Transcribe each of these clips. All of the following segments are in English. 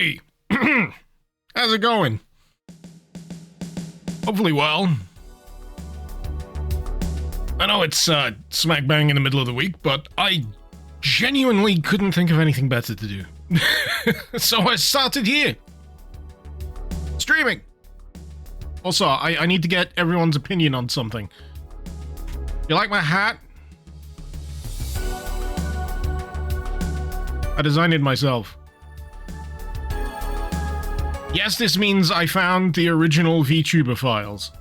Hey! How's it going? Hopefully well. I know it's smack bang in the middle of the week, but I genuinely couldn't think of anything better to do. So I started here. Streaming. Also, I need to get everyone's opinion on something. You like my hat? I designed it myself. Yes, this means I found the original VTuber files.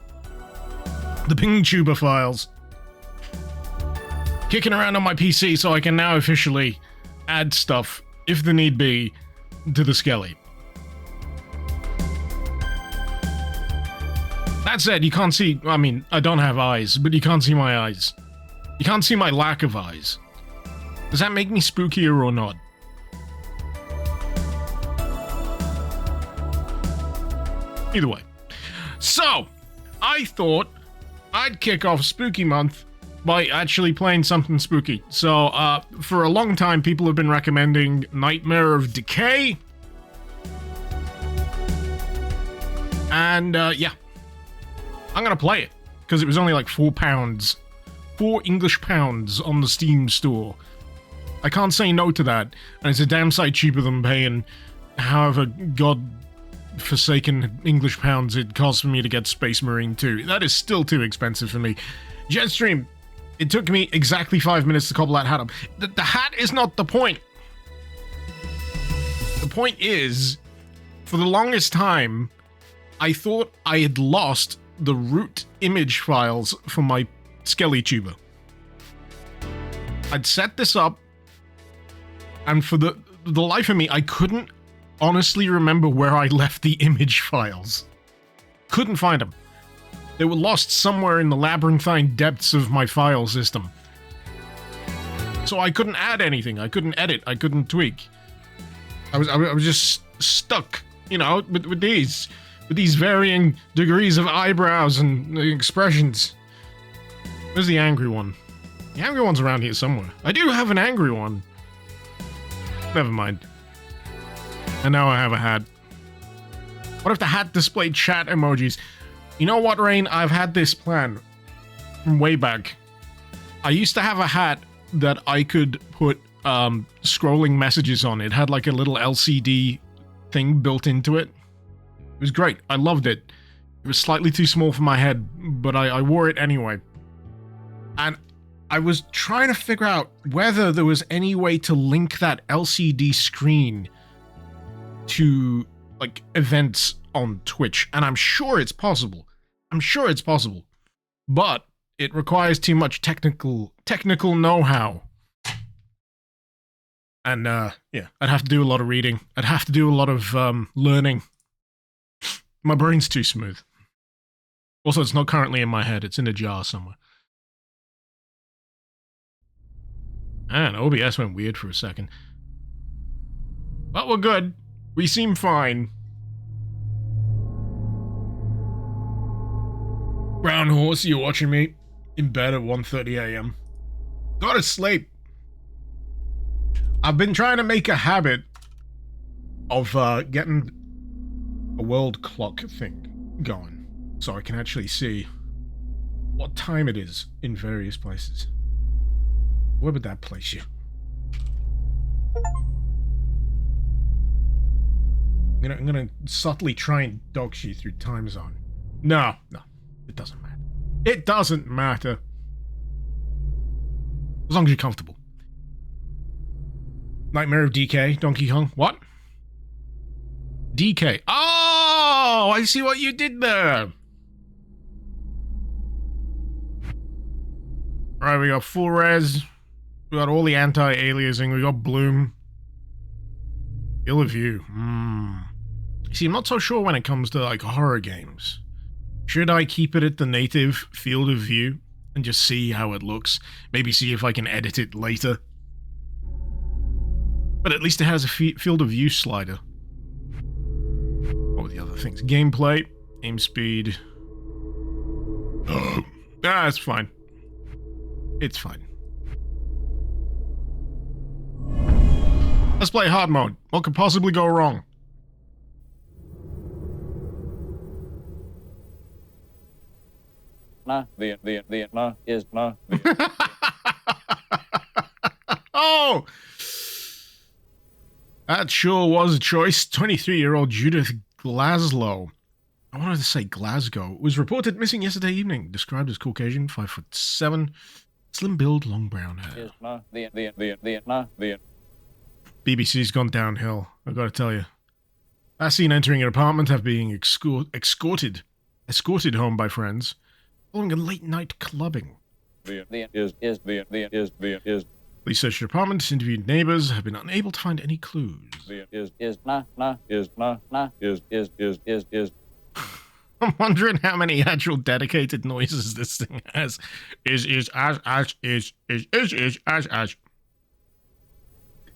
The PingTuber files. Kicking around on my PC so I can now officially add stuff, if the need be, to the Skelly. That said, you can't see, I mean, I don't have eyes, but you can't see my eyes. You can't see my lack of eyes. Does that make me spookier or not? Either way. So, I thought I'd kick off Spooky Month by actually playing something spooky. So, for a long time, people have been recommending Nightmare of Decay. And, yeah. I'm gonna play it, because it was only like £4. 4 English pounds on the Steam store. I can't say no to that, and it's a damn sight cheaper than paying however god-forsaken English pounds it costs for me to get Space Marine 2. That is still too expensive for me. Jetstream, it took me exactly 5 minutes to cobble that hat up. The hat is not the point. The point is, for the longest time, I thought I had lost the root image files for my SkellyTuber. I'd set this up, and for the life of me, I couldn't honestly remember where I left the image files. Couldn't find them. They were lost somewhere in the labyrinthine depths of my file system. So I couldn't add anything. I couldn't edit. I couldn't tweak. I was just stuck, you know, with these varying degrees of eyebrows and expressions. Where's the angry one? The angry one's around here somewhere. I do have an angry one. Never mind. And now I have a hat. What if the hat displayed chat emojis? You know what, Rain? I've had this plan from way back. I used to have a hat that I could put scrolling messages on. It had like a little LCD thing built into it. It was great. I loved it. It was slightly too small for my head, but I wore it anyway. And I was trying to figure out whether there was any way to link that LCD screen to, like, events on Twitch. And I'm sure it's possible. I'm sure it's possible. But it requires too much technical know-how. And, yeah, I'd have to do a lot of reading. I'd have to do a lot of, learning. My brain's too smooth. Also, it's not currently in my head. It's in a jar somewhere. And OBS went weird for a second. But we're good. We seem fine. Brown Horse, you watching me? In bed at 1:30 AM. Go to sleep. I've been trying to make a habit of, getting a world clock thing going, so I can actually see what time it is in various places. Where would that place you? I'm gonna subtly try and dox you through time zone. No, it doesn't matter. It doesn't matter. As long as you're comfortable. Nightmare of Decay, Donkey Kong. What? Decay. Oh, I see what you did there. Right, we got full res. We got all the anti-aliasing. We got Bloom. Field of view. See, I'm not so sure when it comes to, like, horror games. Should I keep it at the native field of view and just see how it looks? Maybe see if I can edit it later. But at least it has a field of view slider. What were the other things? Gameplay, aim speed. Oh, it's fine. It's fine. Let's play hard mode. What could possibly go wrong? Oh! That sure was a choice. 23-year-old Judith Glaslow. I wanted to say Glasgow. Was reported missing yesterday evening. Described as Caucasian, 5'7", slim build, long brown hair. BBC's gone downhill, I've got to tell you. Last seen entering an apartment after being escorted home by friends following a late-night clubbing. Police searched the apartment, interviewed neighbors, have been unable to find any clues. I'm wondering how many actual dedicated noises this thing has. Is, as.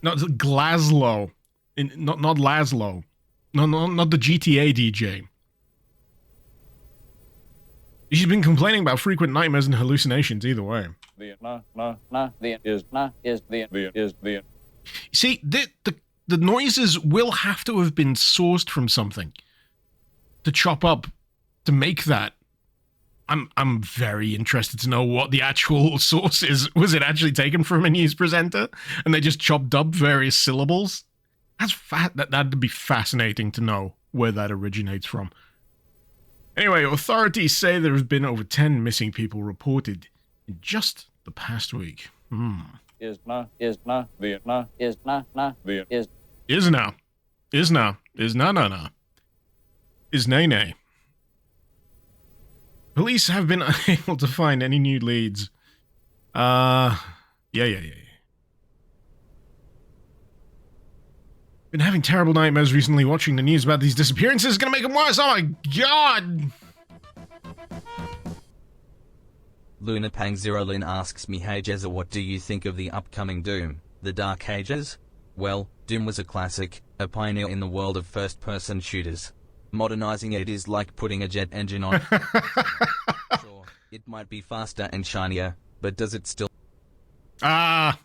Not Glaslow. Not Laszlo. No, not the GTA DJ. She's been complaining about frequent nightmares and hallucinations either way. See, the noises will have to have been sourced from something to chop up to make that. I'm very interested to know what the actual source is. Was it actually taken from a news presenter and they just chopped up various syllables? That'd be fascinating to know where that originates from. Anyway, authorities say there have been over 10 missing people reported in just the past week. Is now. Is nay. Police have been unable to find any new leads. Yeah. Been having terrible nightmares recently. Watching the news about these disappearances is gonna make them worse. Oh my god! Lunapang Zerolin asks me, hey Jezza, what do you think of the upcoming Doom, The Dark Ages? Well, Doom was a classic, a pioneer in the world of first-person shooters. Modernizing it is like putting a jet engine on. Sure, it might be faster and shinier, but does it still... the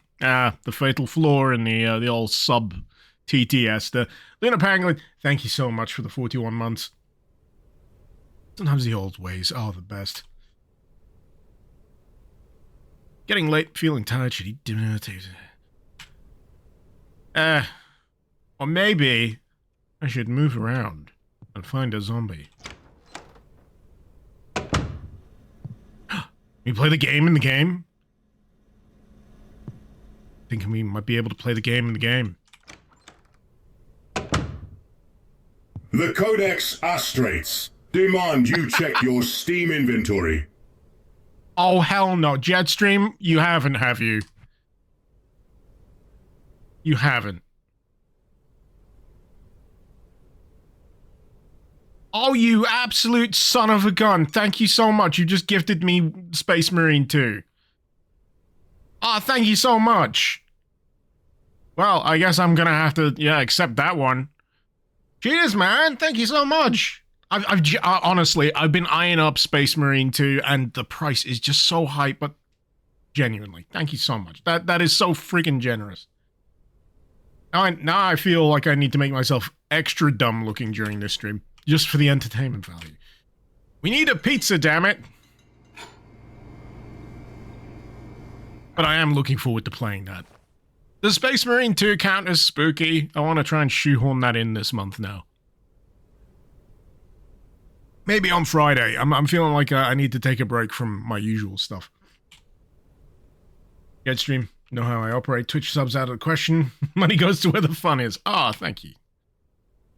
fatal flaw in the old sub TTS. The Luna Pangolin, thank you so much for the 41 months. Sometimes the old ways are the best. Getting late, feeling tired, should eat dinner. Or maybe I should move around and find a zombie. We play the game in the game? Thinking we might be able to play the game in the game. The Codex Astrates demand you check your Steam inventory. Oh, hell no. Jetstream, you haven't, have you? You haven't. Oh, you absolute son of a gun. Thank you so much. You just gifted me Space Marine 2. Ah, thank you so much. Well, I guess I'm gonna have to, accept that one. Cheers, man. Thank you so much. Honestly, I've been eyeing up Space Marine 2, and the price is just so high, but genuinely, thank you so much. That is so freaking generous. Now I feel like I need to make myself extra dumb looking during this stream, just for the entertainment value. We need a pizza, damn it. But I am looking forward to playing that. Does Space Marine 2 count as spooky? I want to try and shoehorn that in this month now. Maybe on Friday. I'm feeling like I need to take a break from my usual stuff. Jetstream, know how I operate. Twitch subs out of the question. Money goes to where the fun is. Ah, thank you.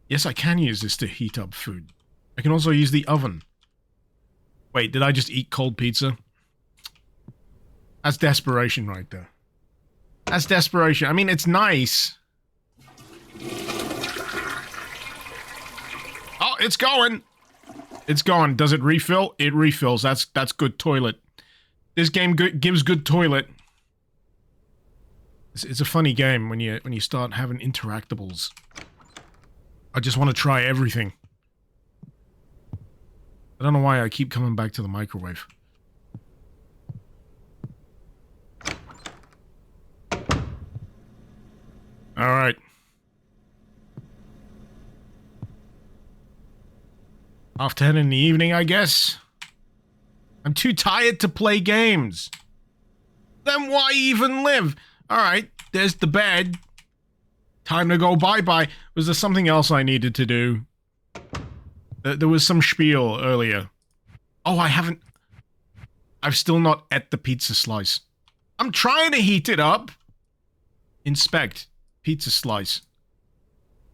Yes, I can use this to heat up food. I can also use the oven. Wait, did I just eat cold pizza? That's desperation right there. That's desperation. I mean, it's nice. Oh, it's going. It's gone. Does it refill? It refills. That's good toilet. This game gives good toilet. It's a funny game when you start having interactables. I just want to try everything. I don't know why I keep coming back to the microwave. Alright. Half 10 in the evening, I guess. I'm too tired to play games. Then why even live? Alright, there's the bed. Time to go bye-bye. Was there something else I needed to do? There was some spiel earlier. Oh, I've still not ate the pizza slice. I'm trying to heat it up. Inspect. Pizza slice.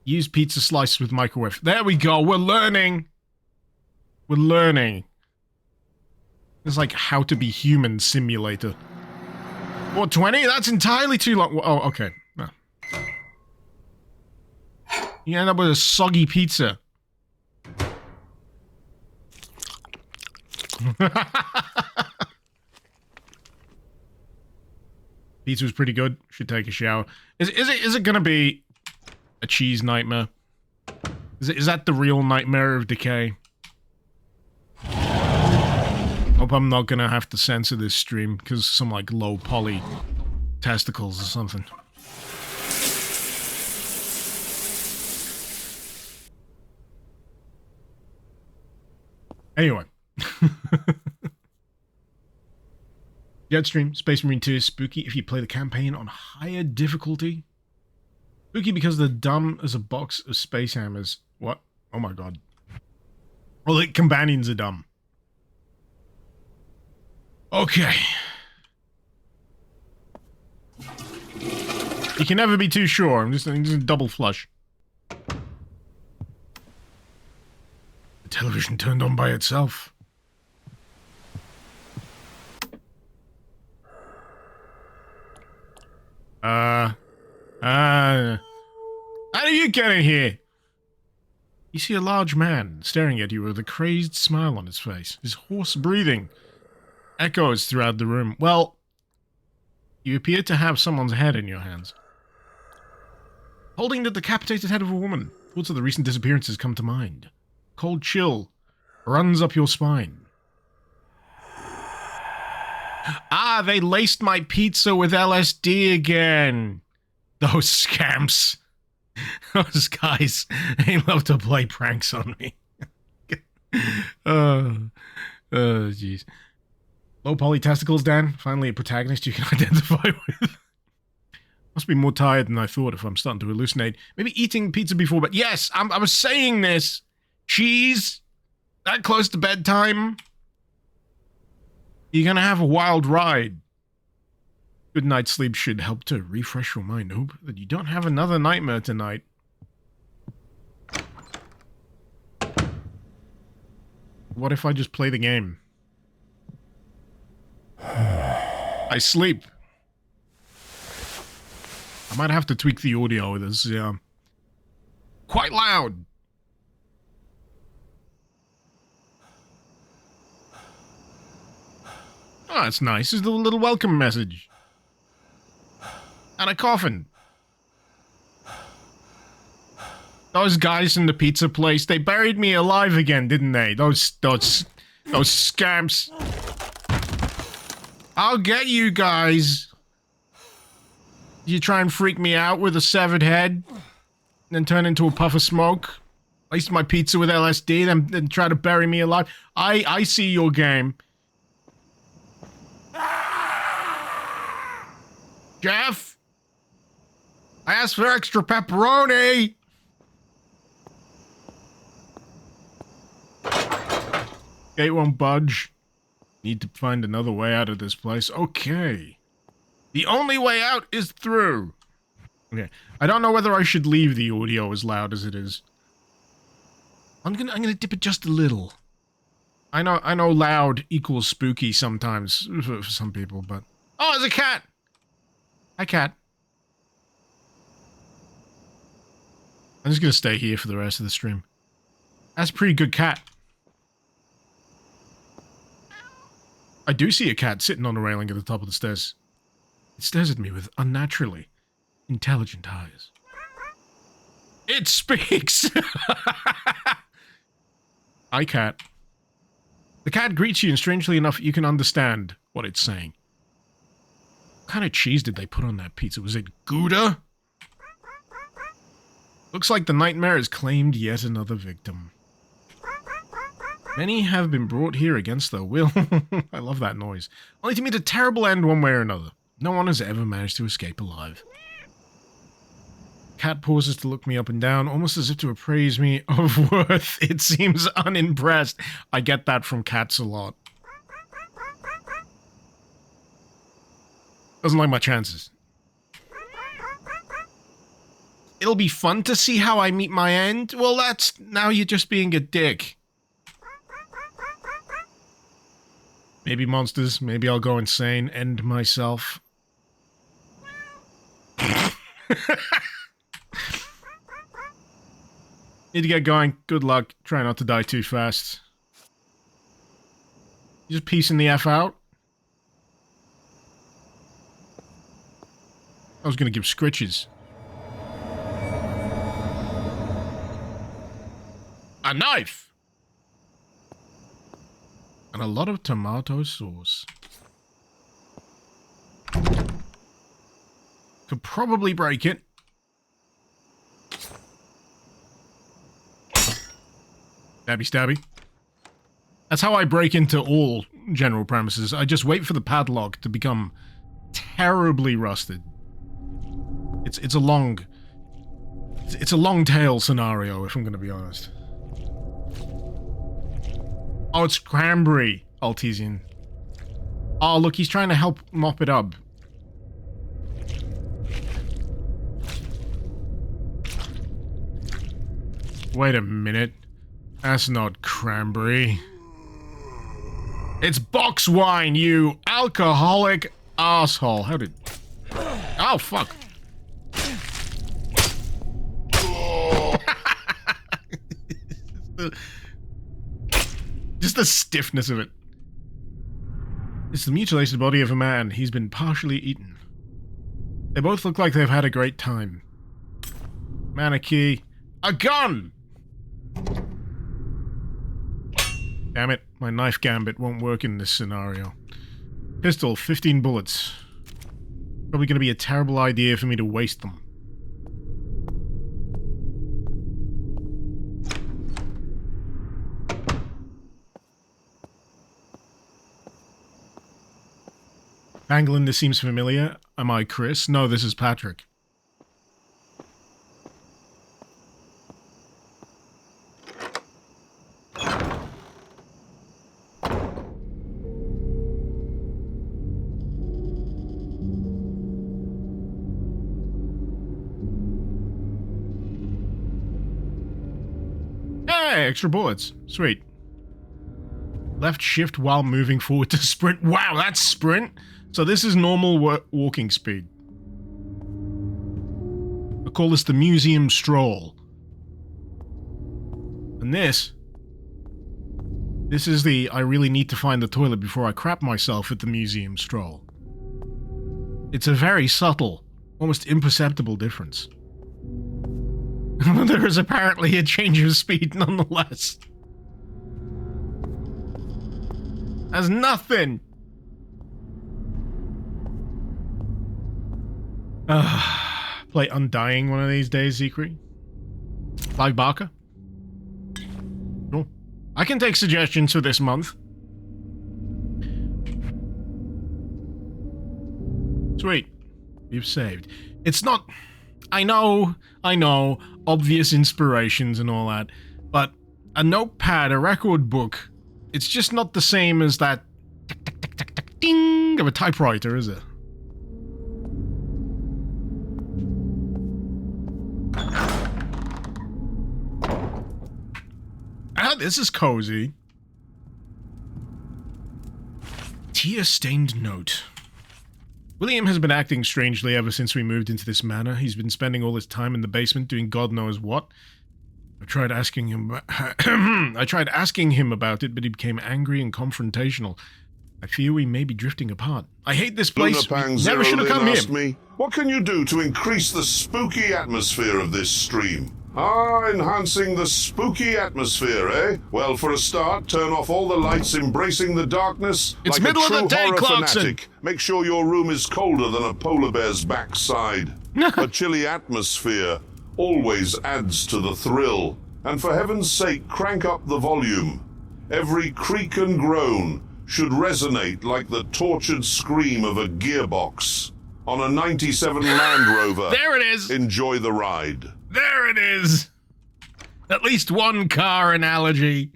Use pizza slice with microwave. There we go. We're learning. We're learning. It's like How to Be Human simulator. 420? That's entirely too long. Oh, okay. No. You end up with a soggy pizza. Pizza was pretty good. Should take a shower. Is it gonna be a cheese nightmare? Is that the real nightmare of Decay? Hope I'm not gonna have to censor this stream because some like low poly testicles or something. Anyway. Jetstream, Space Marine 2 is spooky if you play the campaign on higher difficulty. Spooky because they're dumb as a box of space hammers. What? Oh my god. Well, the companions are dumb. Okay. You can never be too sure. I'm just double flush. The television turned on by itself. How do you get in here? You see a large man staring at you with a crazed smile on his face. His hoarse breathing echoes throughout the room. Well, you appear to have someone's head in your hands. Holding the decapitated head of a woman, thoughts of the recent disappearances come to mind. Cold chill runs up your spine. Ah, they laced my pizza with LSD again. Those scamps. Those guys, they love to play pranks on me. Oh, jeez. Low poly testicles, Dan. Finally a protagonist you can identify with. Must be more tired than I thought if I'm starting to hallucinate. Maybe eating pizza before, but yes, I was saying this. Cheese. That close to bedtime. You're gonna have a wild ride. Good night's sleep should help to refresh your mind. Hope that you don't have another nightmare tonight. What if I just play the game? I sleep. I might have to tweak the audio. This is quite loud. Oh, that's nice. It's a little welcome message. And a coffin. Those guys in the pizza place, they buried me alive again, didn't they? Those scamps. I'll get you guys. You try and freak me out with a severed head, then turn into a puff of smoke. Lace my pizza with LSD, then try to bury me alive. I see your game. Jeff? I asked for extra pepperoni! Gate won't budge. Need to find another way out of this place. Okay. The only way out is through. Okay. I don't know whether I should leave the audio as loud as it is. I'm gonna dip it just a little. I know loud equals spooky sometimes for some people, but... Oh, there's a cat! Hi, cat. I'm just gonna stay here for the rest of the stream. That's a pretty good cat. I do see a cat sitting on a railing at the top of the stairs. It stares at me with unnaturally intelligent eyes. It speaks! Hi, cat. The cat greets you, and strangely enough, you can understand what it's saying. What kind of cheese did they put on that pizza? Was it Gouda? Looks like the nightmare has claimed yet another victim. Many have been brought here against their will. I love that noise. Only to meet a terrible end one way or another. No one has ever managed to escape alive. Cat pauses to look me up and down, almost as if to appraise me of worth. It seems unimpressed. I get that from cats a lot. Doesn't like my chances. It'll be fun to see how I meet my end. Well, that's... Now you're just being a dick. Maybe monsters. Maybe I'll go insane. End myself. Need to get going. Good luck. Try not to die too fast. You just piecing the F out? I was gonna give scritches. A knife! And a lot of tomato sauce. Could probably break it. Stabby stabby. That's how I break into all general premises. I just wait for the padlock to become terribly rusted. It's a long tail scenario, if I'm gonna be honest. Oh, it's cranberry, Altesian. Oh, look, he's trying to help mop it up. Wait a minute. That's not cranberry. It's box wine, you alcoholic asshole. How did... Oh, fuck. Just the stiffness of it. It's the mutilated body of a man. He's been partially eaten. They both look like they've had a great time. Manakee. A gun! Damn it, my knife gambit won't work in this scenario. Pistol, 15 bullets. Probably gonna be a terrible idea for me to waste them. Pangolin, this seems familiar. Am I Chris? No, this is Patrick. Hey, extra bullets. Sweet. Left shift while moving forward to sprint. Wow, that's sprint? So this is normal walking speed. I call this the museum stroll. And this is the I really need to find the toilet before I crap myself at the museum stroll. It's a very subtle, almost imperceptible difference. There is apparently a change of speed nonetheless. That's nothing! Play Undying one of these days, Zekri. Clive Barker? Cool. I can take suggestions for this month. Sweet. You've saved. It's not... I know, obvious inspirations and all that, but a notepad, a record book, it's just not the same as that ding of a typewriter, is it? Ah, this is cozy. Tear-stained note. William has been acting strangely ever since we moved into this manor. He's been spending all his time in the basement doing God knows what. I tried asking him about it, but he became angry and confrontational. I fear we may be drifting apart. I hate this place. Never should have come here. Me, what can you do to increase the spooky atmosphere of this stream? Ah, enhancing the spooky atmosphere, eh? Well, for a start, turn off all the lights, embracing the darkness. It's like middle a true of the day, horror Clarkson. fanatic. Make sure your room is colder than a polar bear's backside. A chilly atmosphere always adds to the thrill. And for heaven's sake, crank up the volume. Every creak and groan should resonate like the tortured scream of a gearbox. On a 97 Land Rover. There it is! Enjoy the ride. There it is! At least one car analogy.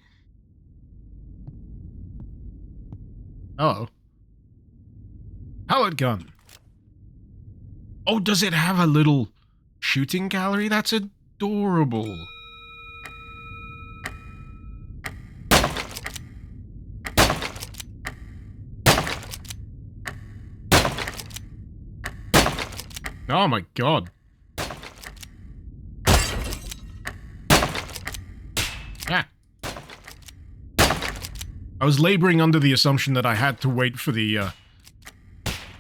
Oh. Pellet gun. Oh, does it have a little shooting gallery? That's adorable. Oh my god. Ah. I was laboring under the assumption that I had to wait for the,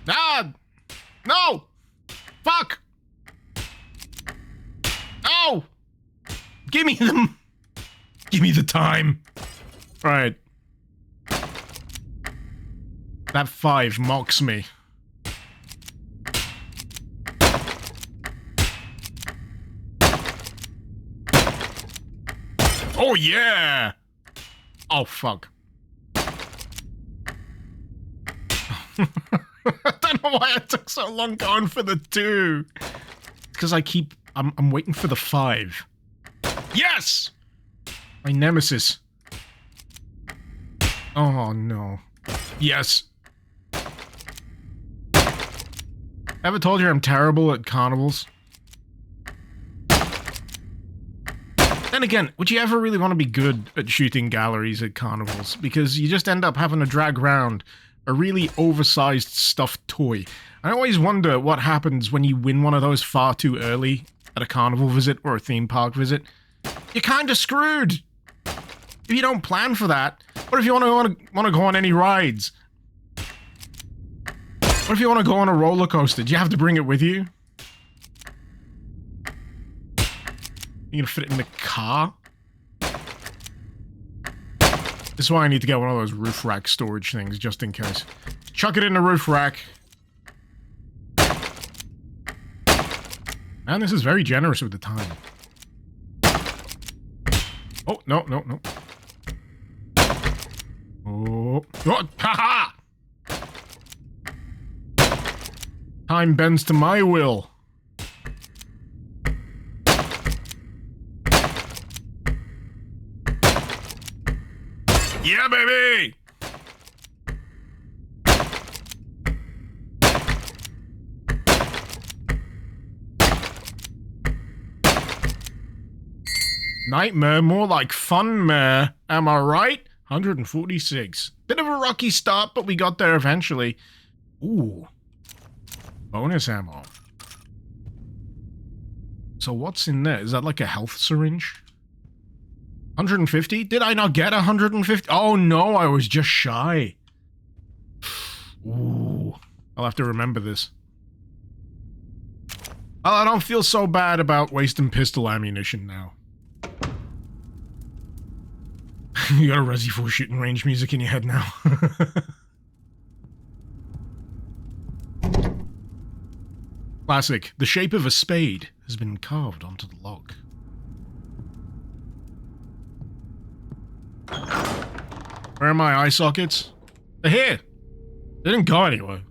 Ah! No! Fuck! No! Give me them! Give me the time. Right. That 5 mocks me. Oh yeah! Oh fuck. I don't know why I took so long going for the 2. Because I'm waiting for the 5. Yes! My nemesis. Oh no. Yes. Ever told you I'm terrible at carnivals? Then again, would you ever really want to be good at shooting galleries at carnivals? Because you just end up having to drag around a really oversized stuffed toy. I always wonder what happens when you win one of those far too early at a carnival visit or a theme park visit. You're kind of screwed if you don't plan for that. What if you want to go on any rides? What if you want to go on a roller coaster? Do you have to bring it with you? You gonna fit it in the car? This is why I need to get one of those roof rack storage things, just in case. Chuck it in the roof rack. Man, this is very generous with the time. Oh, no, no, no. Oh, oh, haha! Time bends to my will. Yeah, baby! Nightmare, more like funmare. Am I right? 146. Bit of a rocky start, but we got there eventually. Ooh. Bonus ammo. So what's in there? Is that like a health syringe? 150? Did I not get 150? Oh no, I was just shy. Ooh. I'll have to remember this. Well, I don't feel so bad about wasting pistol ammunition now. You got a Resi 4 shooting range music in your head now. Classic. The shape of a spade has been carved onto the log. Where are my eye sockets? They're here. They didn't go anywhere.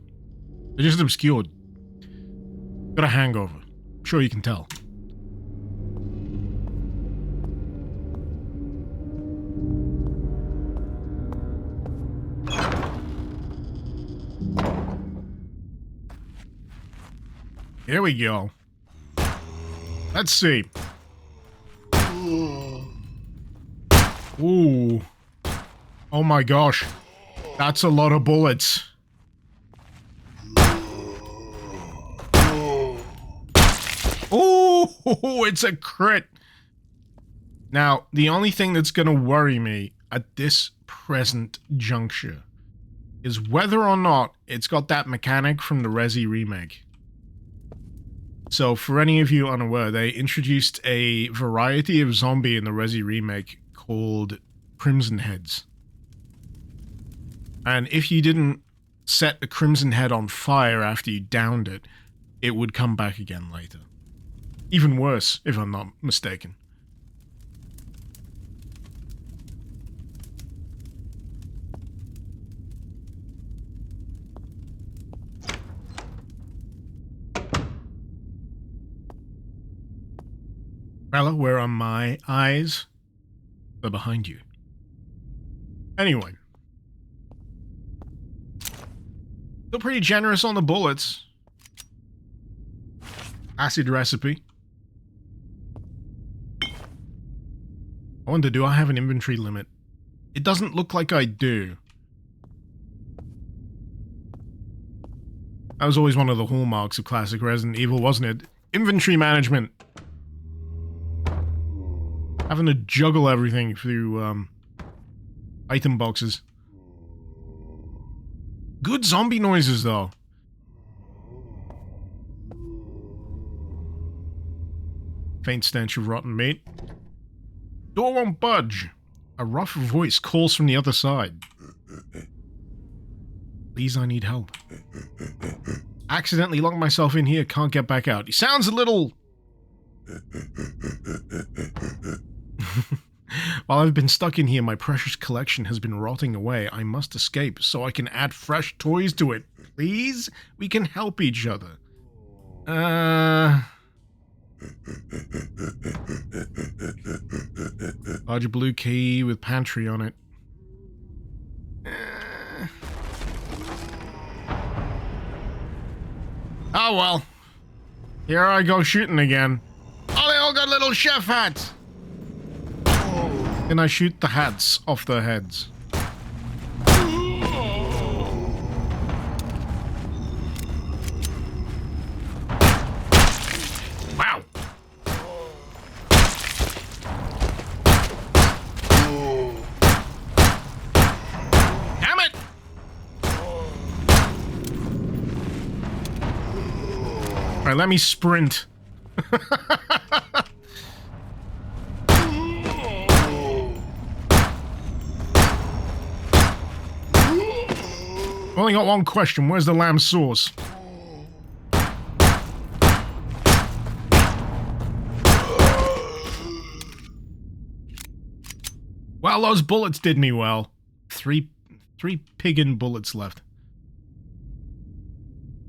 They're just obscured. Got a hangover. I'm sure you can tell. Here we go. Let's see. Ooh. Oh my gosh. That's a lot of bullets. Ooh, it's a crit. Now, the only thing that's going to worry me at this present juncture is whether or not it's got that mechanic from the Resi remake. So, for any of you unaware, they introduced a variety of zombie in the Resi remake called Crimson Heads. And if you didn't set a Crimson Head on fire after you downed it, it would come back again later. Even worse, if I'm not mistaken. Bella, where are my eyes? They're behind you. Anyway. Still pretty generous on the bullets. Acid recipe. I wonder, do I have an inventory limit? It doesn't look like I do. That was always one of the hallmarks of classic Resident Evil, wasn't it? Inventory management. Having to juggle everything through, item boxes. Good zombie noises, though. Faint stench of rotten meat. Door won't budge. A rough voice calls from the other side. Please, I need help. Accidentally locked myself in here, can't get back out. He sounds a little... While I've been stuck in here, my precious collection has been rotting away. I must escape so I can add fresh toys to it. Please? We can help each other. Large blue key with pantry on it. Oh well. Here I go shooting again. Oh, they all got little chef hats. Can I shoot the hats off their heads? Wow. Damn it! Alright, let me sprint. Only got one question. Where's the lamb sauce? Well, those bullets did me well. Three piggin bullets left.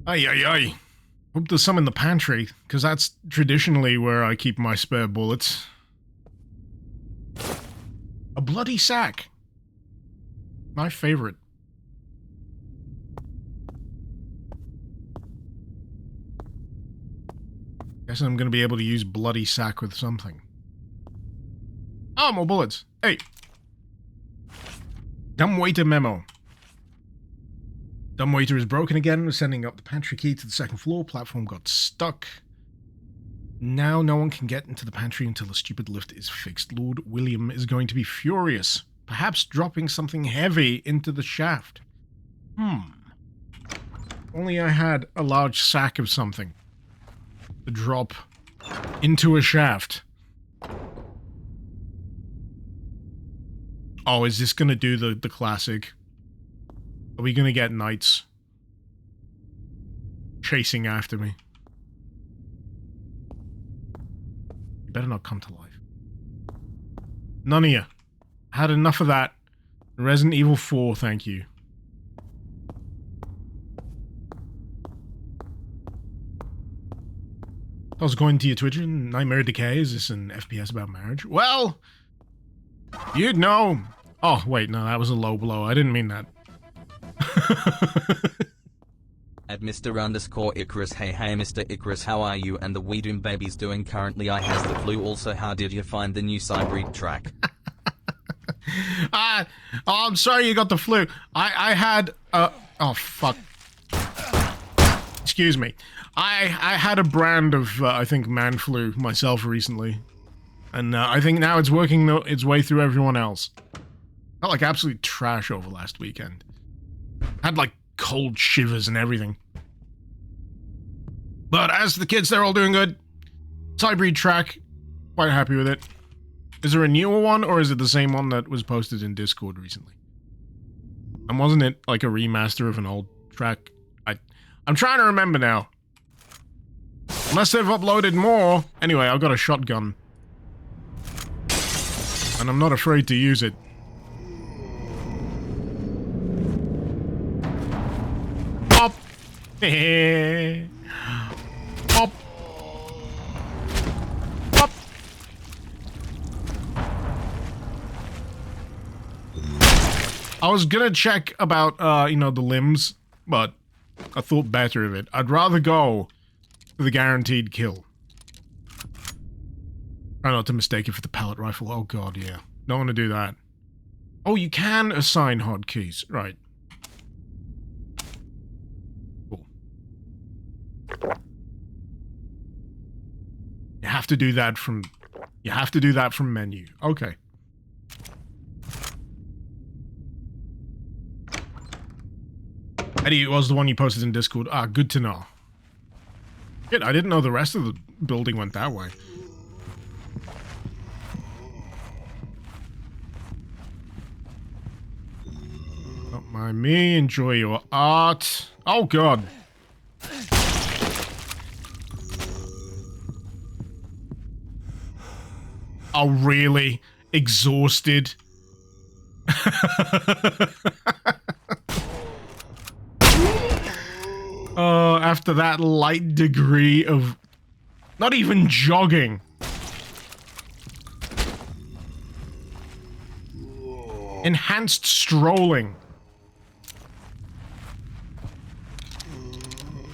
Ay, ay, ay. Hope there's some in the pantry, because that's traditionally where I keep my spare bullets. A bloody sack. My favorite. Guess I'm gonna be able to use bloody sack with something. Oh, more bullets. Hey. Dumbwaiter memo. Dumbwaiter is broken again. We're sending up the pantry key to the second floor. Platform got stuck. Now no one can get into the pantry until the stupid lift is fixed. Lord William is going to be furious. Perhaps dropping something heavy into the shaft. Only I had a large sack of something to drop into a shaft. Oh, is this gonna do the classic? Are we gonna get knights chasing after me? You better not come to life. None of you. Had enough of that. Resident Evil 4, thank you. I was going to your Twitter, Nightmare Decay, is this an FPS about marriage? Well, you'd know. Oh, wait, no, that was a low blow. I didn't mean that. At Mr. Icarus, hey Mr. Icarus, how are you and the wee doom babies doing currently? I has the flu. Also, how did you find the new Cybreed track? Oh, I'm sorry you got the flu. I had, oh, fuck. Excuse me. I had a brand of, I think, man flu myself recently. And I think now it's working its way through everyone else. Felt like absolute trash over last weekend. Had, like, cold shivers and everything. But as the kids, they're all doing good. Cybreed track, quite happy with it. Is there a newer one, or is it the same one that was posted in Discord recently? And wasn't it, like, a remaster of an old track? I'm trying to remember now. Unless they've uploaded more. Anyway, I've got a shotgun. And I'm not afraid to use it. Pop! Pop! Pop! I was gonna check about, you know, the limbs, but I thought better of it. I'd rather go for the guaranteed kill. Try not to mistake it for the pellet rifle. Oh god, yeah. Don't want to do that. Oh, you can assign hotkeys. Right. Cool. You have to do that from... You have to do that from menu. Okay. Eddie, it was the one you posted in Discord. Ah, good to know. Shit, I didn't know the rest of the building went that way. Don't mind me, enjoy your art. Oh god. Oh really? Exhausted? After that light degree of not even jogging. Enhanced strolling.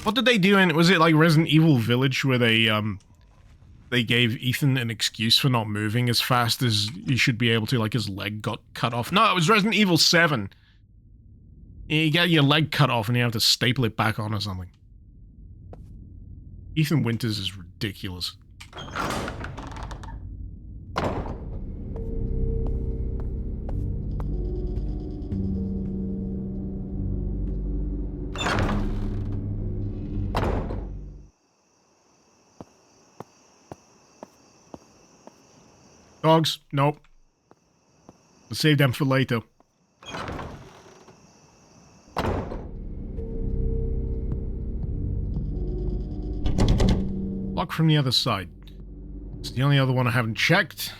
What did they do in, was it like Resident Evil Village where they gave Ethan an excuse for not moving as fast as he should be able to, like his leg got cut off? No, it was Resident Evil 7. You get your leg cut off and you have to staple it back on or something. Ethan Winters is ridiculous. Dogs? Nope. I'll save them for later. Lock from the other side. It's the only other one I haven't checked.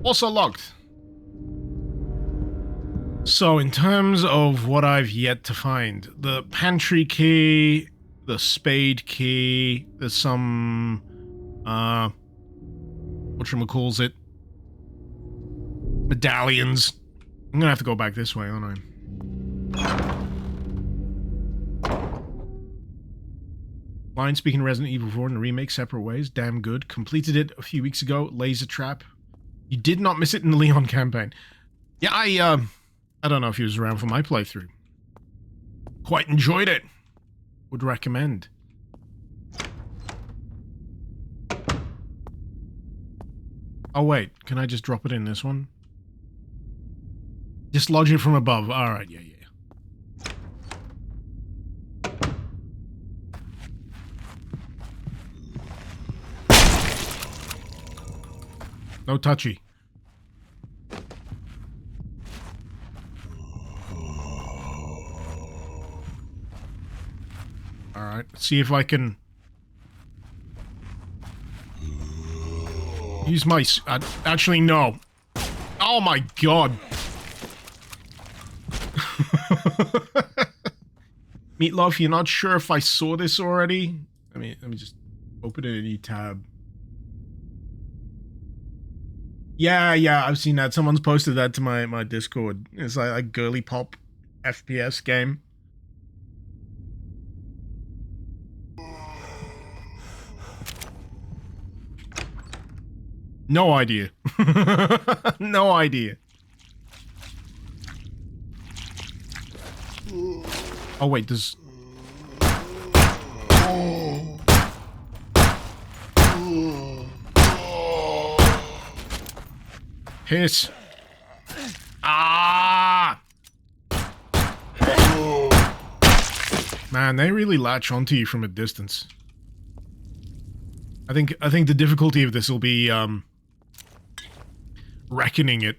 Also locked. So, in terms of what I've yet to find, the pantry key, the spade key, there's some, whatchamacallit, medallions. I'm gonna have to go back this way, aren't I? Line speaking Resident Evil 4 in the remake, separate ways. Damn good. Completed it a few weeks ago. Laser trap. You did not miss it in the Leon campaign. Yeah, I don't know if he was around for my playthrough. Quite enjoyed it. Would recommend. Oh wait, can I just drop it in this one? Dislodge it from above. Alright, yeah. No touchy. Alright, let's see if I can use my... actually, no. Oh my god. Meatloaf, you're not sure if I saw this already? Let me just open it in a new tab. Yeah, I've seen that. Someone's posted that to my Discord. It's like a girly pop FPS game. No idea. No idea. Oh wait, there's... Piss. Ah! Man, they really latch onto you from a distance. I think the difficulty of this will be reckoning it.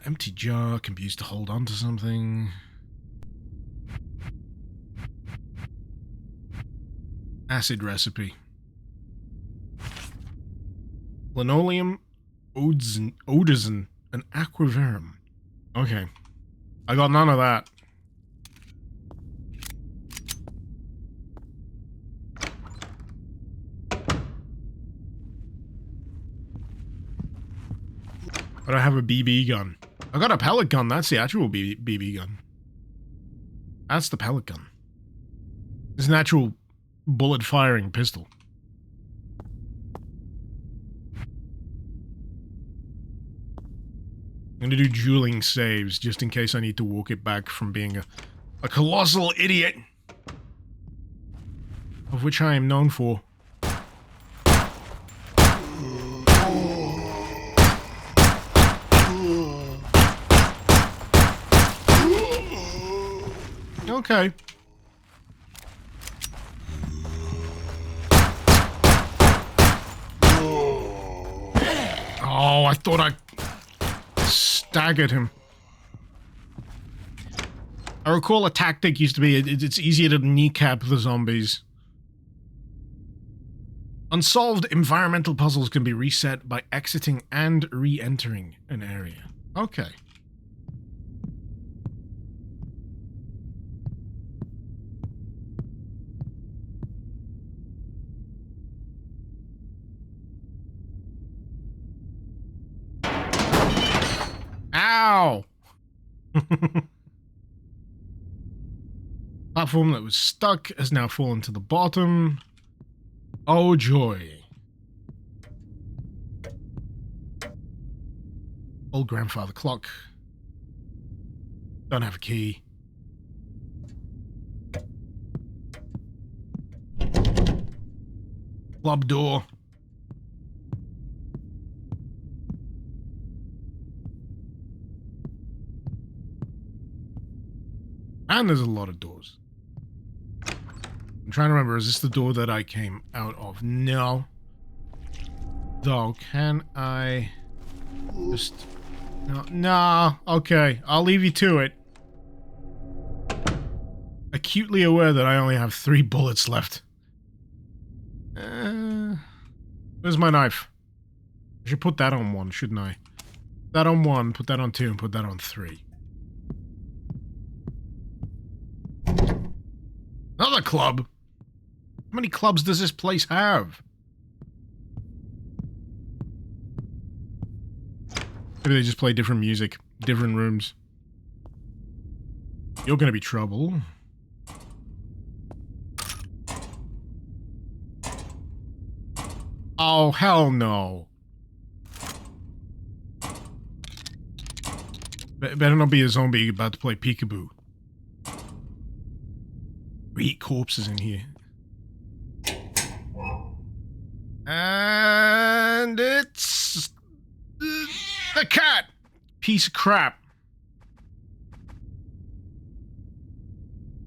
Empty jar can be used to hold on to something. Acid recipe. Linoleum, odison, and aquaverum. Okay. I got none of that. But I have a BB gun. I got a pellet gun. That's the actual BB gun. That's the pellet gun. It's an actual bullet firing pistol. I'm gonna do dueling saves just in case I need to walk it back from being a colossal idiot. Of which I am known for. Okay. Oh, I thought I staggered him. I recall a tactic used to be it's easier to kneecap the zombies. Unsolved environmental puzzles can be reset by exiting and re-entering an area. Okay. Ow! Platform that was stuck has now fallen to the bottom. Oh joy. Old grandfather clock. Don't have a key. Club door. And there's a lot of doors. I'm trying to remember, is this the door that I came out of? No. Though, can I just... No, nah, okay, I'll leave you to it. Acutely aware that I only have 3 bullets left. Where's my knife? I should put that on 1, shouldn't I? Put that on 1, put that on 2, and put that on 3. Another club? How many clubs does this place have? Maybe they just play different music, different rooms. You're gonna be trouble. Oh, hell no. Better not be a zombie about to play peekaboo. We eat corpses in here. And it's... the cat! Piece of crap.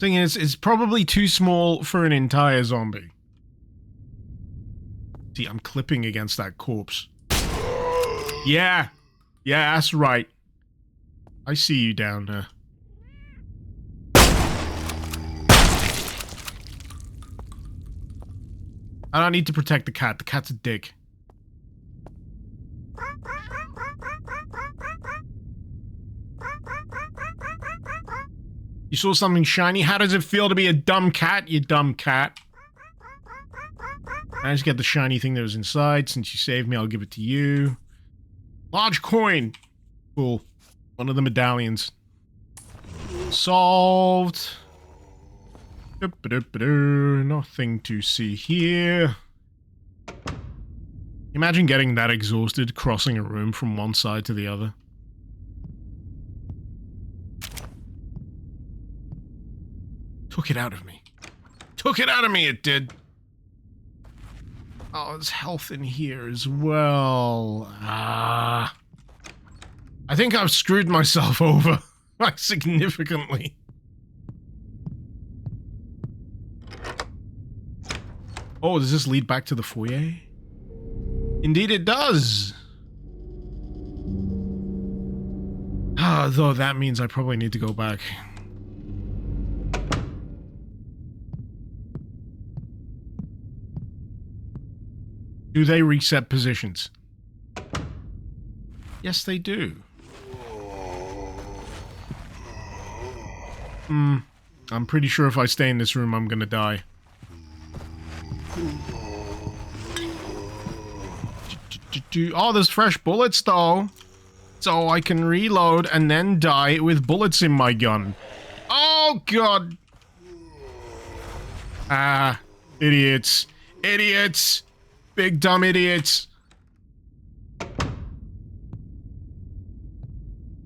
Thing is, it's probably too small for an entire zombie. See, I'm clipping against that corpse. Yeah. Yeah, that's right. I see you down there. I don't need to protect the cat. The cat's a dick. You saw something shiny? How does it feel to be a dumb cat, you dumb cat? I just get the shiny thing that was inside. Since you saved me, I'll give it to you. Large coin. Cool. One of the medallions. Solved. Nothing to see here. Imagine getting that exhausted, crossing a room from one side to the other. Took it out of me. Took it out of me, it did. Oh, there's health in here as well. I think I've screwed myself over. Like, significantly. Oh, does this lead back to the foyer? Indeed it does! Though that means I probably need to go back. Do they reset positions? Yes, they do. I'm pretty sure if I stay in this room, I'm gonna die. Oh, there's fresh bullets, though. so I can reload and then die with bullets in my gun. Oh, God. Ah, idiots. Idiots. Big dumb idiots.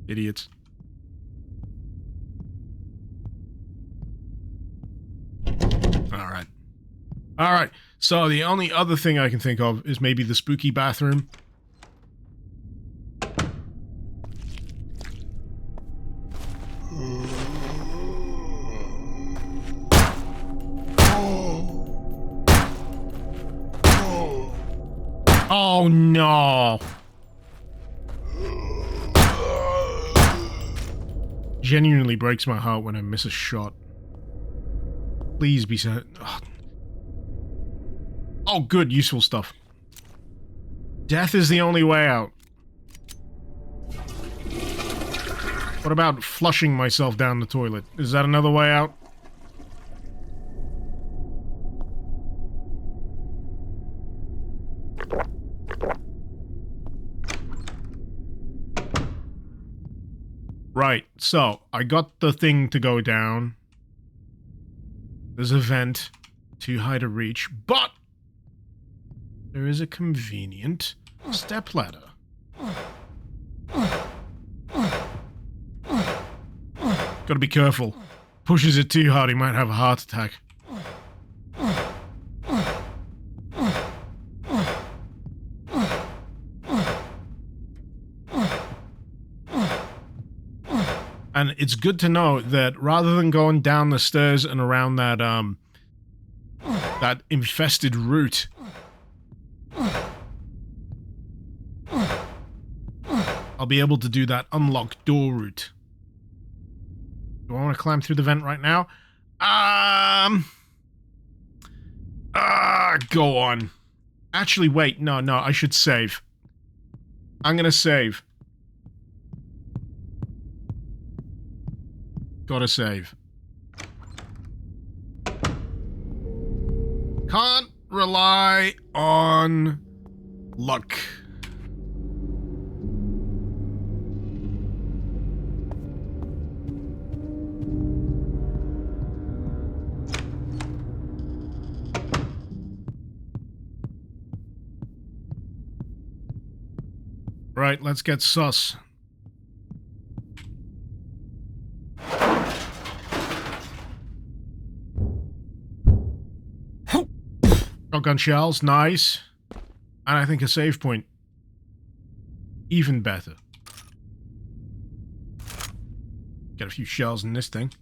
Idiots. Alright. Alright, so the only other thing I can think of is maybe the spooky bathroom. Oh no! Genuinely breaks my heart when I miss a shot. Please be so... Oh, good, useful stuff. Death is the only way out. What about flushing myself down the toilet? Is that another way out? Right, so, I got the thing to go down. There's a vent too high to reach, but there is a convenient stepladder. Gotta be careful. Pushes it too hard, he might have a heart attack. And it's good to know that rather than going down the stairs and around that, that infested route, I'll be able to do that unlocked door route. Do I want to climb through the vent right now? Go on. Actually, wait, no, I should save. I'm gonna save. Gotta save. Can't rely on luck. Right, let's get sus. Shotgun shells, nice. And I think a save point. Even better. Get a few shells in this thing.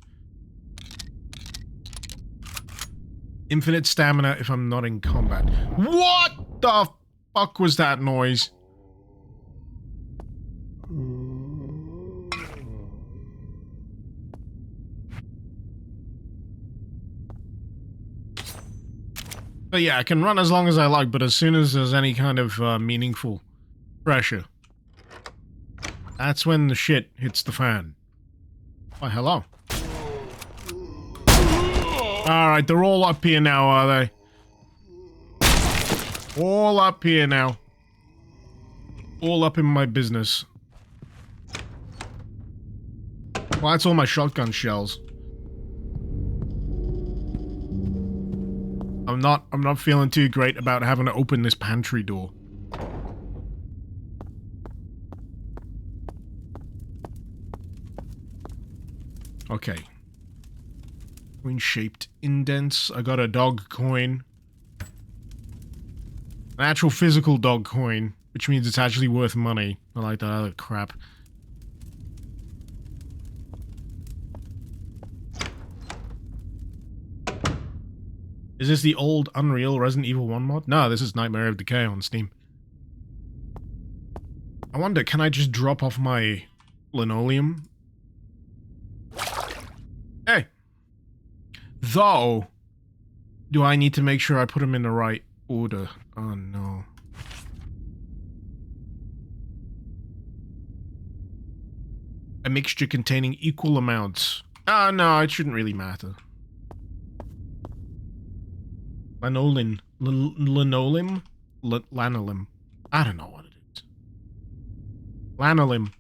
Infinite stamina if I'm not in combat. What the fuck was that noise? But yeah, I can run as long as I like, but as soon as there's any kind of meaningful pressure, that's when the shit hits the fan. Why, hello. Alright, they're all up here now, are they? All up here now. All up in my business. Well, that's all my shotgun shells. I'm not feeling too great about having to open this pantry door. Okay. Coin-shaped indents. I got a dog coin. An actual physical dog coin, which means it's actually worth money. I like that other crap. Is this the old Unreal Resident Evil 1 mod? No, this is Nightmare of Decay on Steam. I wonder, can I just drop off my linoleum? Hey! Though, do I need to make sure I put them in the right order? Oh no. A mixture containing equal amounts. Ah, no, it shouldn't really matter. Linoleum. Linoleum? Lanolin. I don't know what it is. Lanolin.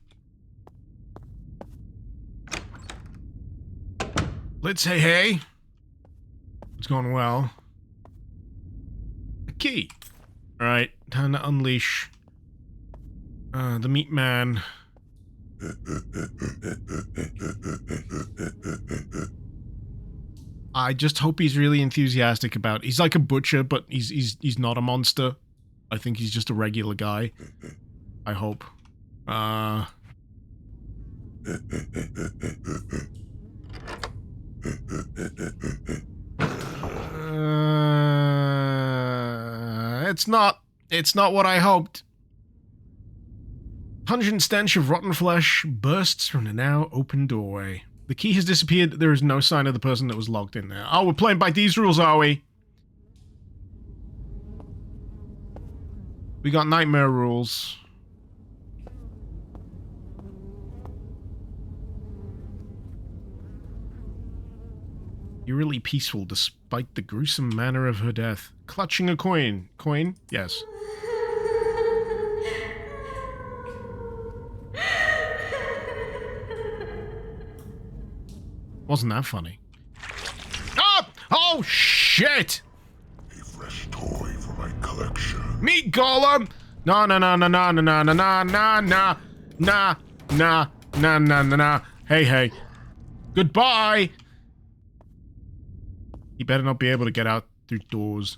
Let's say hey. It's going well. A key. Alright, time to unleash the meat man. I just hope he's really enthusiastic about. He's like a butcher, but he's not a monster. I think he's just a regular guy. I hope. It's not what I hoped. Pungent stench of rotten flesh bursts from the now open doorway. The key has disappeared. There is no sign of the person that was locked in there. Oh, we're playing by these rules, are we? We got nightmare rules. Eerily peaceful despite the gruesome manner of her death. Clutching a coin. Coin? Yes. Wasn't that funny? Ah! Oh, shit! A fresh toy for my collection. Meat golem! No, no, no, no, no, no, no, no, no, no, no, nah, nah, nah, nah, nah, nah. Hey, hey. Goodbye! He better not be able to get out through doors.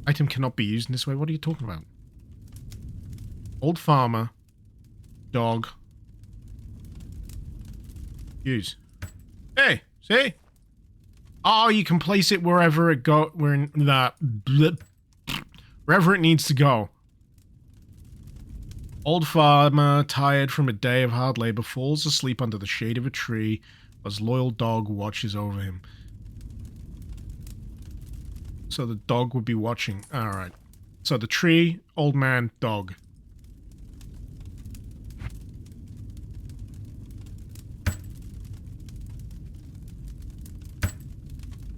Item cannot be used in this way. What are you talking about? Old farmer. Dog. Use. Hey, see? Oh, you can place it wherever it wherever it needs to go. Old farmer, tired from a day of hard labor, falls asleep under the shade of a tree as loyal dog watches over him. So the dog would be watching. Alright. So the tree, old man, dog.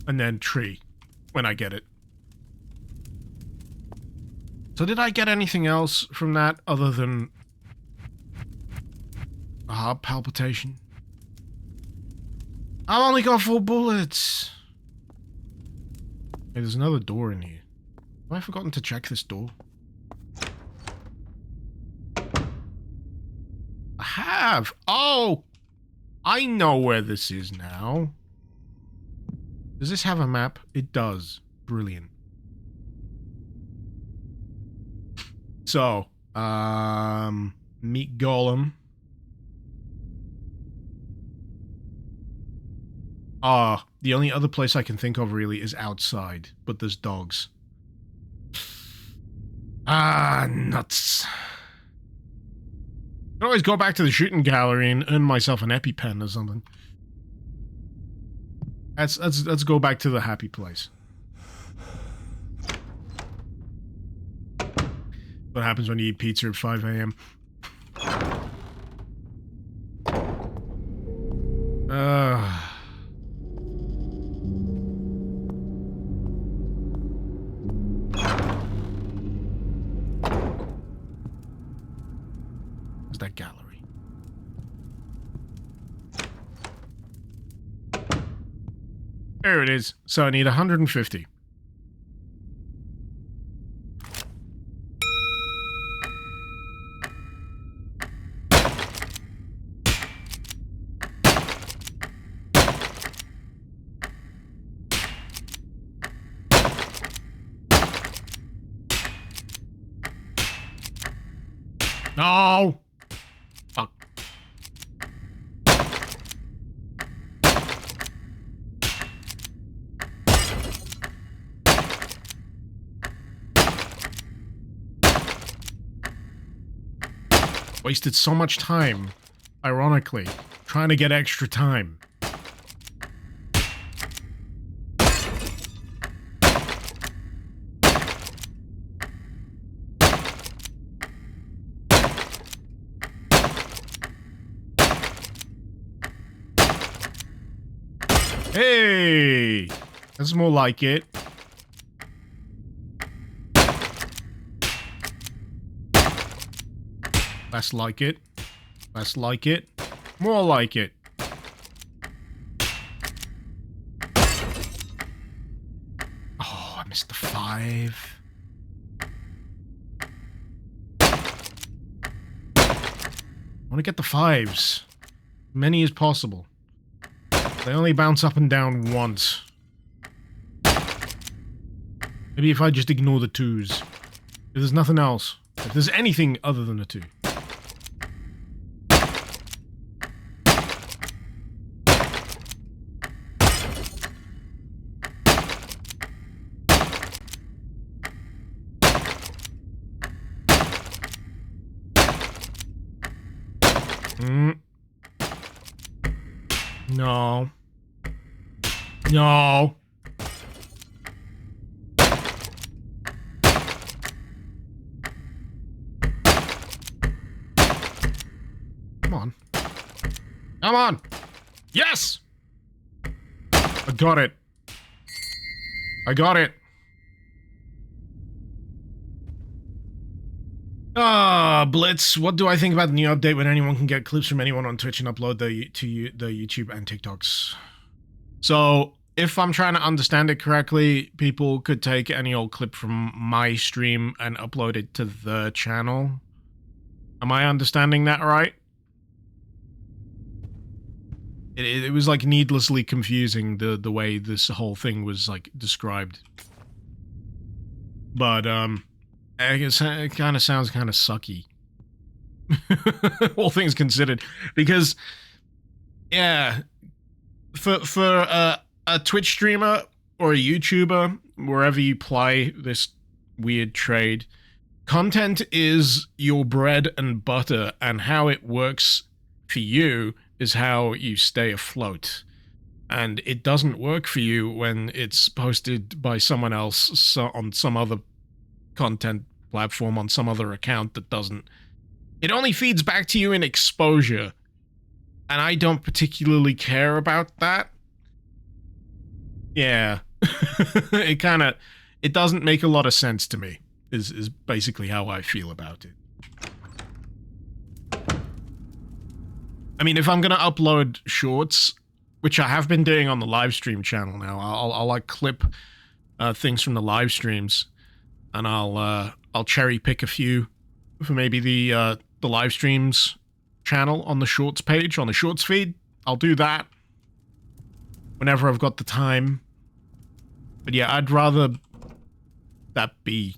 And then tree, when I get it. So did I get anything else from that other than a heart palpitation? I've only got 4 bullets. Hey, there's another door in here. Have I forgotten to check this door? I have! Oh! I know where this is now. Does this have a map? It does. Brilliant. So, meat golem. The only other place I can think of really is outside, but there's dogs. Nuts. I can always go back to the shooting gallery and earn myself an EpiPen or something. Let's go back to the happy place. What happens when you eat pizza at 5 a.m. Where's that gallery? There it is. So I need 150. No! Fuck. Wasted so much time, ironically, trying to get extra time. Hey! That's more like it. Less like it. Less like it. More like it. Oh, I missed the 5. I want to get the 5s. Many as possible. They only bounce up and down once. Maybe if I just ignore the 2s. If there's nothing else. If there's anything other than a 2. No. No. Come on. Come on! Yes! I got it. I got it. Blitz, what do I think about the new update when anyone can get clips from anyone on Twitch and upload to the YouTube and TikToks? So, if I'm trying to understand it correctly, people could take any old clip from my stream and upload it to the channel. Am I understanding that right? It was like needlessly confusing the way this whole thing was like described. But I guess it kind of sounds kind of sucky. All things considered, because yeah, for a Twitch streamer or a YouTuber, wherever you play this weird trade, content is your bread and butter, and how it works for you is how you stay afloat. And it doesn't work for you when it's posted by someone else on some other content platform, on some other account that doesn't. It only feeds back to you in exposure, and I don't particularly care about that. Yeah. It doesn't make a lot of sense to me, is basically how I feel about it. I mean, if I'm gonna upload shorts, which I have been doing on the live stream channel now, I'll like clip things from the live streams, and I'll cherry pick a few for maybe the live streams channel on the shorts page, on the shorts feed. I'll do that whenever I've got the time. But yeah, I'd rather that be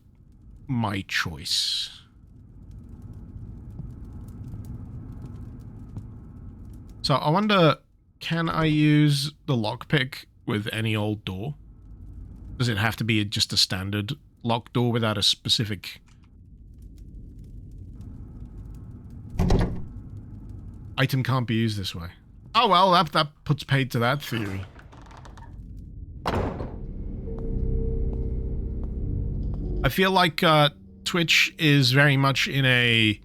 my choice. So I wonder, can I use the lockpick with any old door? Does it have to be just a standard lock door without a specific item? Can't be used this way. Oh well, that puts paid to that theory. I feel like Twitch is very much in a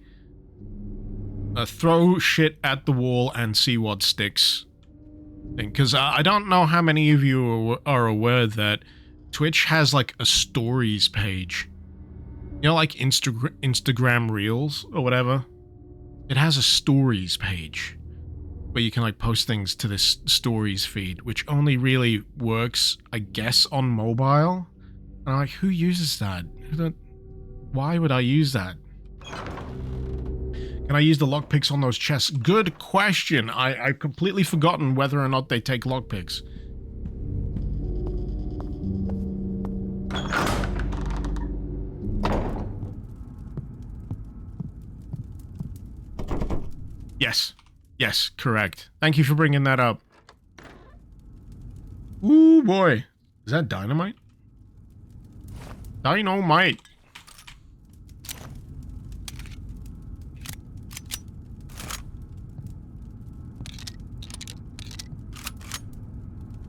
throw shit at the wall and see what sticks thing. Because I don't know how many of you are aware that Twitch has like a stories page. You know, like Instagram Reels or whatever? It has a stories page where you can like post things to this stories feed, which only really works, I guess, on mobile. And I'm like, who uses that? Why would I use that? Can I use the lockpicks on those chests? Good question. I've completely forgotten whether or not they take lockpicks. Yes. Yes, correct. Thank you for bringing that up. Ooh, boy. Is that dynamite? Dynamite.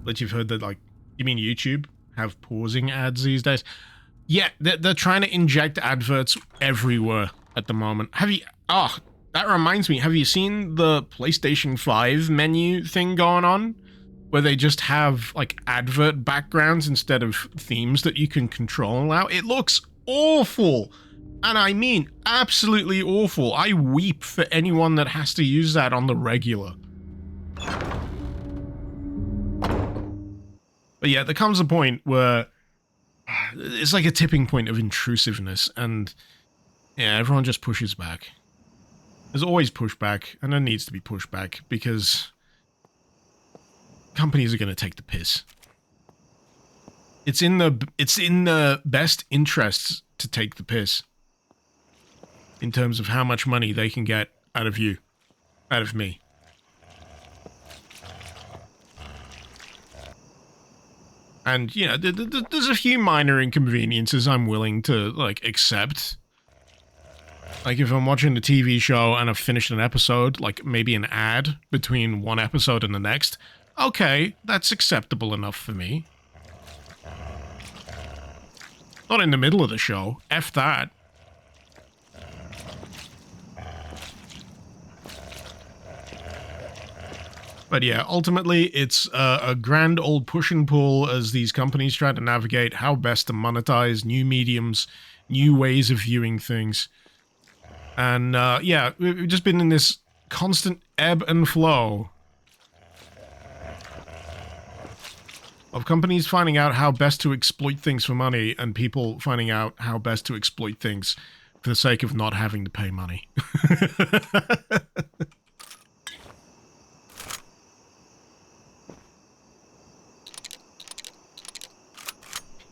But you've heard that, like, you mean YouTube have pausing ads these days? Yeah, they're trying to inject adverts everywhere at the moment. Have you... Oh, that reminds me. Have you seen the PlayStation 5 menu thing going on? Where they just have, like, advert backgrounds instead of themes that you can control now? It looks awful! And I mean, absolutely awful. I weep for anyone that has to use that on the regular. But yeah, there comes a point where it's like a tipping point of intrusiveness, and yeah, everyone just pushes back. There's always pushback, and there needs to be pushback, because companies are going to take the piss. It's in the best interests to take the piss in terms of how much money they can get out of you, out of me. And, you know, there's a few minor inconveniences I'm willing to, like, accept. Like, if I'm watching a TV show and I've finished an episode, like, maybe an ad between one episode and the next, okay, that's acceptable enough for me. Not in the middle of the show. F that. But yeah, ultimately, it's a grand old push and pull as these companies try to navigate how best to monetize new mediums, new ways of viewing things. And yeah, we've just been in this constant ebb and flow of companies finding out how best to exploit things for money, and people finding out how best to exploit things for the sake of not having to pay money.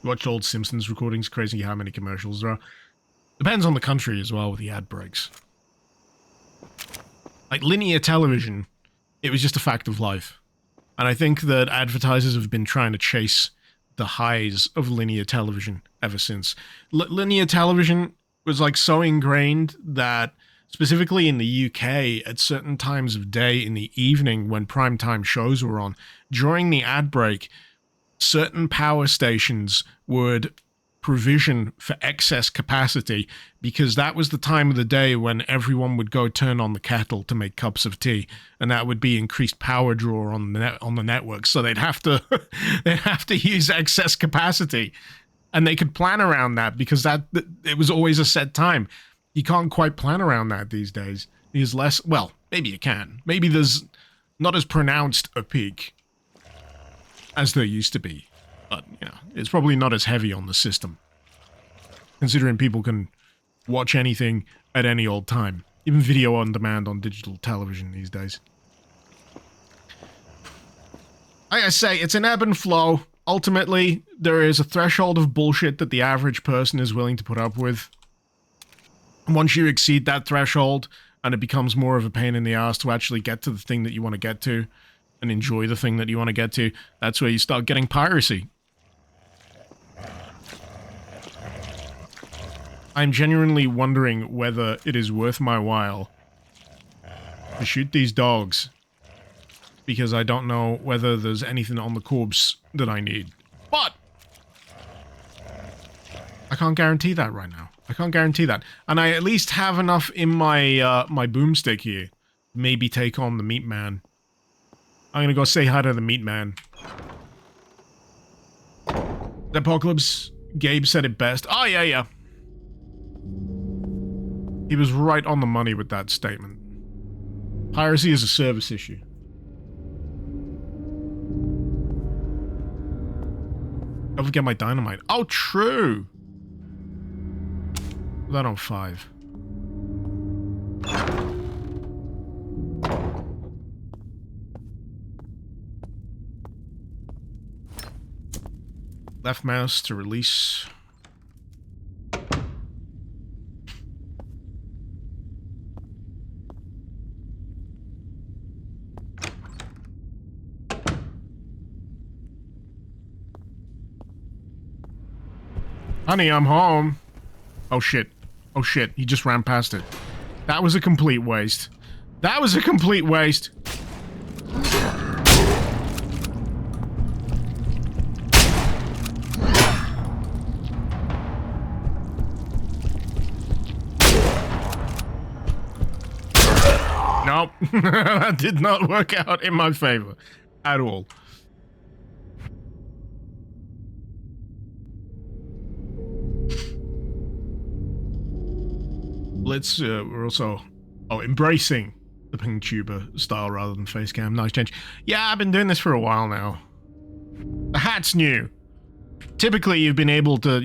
Watch old Simpsons recordings, crazy how many commercials there are. Depends on the country as well with the ad breaks. Like linear television, it was just a fact of life. And I think that advertisers have been trying to chase the highs of linear television ever since. Linear television was like so ingrained that specifically in the UK at certain times of day in the evening when primetime shows were on, during the ad break, certain power stations would provision for excess capacity because that was the time of the day when everyone would go turn on the kettle to make cups of tea, and that would be increased power draw on the network. So they'd have to use excess capacity, and they could plan around that because it was always a set time. You can't quite plan around that these days. There's less. Well, maybe you can. Maybe there's not as pronounced a peak as there used to be. But, you know, it's probably not as heavy on the system, considering people can watch anything at any old time. Even video on demand on digital television these days. Like I say, it's an ebb and flow. Ultimately, there is a threshold of bullshit that the average person is willing to put up with. Once you exceed that threshold, and it becomes more of a pain in the ass to actually get to the thing that you want to get to, and enjoy the thing that you want to get to, that's where you start getting piracy. I'm genuinely wondering whether it is worth my while to shoot these dogs, because I don't know whether there's anything on the corpse that I need. But I can't guarantee that right now. I can't guarantee that. And I at least have enough in my my boomstick here to maybe take on the meat man. I'm gonna go say hi to the meat man. The Apocalypse, Gabe said it best. Oh, yeah. He was right on the money with that statement. Piracy is a service issue. Don't forget my dynamite. Oh, true! Put that on 5. Left mouse to release. Honey, I'm home. Oh shit. Oh shit, he just ran past it. That was a complete waste. That was a complete waste. Nope. That did not work out in my favor. At all. let's, we're also, embracing the ping tuber style rather than face cam. Nice change. Yeah, I've been doing this for a while now. The hat's new. Typically, you've been able to,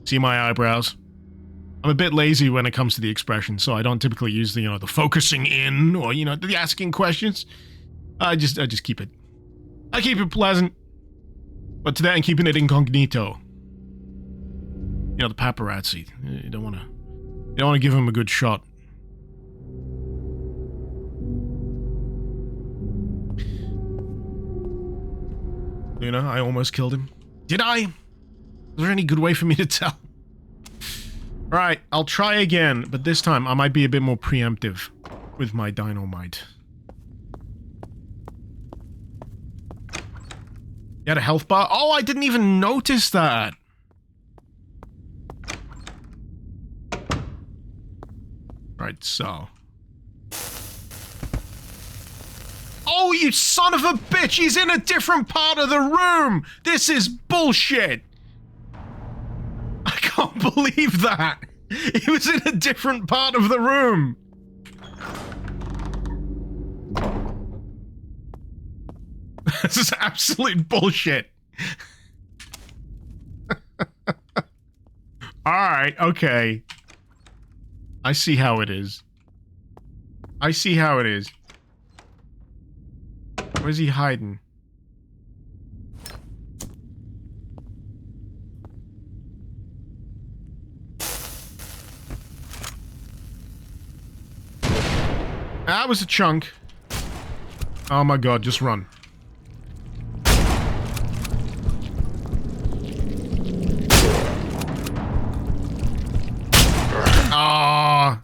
see my eyebrows. I'm a bit lazy when it comes to the expression, so I don't typically use the, the focusing in or, the asking questions. I just keep it. I keep it pleasant. But today I'm keeping it incognito. The paparazzi. You don't want to give him a good shot. I almost killed him. Did I? Is there any good way for me to tell? Alright, I'll try again, but this time I might be a bit more preemptive with my dynamite. You had a health bar? Oh, I didn't even notice that! Right, so... Oh, you son of a bitch! He's in a different part of the room! This is bullshit! I can't believe that! He was in a different part of the room! This is absolute bullshit. Alright, okay. I see how it is. I see how it is. Where's he hiding? That was a chunk. Oh my god, just run. Ah.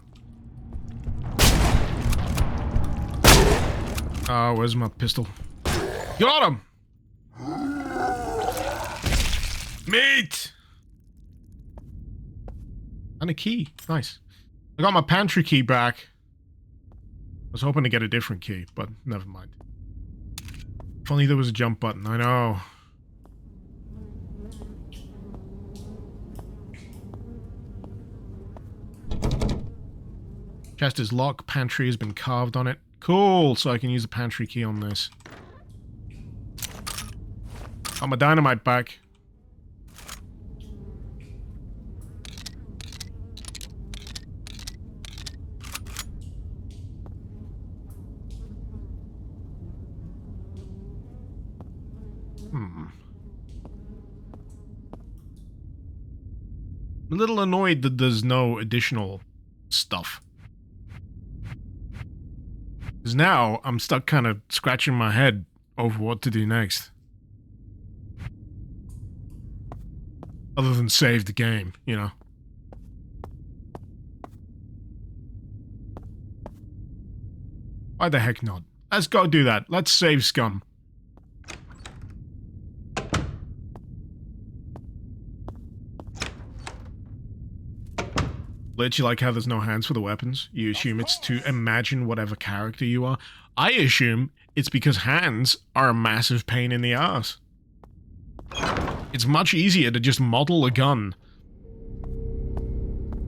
Oh, where's my pistol? Got him! Meat! And a key. Nice. I got my pantry key back. I was hoping to get a different key, but never mind. If only there was a jump button, I know. Chest is locked, pantry has been carved on it. Cool, so I can use the pantry key on this. Got my dynamite back. I'm a little annoyed that there's no additional stuff. Because now, I'm stuck kind of scratching my head over what to do next. Other than save the game, Why the heck not? Let's go do that. Let's save scum. Lit, you like how there's no hands for the weapons? You assume it's to imagine whatever character you are? I assume it's because hands are a massive pain in the ass. It's much easier to just model a gun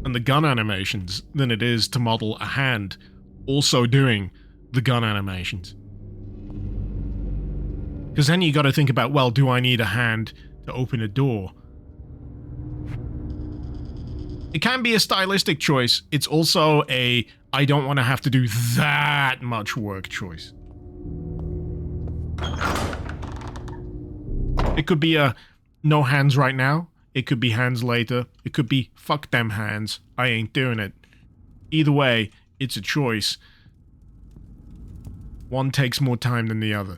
and the gun animations than it is to model a hand also doing the gun animations. Because then you gotta think about, well, do I need a hand to open a door? It can be a stylistic choice. It's also a, I don't want to have to do that much work choice. It could be a, no hands right now. It could be hands later. It could be, fuck them hands. I ain't doing it. Either way, it's a choice. One takes more time than the other.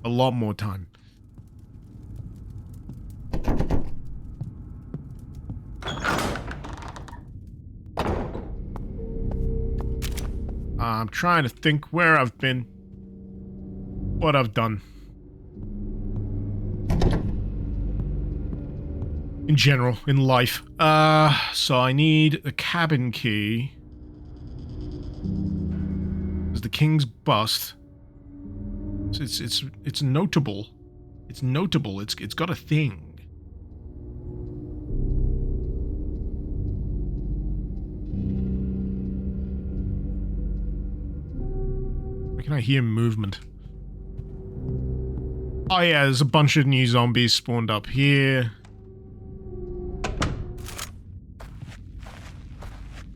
A lot more time. I'm trying to think where I've been. What I've done. In general, in life. So I need a cabin key. There's the king's bust. It's notable. It's notable. It's got a thing. Can I hear movement? Oh yeah, there's a bunch of new zombies spawned up here.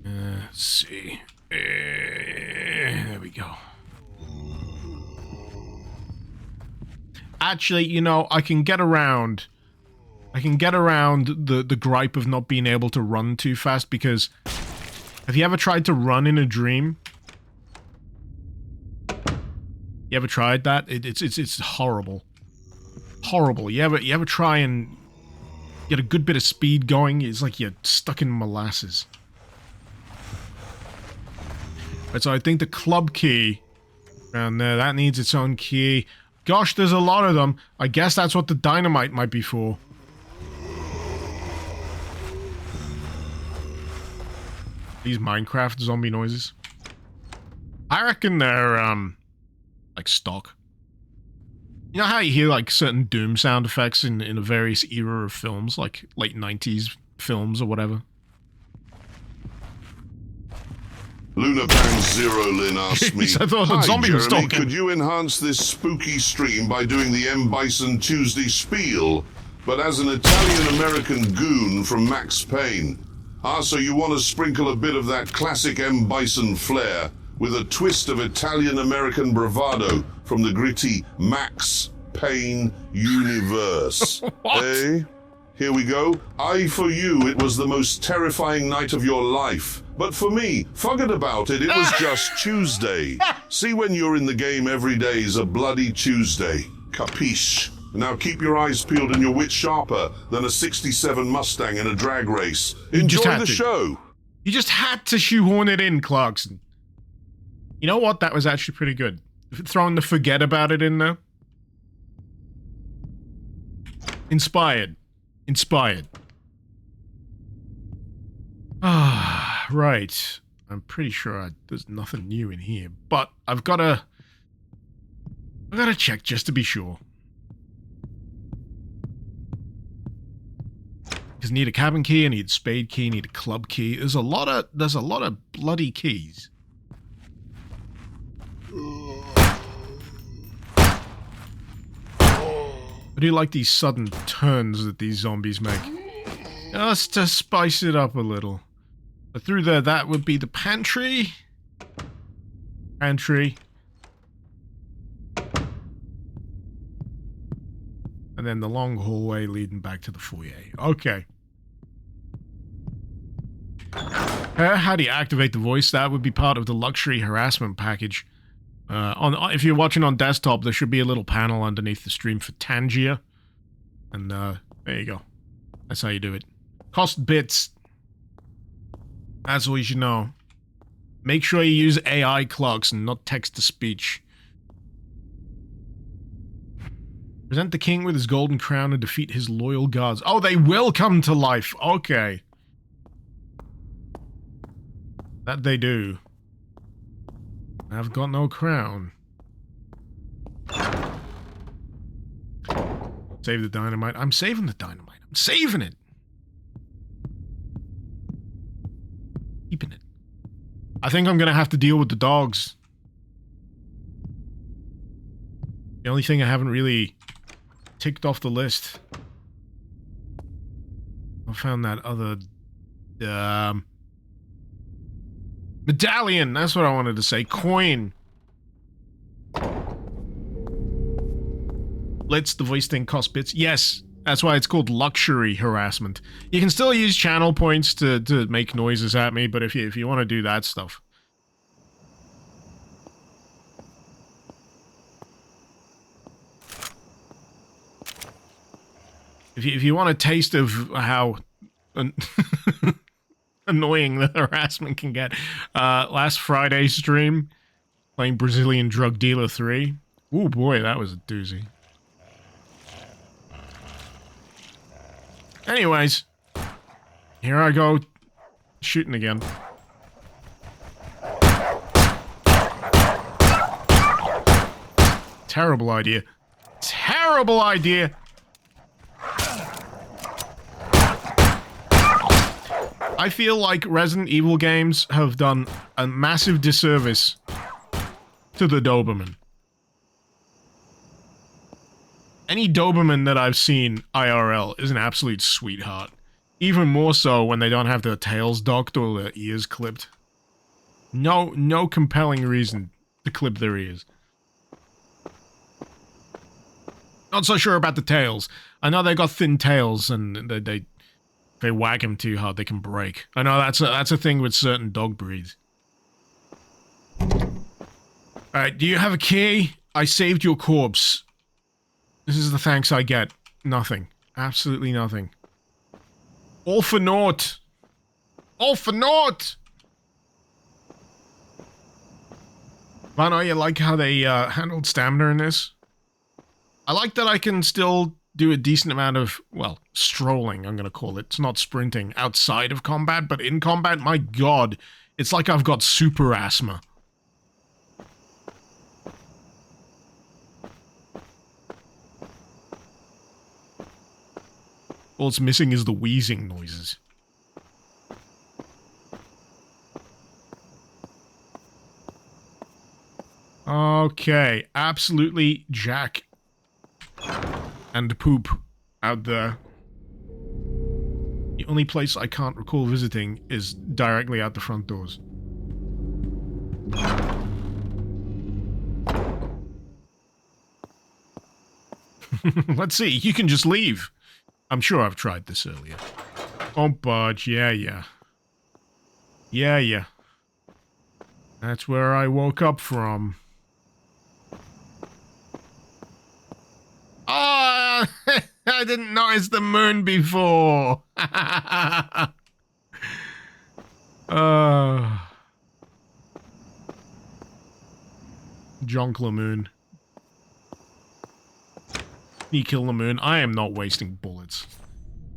Let's see. There we go. Actually, you know, I can get around the gripe of not being able to run too fast, because have you ever tried to run in a dream? You ever tried that? It's horrible. Horrible. You ever try and get a good bit of speed going? It's like you're stuck in molasses. But so I think the club key around there, that needs its own key. Gosh, there's a lot of them. I guess that's what the dynamite might be for. These Minecraft zombie noises. I reckon they're, like stock. You know how you hear, like, certain Doom sound effects in a various era of films, like late 90s films or whatever? Lunapang Zero Lin asked me, I thought the "Hi, zombie was Jeremy, talking." could you enhance this spooky stream by doing the M. Bison Tuesday spiel, but as an Italian-American goon from Max Payne? Ah, so you want to sprinkle a bit of that classic M. Bison flair with a twist of Italian-American bravado from the gritty Max Payne universe. What? Eh? Here we go. For you, it was the most terrifying night of your life. But for me, forget about it, it was just Tuesday. See, when you're in the game, every day is a bloody Tuesday. Capiche? Now keep your eyes peeled and your wit sharper than a 67 Mustang in a drag race. Enjoy the show. You just had to shoehorn it in, Clarkson. You know what? That was actually pretty good. Throwing the forget about it in there. Inspired. Inspired. Ah, right. I'm pretty sure there's nothing new in here, but I've gotta check just to be sure. Because I need a cabin key, I need a spade key, I need a club key. There's a lot of bloody keys. I do like these sudden turns that these zombies make. Just to spice it up a little. But through there, that would be the pantry. Pantry. And then the long hallway leading back to the foyer. Okay. How do you activate the voice? That would be part of the luxury harassment package. If you're watching on desktop, there should be a little panel underneath the stream for Tangia. And there you go. That's how you do it. Cost bits. That's all you should know. Make sure you use AI clocks and not text-to-speech. Present the king with his golden crown and defeat his loyal guards. Oh, they will come to life. Okay. That they do. I've got no crown. Save the dynamite. I'm saving the dynamite. I'm saving it. Keeping it. I think I'm gonna have to deal with the dogs. The only thing I haven't really ticked off the list. I found that other medallion. That's what I wanted to say. Coin. Blitz, the voice thing costs bits. Yes, that's why it's called luxury harassment. You can still use channel points to make noises at me, but if you want to do that stuff. If you want a taste of how annoying the harassment can get, last Friday's stream, playing Brazilian Drug Dealer 3. Ooh boy, that was a doozy. Anyways, here I go, shooting again. Terrible idea. Terrible idea! I feel like Resident Evil games have done a massive disservice to the Doberman. Any Doberman that I've seen IRL is an absolute sweetheart. Even more so when they don't have their tails docked or their ears clipped. No compelling reason to clip their ears. Not so sure about the tails. I know they got thin tails and they whack them too hard, they can break. I know that's a thing with certain dog breeds. Alright, do you have a key? I saved your corpse. This is the thanks I get. Nothing. Absolutely nothing. All for naught. All for naught! Vano, you like how they handled stamina in this? I like that I can still do a decent amount of, well, strolling, I'm gonna call it. It's not sprinting outside of combat, but in combat, my god, it's like I've got super asthma. All it's missing is the wheezing noises. Okay, absolutely jack and poop out there. The only place I can't recall visiting is directly out the front doors. Let's see, you can just leave. I'm sure I've tried this earlier. Oh, budge, yeah. Yeah. That's where I woke up from. Oh, I didn't notice the moon before. Jonkler moon. You kill the moon. I am not wasting bullets.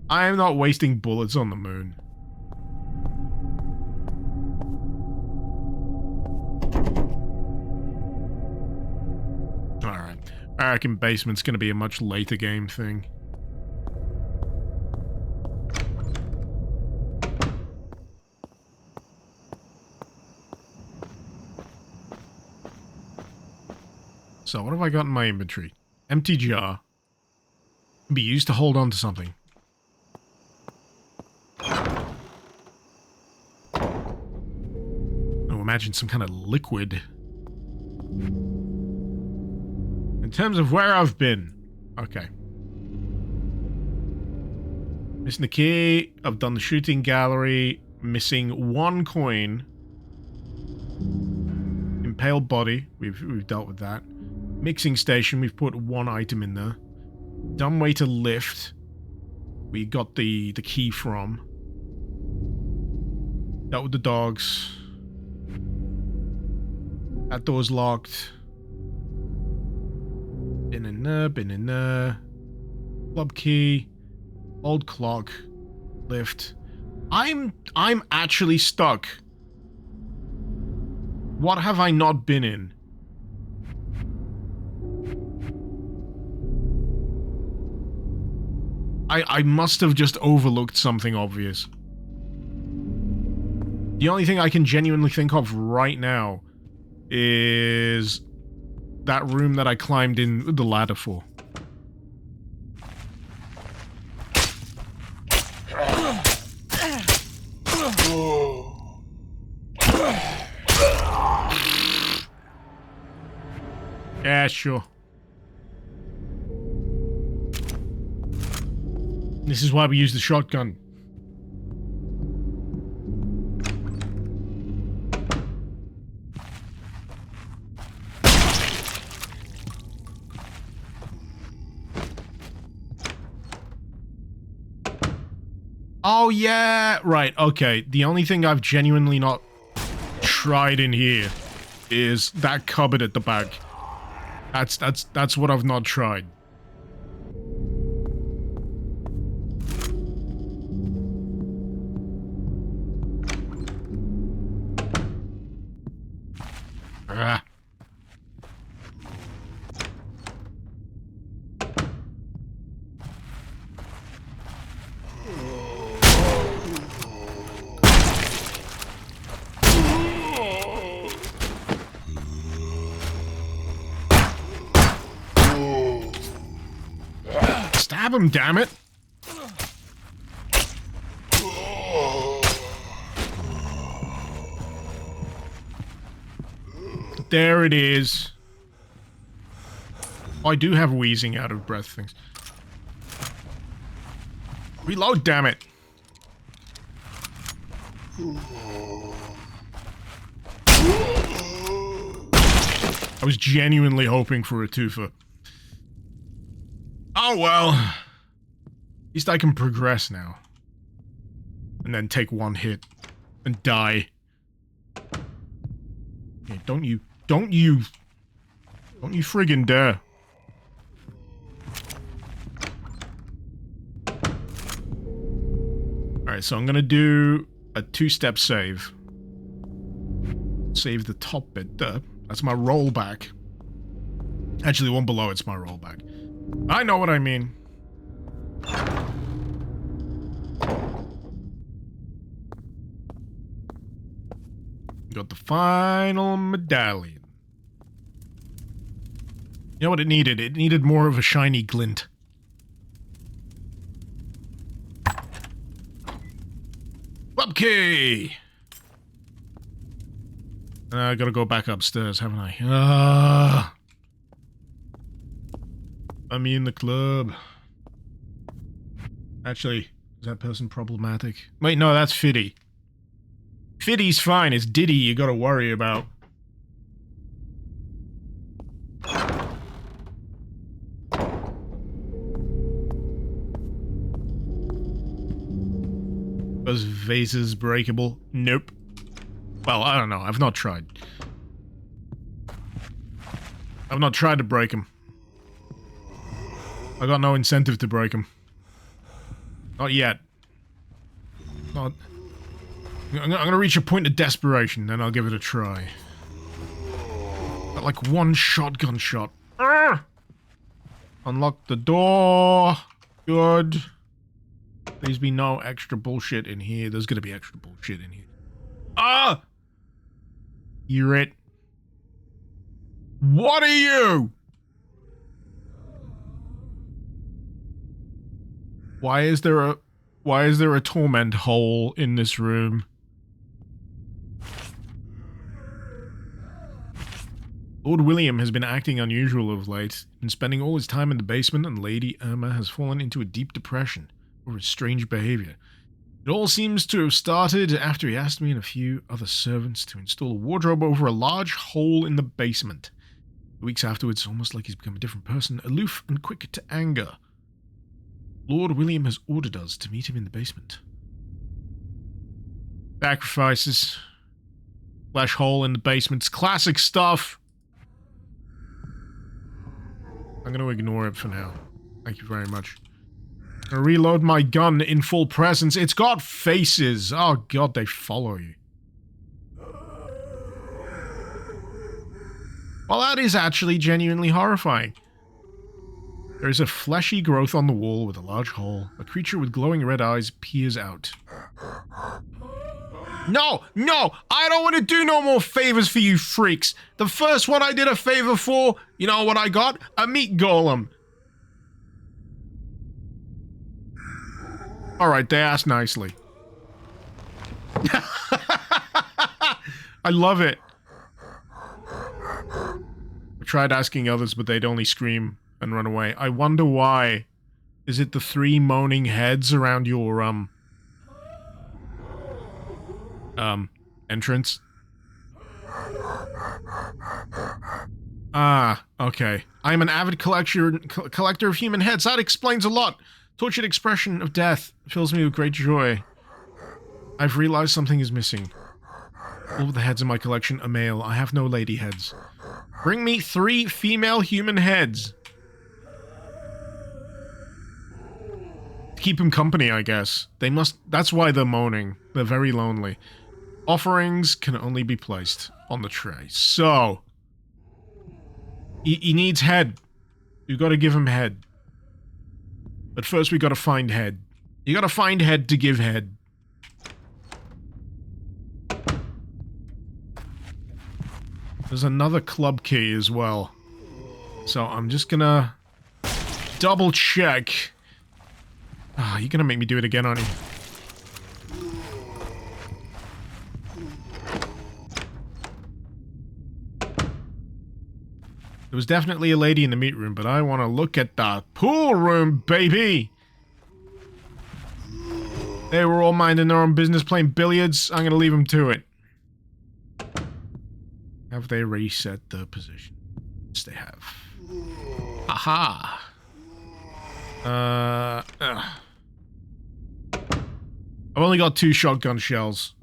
I am not wasting bullets on the moon. Alright. I reckon basement's gonna be a much later game thing. So, what have I got in my inventory? Empty jar. Can be used to hold on to something. Oh, imagine some kind of liquid. In terms of where I've been. Okay. Missing the key. I've done the shooting gallery. Missing one coin. Impaled body. We've dealt with that. Mixing station. We've put one item in there. Dumb way to lift. We got the key from. Dealt with the dogs. That door's locked. Been in there. Club key. Old clock. Lift. I'm actually stuck. What have I not been in? I must have just overlooked something obvious. The only thing I can genuinely think of right now is that room that I climbed in the ladder for. Yeah, sure. This is why we use the shotgun. Oh, yeah! Right, okay. The only thing I've genuinely not tried in here is that cupboard at the back. That's what I've not tried. Ah. Stab him, damn it! There it is. Oh, I do have wheezing out of breath things. Reload, damn it! I was genuinely hoping for a twofer. Oh well. At least I can progress now. And then take one hit. And die. Yeah, don't you friggin' dare. Alright, so I'm gonna do a two-step save. Save the top bit there. That's my rollback. Actually, the one below it's my rollback. I know what I mean. Got the final medallion. You know what it needed? It needed more of a shiny glint. Club key! I gotta go back upstairs, haven't I? I'm in the club. Actually, is that person problematic? Wait, no, that's Fiddy. Fiddy's fine, it's Diddy you gotta worry about. Those vases breakable? Nope. Well, I don't know. I've not tried. I've not tried to break them. I got no incentive to break them. Not yet. Not... I'm gonna reach a point of desperation, then I'll give it a try. Got like one shotgun shot. Ah! Unlock the door. Good. Please be no extra bullshit in here. There's gonna be extra bullshit in here. Ah! You're it. What are you? Why is there a torment hole in this room? Lord William has been acting unusual of late, and spending all his time in the basement, and Lady Irma has fallen into a deep depression over his strange behavior. It all seems to have started after he asked me and a few other servants to install a wardrobe over a large hole in the basement. Weeks afterwards, it's almost like he's become a different person, aloof and quick to anger. Lord William has ordered us to meet him in the basement. Sacrifices. Flash hole in the basement's classic stuff. I'm going to ignore it for now. Thank you very much. I'm going to reload my gun in full presence. It's got faces. Oh god, they follow you. Well, that is actually genuinely horrifying. There is a fleshy growth on the wall with a large hole. A creature with glowing red eyes peers out. No! No! I don't want to do no more favors for you freaks! The first one I did a favor for, you know what I got? A meat golem. Alright, they asked nicely. I love it. I tried asking others, but they'd only scream and run away. I wonder why. Is it the three moaning heads around your, entrance? Ah, okay. I am an avid collector of human heads. That explains a lot. Tortured expression of death fills me with great joy. I've realized something is missing. All of the heads in my collection are male. I have no lady heads. Bring me 3 female human heads. Keep him company, I guess. They must... That's why they're moaning. They're very lonely. Offerings can only be placed on the tray. So... He needs head. You gotta give him head. But first we gotta find head. You gotta find head to give head. There's another club key as well. So I'm just gonna double check Ah, you're gonna make me do it again, aren't you? There was definitely a lady in the meat room, but I want to look at the pool room, baby! They were all minding their own business playing billiards. I'm gonna leave them to it. Have they reset the position? Yes, they have. Aha! I've only got 2 shotgun shells.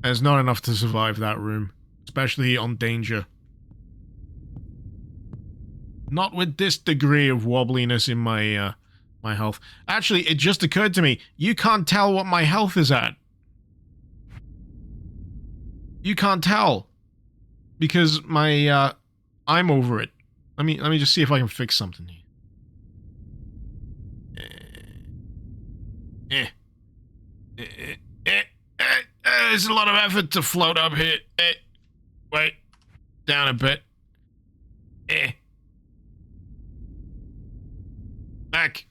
And it's not enough to survive that room. Especially on danger. Not with this degree of wobbliness in my, my health. Actually, it just occurred to me, you can't tell what my health is at. You can't tell. Because my, I'm over it. Let me just see if I can fix something here. There's a lot of effort to float up here. Wait. Down a bit. Back.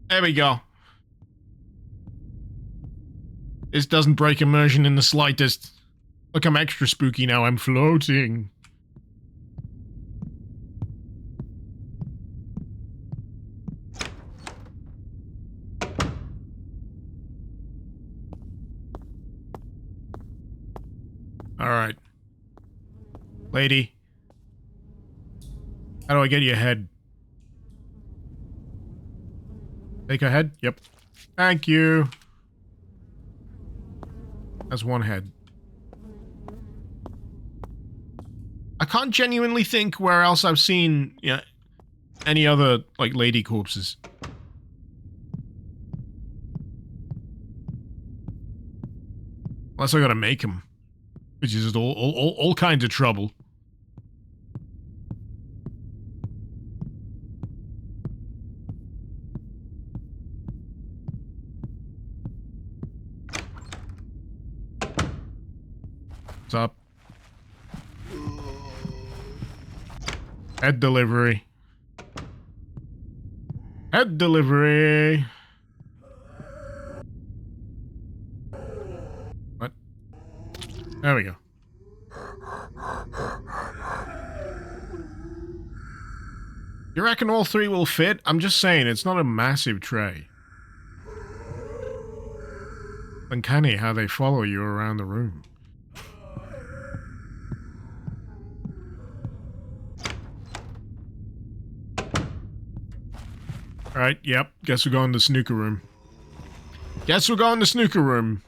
There we go. This doesn't break immersion in the slightest. Look, I'm extra spooky now. I'm floating. Alright. Lady. How do I get your head? Take her head? Yep. Thank you. That's one head. I can't genuinely think where else I've seen, you know, any other, like, lady corpses. Unless I gotta make them. Which is all kinds of trouble. What's up? Head delivery. Head delivery. What? There we go. You reckon all 3 will fit? I'm just saying, it's not a massive tray. Uncanny how they follow you around the room. Alright, yep. Guess we're going to the snooker room. Guess we're going to the snooker room.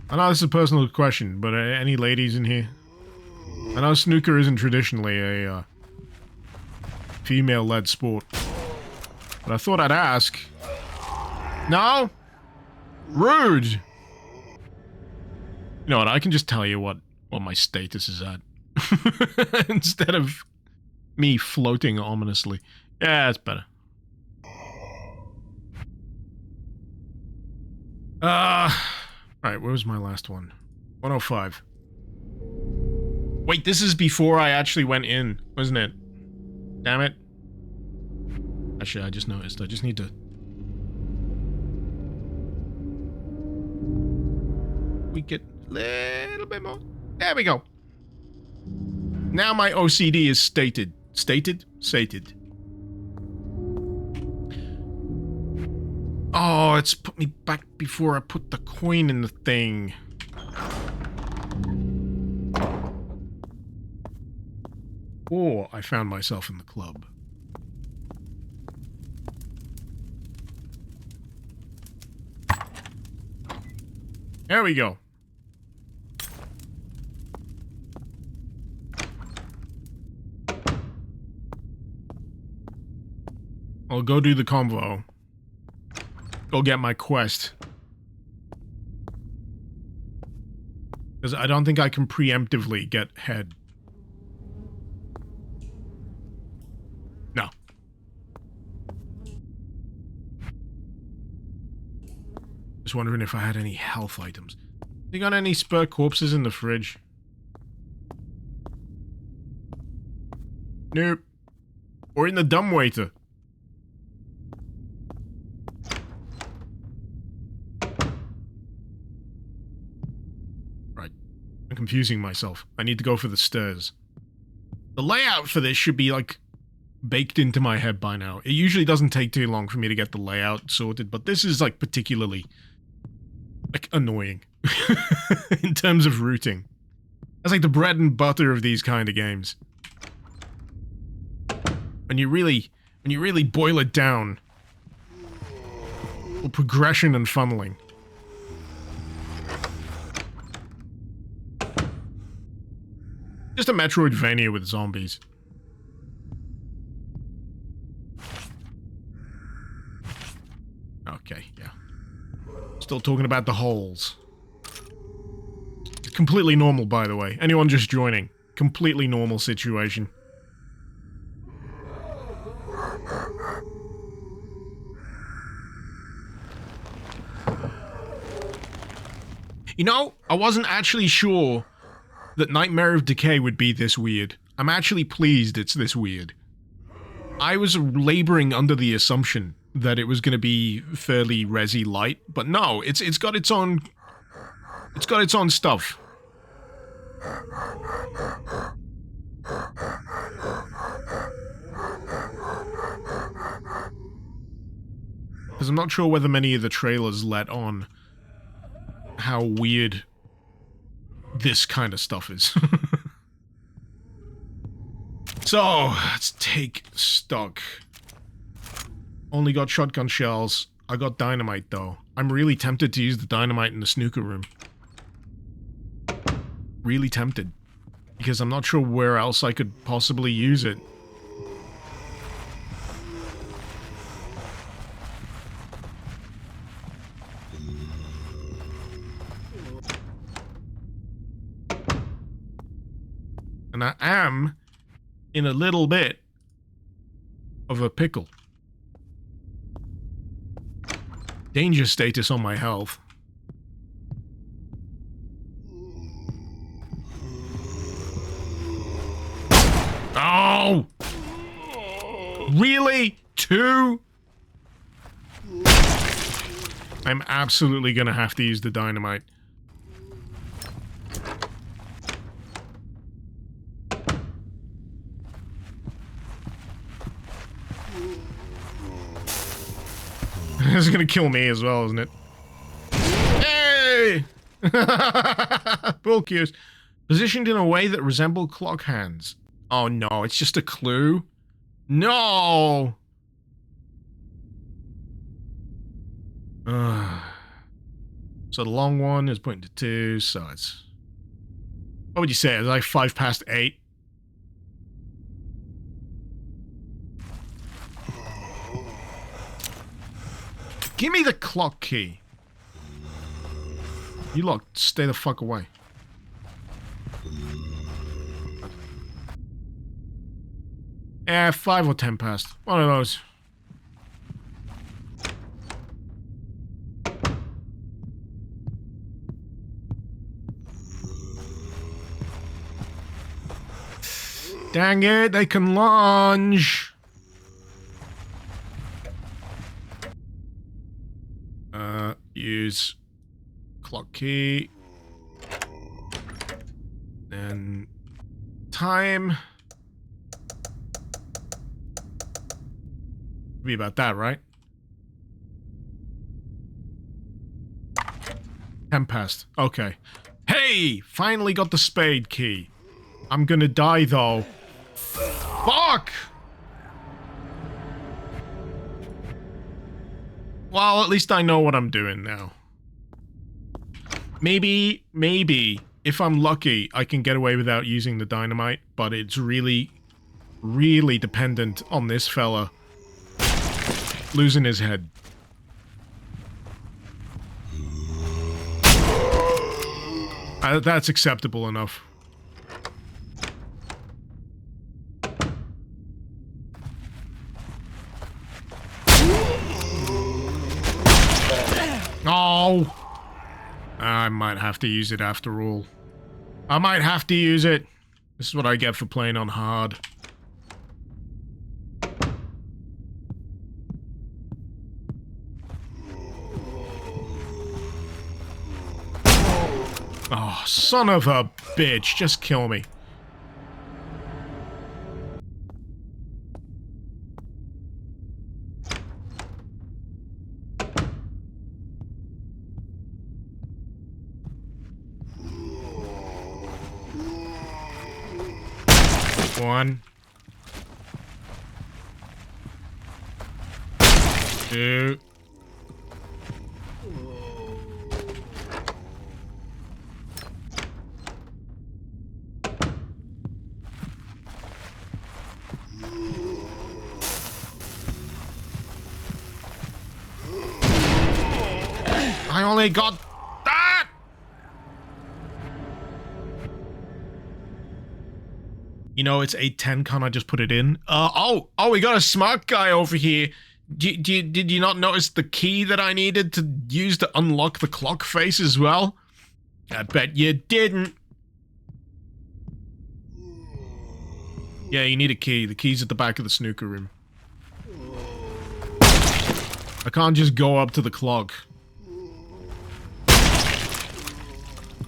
I know this is a personal question, but any ladies in here? I know snooker isn't traditionally a female-led sport, but I thought I'd ask. No? Rude! You know what, I can just tell you what my status is at. Instead of me floating ominously. Yeah, it's better. Alright, where was my last one? 105. Wait, this is before I actually went in, wasn't it? Damn it. Actually, I just noticed. I just need to... We get a little bit more. There we go. Now my OCD is stated. Stated? Sated. Oh, it's put me back before I put the coin in the thing. Oh, I found myself in the club. There we go. I'll go do the convo. Go get my quest. Because I don't think I can preemptively get head. No. Just wondering if I had any health items. You got any spare corpses in the fridge? Nope. Or in the dumbwaiter. Right. I'm confusing myself. I need to go for the stairs. The layout for this should be, like, baked into my head by now. It usually doesn't take too long for me to get the layout sorted, but this is, like, particularly, like, annoying. In terms of routing. That's like the bread and butter of these kind of games. When you really boil it down. Well, progression and funneling. Just a Metroidvania with zombies. Okay, yeah. Still talking about the holes. Completely normal, by the way. Anyone just joining. Completely normal situation. You know, I wasn't actually sure that Nightmare of Decay would be this weird. I'm actually pleased it's this weird. I was laboring under the assumption that it was going to be fairly resi light, but no, it's got its own stuff. Because I'm not sure whether many of the trailers let on how weird this kind of stuff is. So, let's take stock. Only got shotgun shells. I got dynamite, though. I'm really tempted to use the dynamite in the snooker room. Really tempted. Because I'm not sure where else I could possibly use it. And I am in a little bit of a pickle. Danger status on my health. Oh! Really? 2? I'm absolutely gonna have to use the dynamite. This is gonna kill me as well, isn't it? Hey! Bull cues. Positioned in a way that resemble clock hands. Oh no, it's just a clue? No! So the long one is pointing to 2, so it's... What would you say? It's like 5 past 8? Give me the clock key. You lot, stay the fuck away. Yeah, 5 or 10 past. One of those. Dang it, they can lunge. Use clock key. Then time. Be about that, right? 10 past. Okay. Hey! Finally got the spade key. I'm gonna die though. Fuck! Well, at least I know what I'm doing now. Maybe, if I'm lucky, I can get away without using the dynamite, but it's really, really dependent on this fella losing his head. That's acceptable enough. Oh! I might have to use it after all. I might have to use it. This is what I get for playing on hard. Oh, son of a bitch. Just kill me. One. Two. I only got that! You know, it's 8:10, can't I just put it in? Oh, we got a smart guy over here. Did you not notice the key that I needed to use to unlock the clock face as well? I bet you didn't. Yeah, you need a key. The key's at the back of the snooker room. I can't just go up to the clock.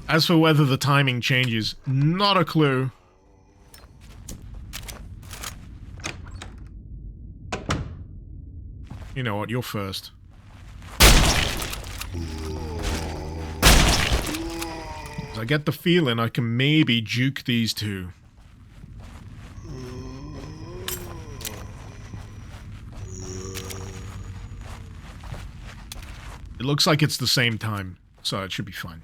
As for whether the timing changes, not a clue. You know what, you're first. I get the feeling I can maybe juke these two. It looks like it's the same time, so it should be fine.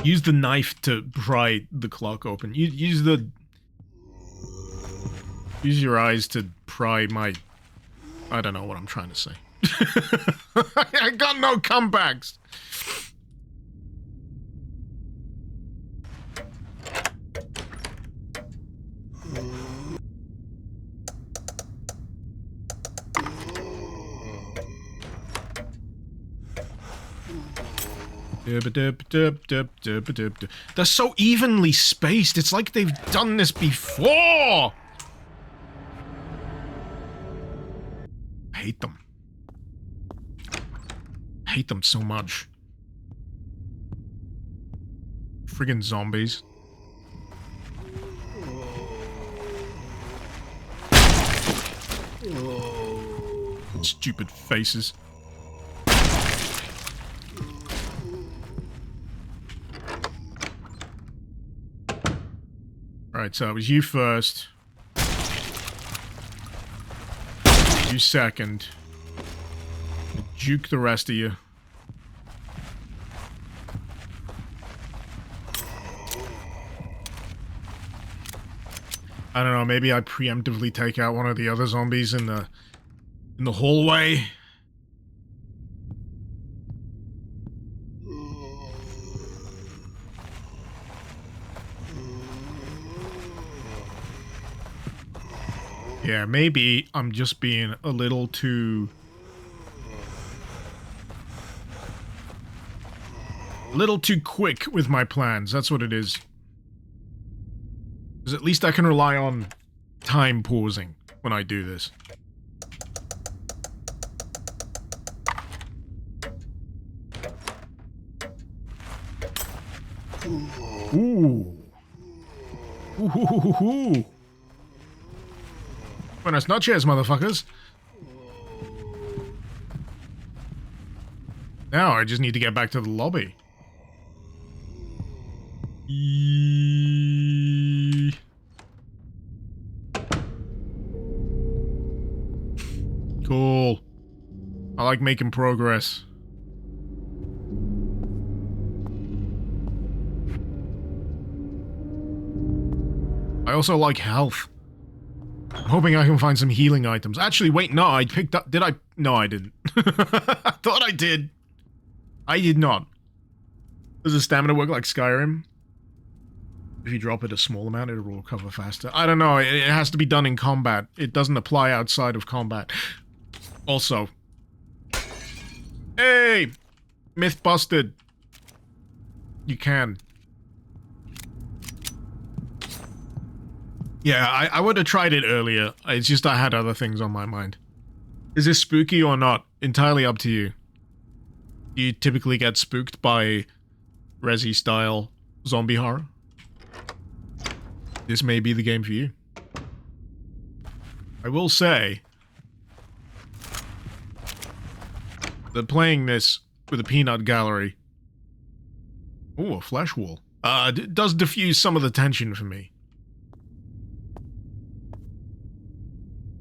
Use the knife to pry the clock open. Use your eyes to pry my... I don't know what I'm trying to say. I got no comebacks. They're so evenly spaced. It's like they've done this before. I hate them. I hate them so much. Friggin' zombies. Stupid faces. Alright, so it was you first. You second. Juke the rest of you. I don't know, maybe I preemptively take out one of the other zombies in the hallway. Yeah, maybe I'm just being a little too... quick with my plans. That's what it is. Because at least I can rely on time pausing when I do this. Ooh. Ooh. Buenas noches, motherfuckers. Now I just need to get back to the lobby. Cool. I like making progress. I also like health. I'm hoping I can find some healing items. Actually, wait, no, I picked up... Did I? No, I didn't. I thought I did. I did not. Does the stamina work like Skyrim? If you drop it a small amount, it'll recover faster. I don't know, it has to be done in combat. It doesn't apply outside of combat. Also. Hey! Myth busted. You can. Yeah, I would have tried it earlier. It's just I had other things on my mind. Is this spooky or not? Entirely up to you. Do you typically get spooked by Resi-style zombie horror? This may be the game for you. I will say that playing this with a peanut gallery... Ooh, a flesh wall. Does diffuse some of the tension for me.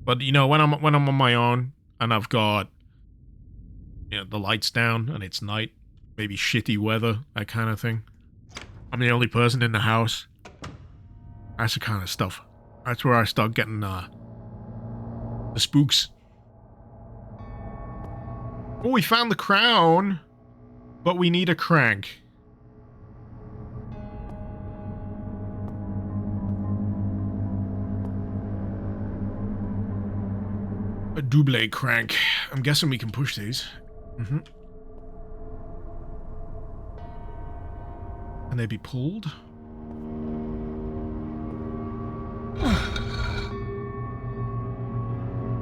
But, you know, when I'm on my own, and I've got, you know, the lights down, and it's night, maybe shitty weather, that kind of thing. I'm the only person in the house. That's the kind of stuff. That's where I start getting, the spooks. Oh, we found the crown! But we need a crank. A double crank. I'm guessing we can push these. Mm-hmm. Can they be pulled?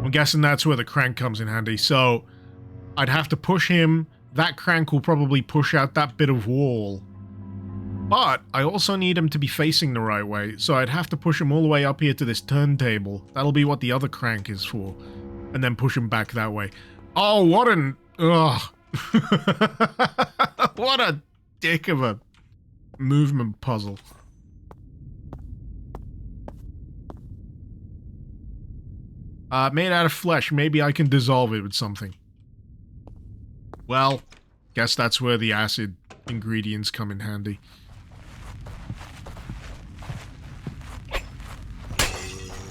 I'm guessing that's where the crank comes in handy. So, I'd have to push him. That crank will probably push out that bit of wall. But, I also need him to be facing the right way. So, I'd have to push him all the way up here to this turntable. That'll be what the other crank is for. And then push him back that way. Oh, what an... Ugh. What a dick of a movement puzzle. Made out of flesh. Maybe I can dissolve it with something. Well, guess that's where the acid ingredients come in handy.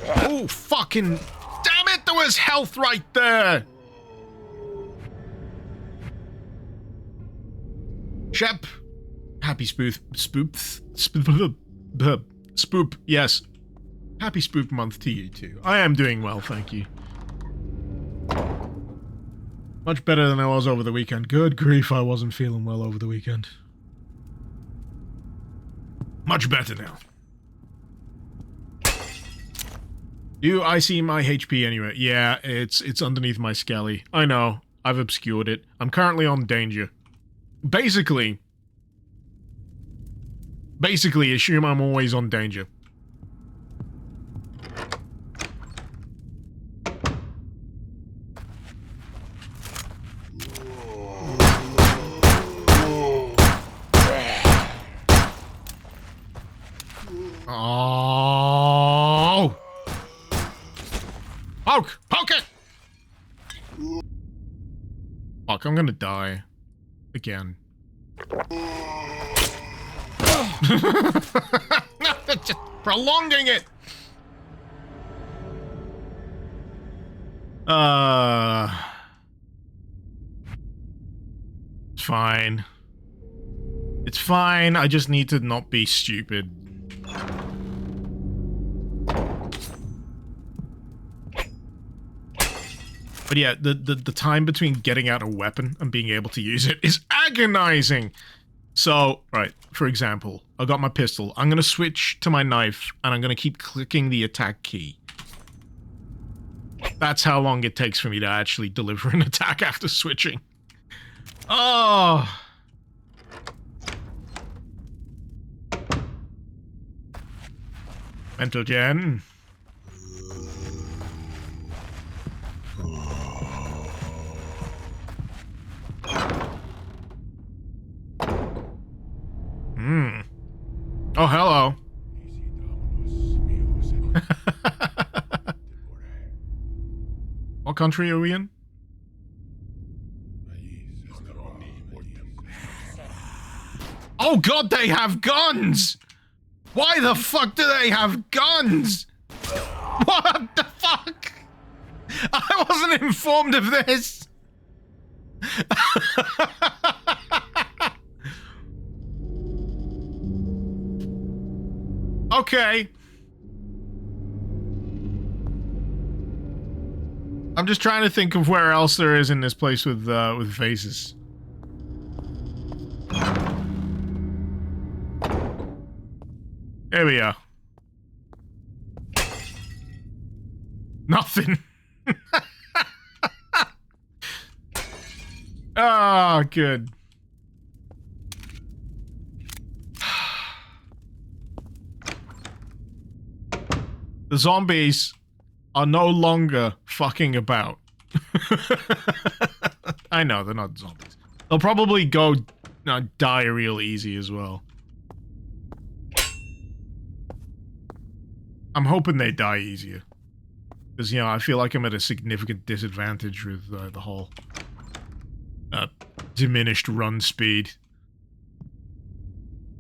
Oh, fucking... Damn it, there was health right there! Shep. Happy spoop, yes. Happy spoop month to you too. I am doing well, thank you. Much better than I was over the weekend. Good grief, I wasn't feeling well over the weekend. Much better now. I see my HP anyway. Yeah, it's underneath my skelly. I know. I've obscured it. I'm currently on danger. Basically, assume I'm always on danger. Oh! Poke it! Fuck, I'm gonna die. Again. Just prolonging it! It's fine. It's fine, I just need to not be stupid. But yeah, the time between getting out a weapon and being able to use it is agonizing! So, right, for example, I got my pistol. I'm gonna switch to my knife, and I'm gonna keep clicking the attack key. That's how long it takes for me to actually deliver an attack after switching. Oh! Mental gen. Oh, hello. What country are we in? Oh god, they have guns! Why the fuck do they have guns? What the fuck? I wasn't informed of this! Okay. I'm just trying to think of where else there is in this place with faces. Here we are. Nothing. Ah, good. The zombies are no longer fucking about. I know, they're not zombies. They'll probably go die real easy as well. I'm hoping they die easier. Because, you know, I feel like I'm at a significant disadvantage with the whole diminished run speed.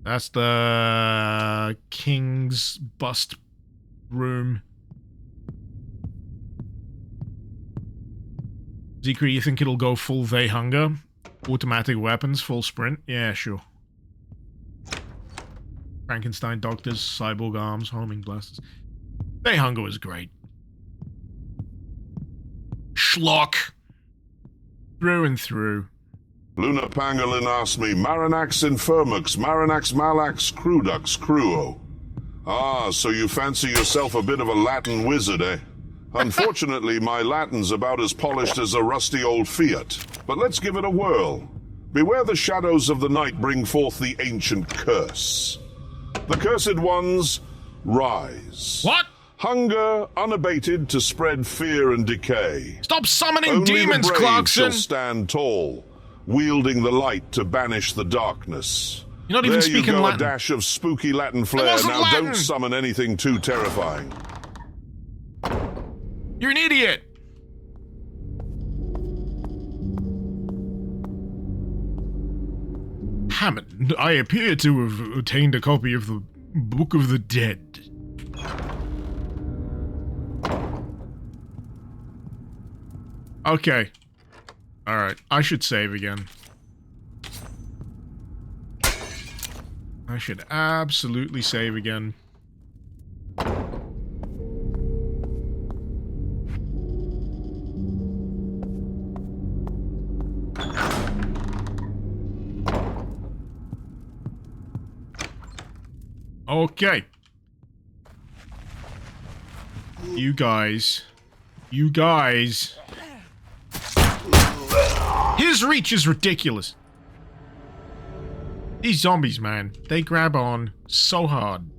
That's the King's Bust room. Zekri, you think it'll go full They Hunger? Automatic weapons, full sprint? Yeah, sure. Frankenstein doctors, cyborg arms, homing blasters. They Hunger was great. Schlock. Through and through. Luna Pangolin asked me, Marinax Infirmux, Marinax Malax Crudux Cruo. Ah, so you fancy yourself a bit of a Latin wizard, eh? Unfortunately, my Latin's about as polished as a rusty old Fiat. But let's give it a whirl. Beware the shadows of the night bring forth the ancient curse. The cursed ones rise. What? Hunger unabated to spread fear and decay. Stop summoning Only demons, the brave Clarkson! shall stand tall, wielding the light to banish the darkness. You're not even speaking there you go, Latin. a dash of spooky Latin flair. wasn't Now Latin. don't summon anything too terrifying. You're an idiot! Hammond, I appear to have obtained a copy of the Book of the Dead. Okay. Alright, I should save again. I should absolutely save again. Okay. You guys. His reach is ridiculous. These zombies, man, they grab on so hard.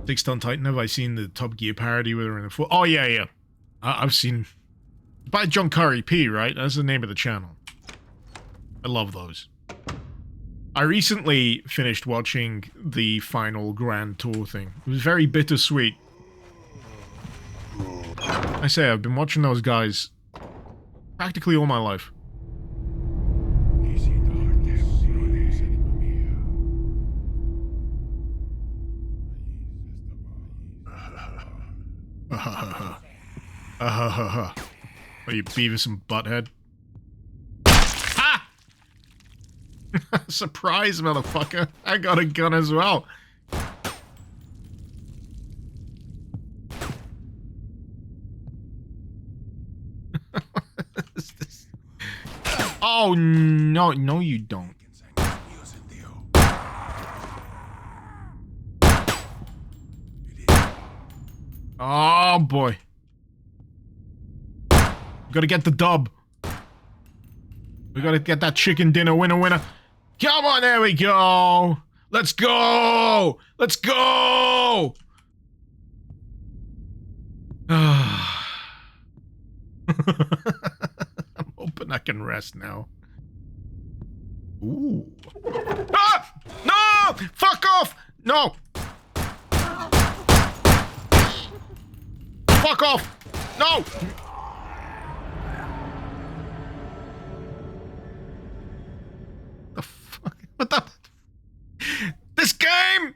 Six Ton Titan, have I seen the Top Gear parody with her in the full? Oh, yeah. I've seen... By John Curry P, right? That's the name of the channel. I love those. I recently finished watching the final Grand Tour thing. It was very bittersweet. I say, I've been watching those guys practically all my life. Are you Beavis and Butthead? Ha! Surprise, motherfucker. I got a gun as well. Oh, no, you don't. Oh, boy. We gotta get the dub. We gotta get that chicken dinner winner. Come on, there we go. Let's go. Let's go. I'm hoping I can rest now. Ooh. Ah! No! Fuck off! No! Fuck off! No! The fuck? What the? This game!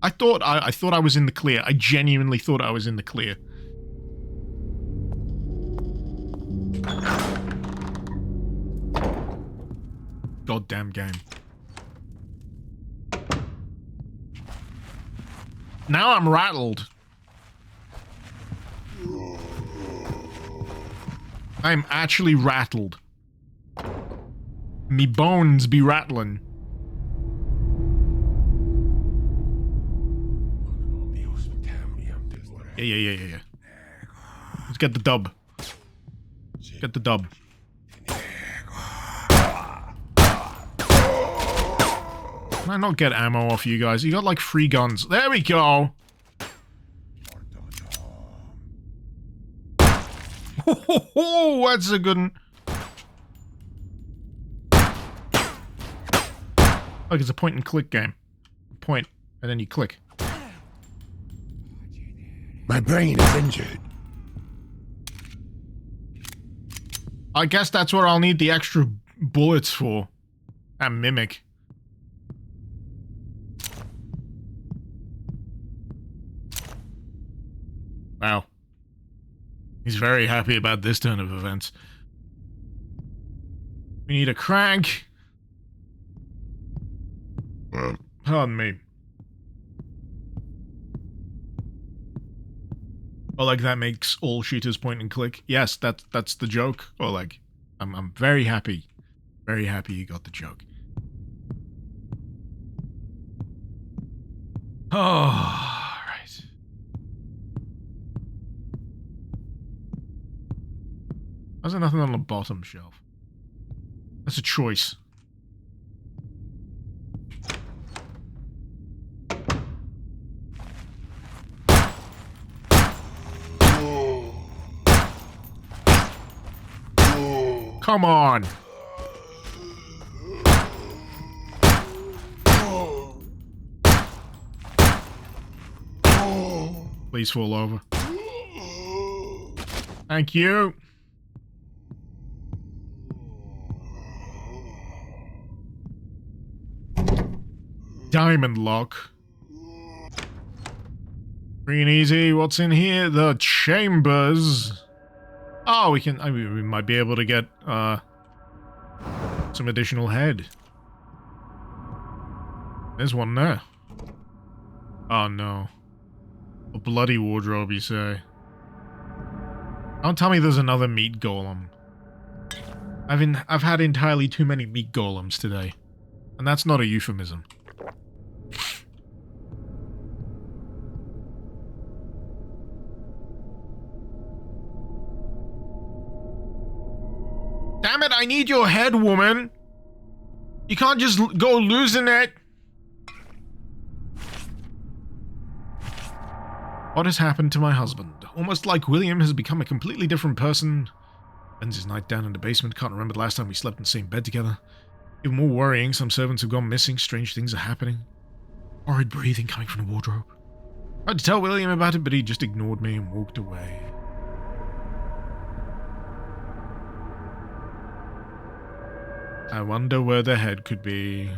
I thought I was in the clear. I genuinely thought I was in the clear. Goddamn game. Now I'm rattled. I'm actually rattled. Me bones be rattling. Yeah. Let's get the dub. Get the dub. Can I not get ammo off you guys? You got like 3 guns. There we go. Oh, that's a good one. Like it's a point and click game. Point, and then you click. My brain is injured. I guess that's what I'll need the extra bullets for. And mimic. Wow. He's very happy about this turn of events. We need a crank. Pardon me. Oh, like that makes all shooters point and click. Yes, that's the joke. Or like, I'm very happy. Very happy you got the joke. Oh, right. Why's there nothing on the bottom shelf? That's a choice. Come on. Please fall over. Thank you. Diamond lock. Free and easy. What's in here? The chambers. Oh, we can. I mean, we might be able to get some additional head. There's one there. Oh no. A bloody wardrobe, you say? Don't tell me there's another meat golem. I've had entirely too many meat golems today. And that's not a euphemism. Damn it, I need your head, woman! You can't just go losing it! What has happened to my husband? Almost like William has become a completely different person. Spends his night down in the basement, can't remember the last time we slept in the same bed together. Even more worrying, some servants have gone missing, strange things are happening. Horrid breathing coming from the wardrobe. I had to tell William about it, but he just ignored me and walked away. I wonder where the head could be.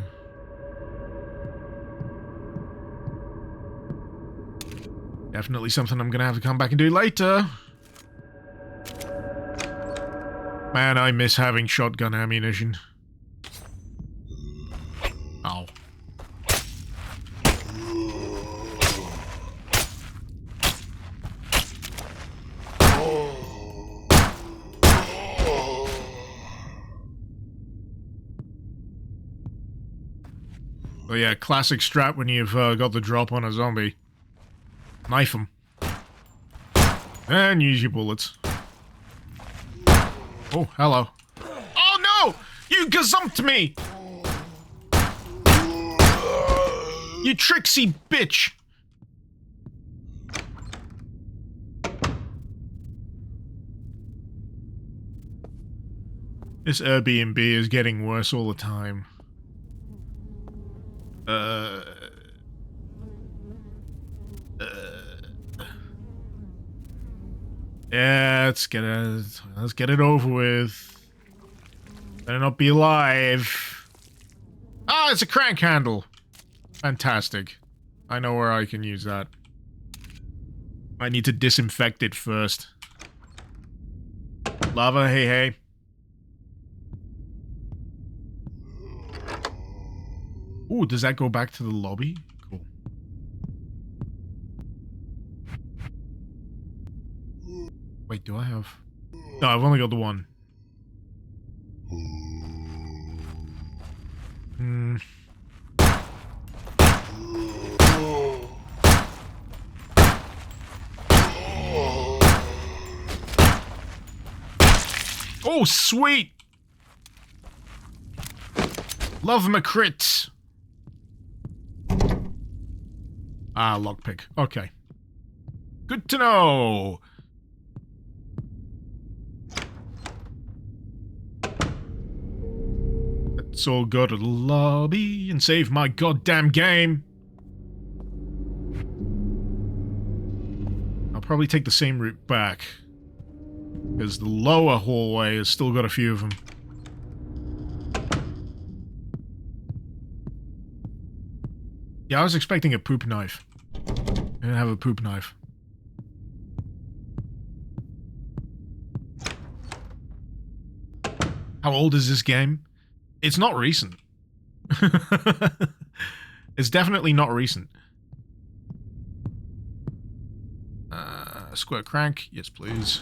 Definitely something I'm gonna have to come back and do later. Man, I miss having shotgun ammunition. Ow. Oh yeah, classic strat when you've got the drop on a zombie. Knife him. And use your bullets. Oh, hello. Oh no! You gazumped me! You tricksy bitch! This Airbnb is getting worse all the time. Yeah, let's get it over with. Better not be alive. Ah, it's a crank handle. Fantastic. I know where I can use that. I need to disinfect it first. Lava, hey, hey. Ooh, does that go back to the lobby? Cool. Wait, do I have... No, I've only got the one. Hmm. Oh, sweet! Love my crits. Ah, lockpick. Okay. Good to know. Let's all go to the lobby and save my goddamn game. I'll probably take the same route back. Because the lower hallway has still got a few of them. Yeah, I was expecting a poop knife. I didn't have a poop knife. How old is this game? It's not recent. It's definitely not recent. Square crank. Yes, please.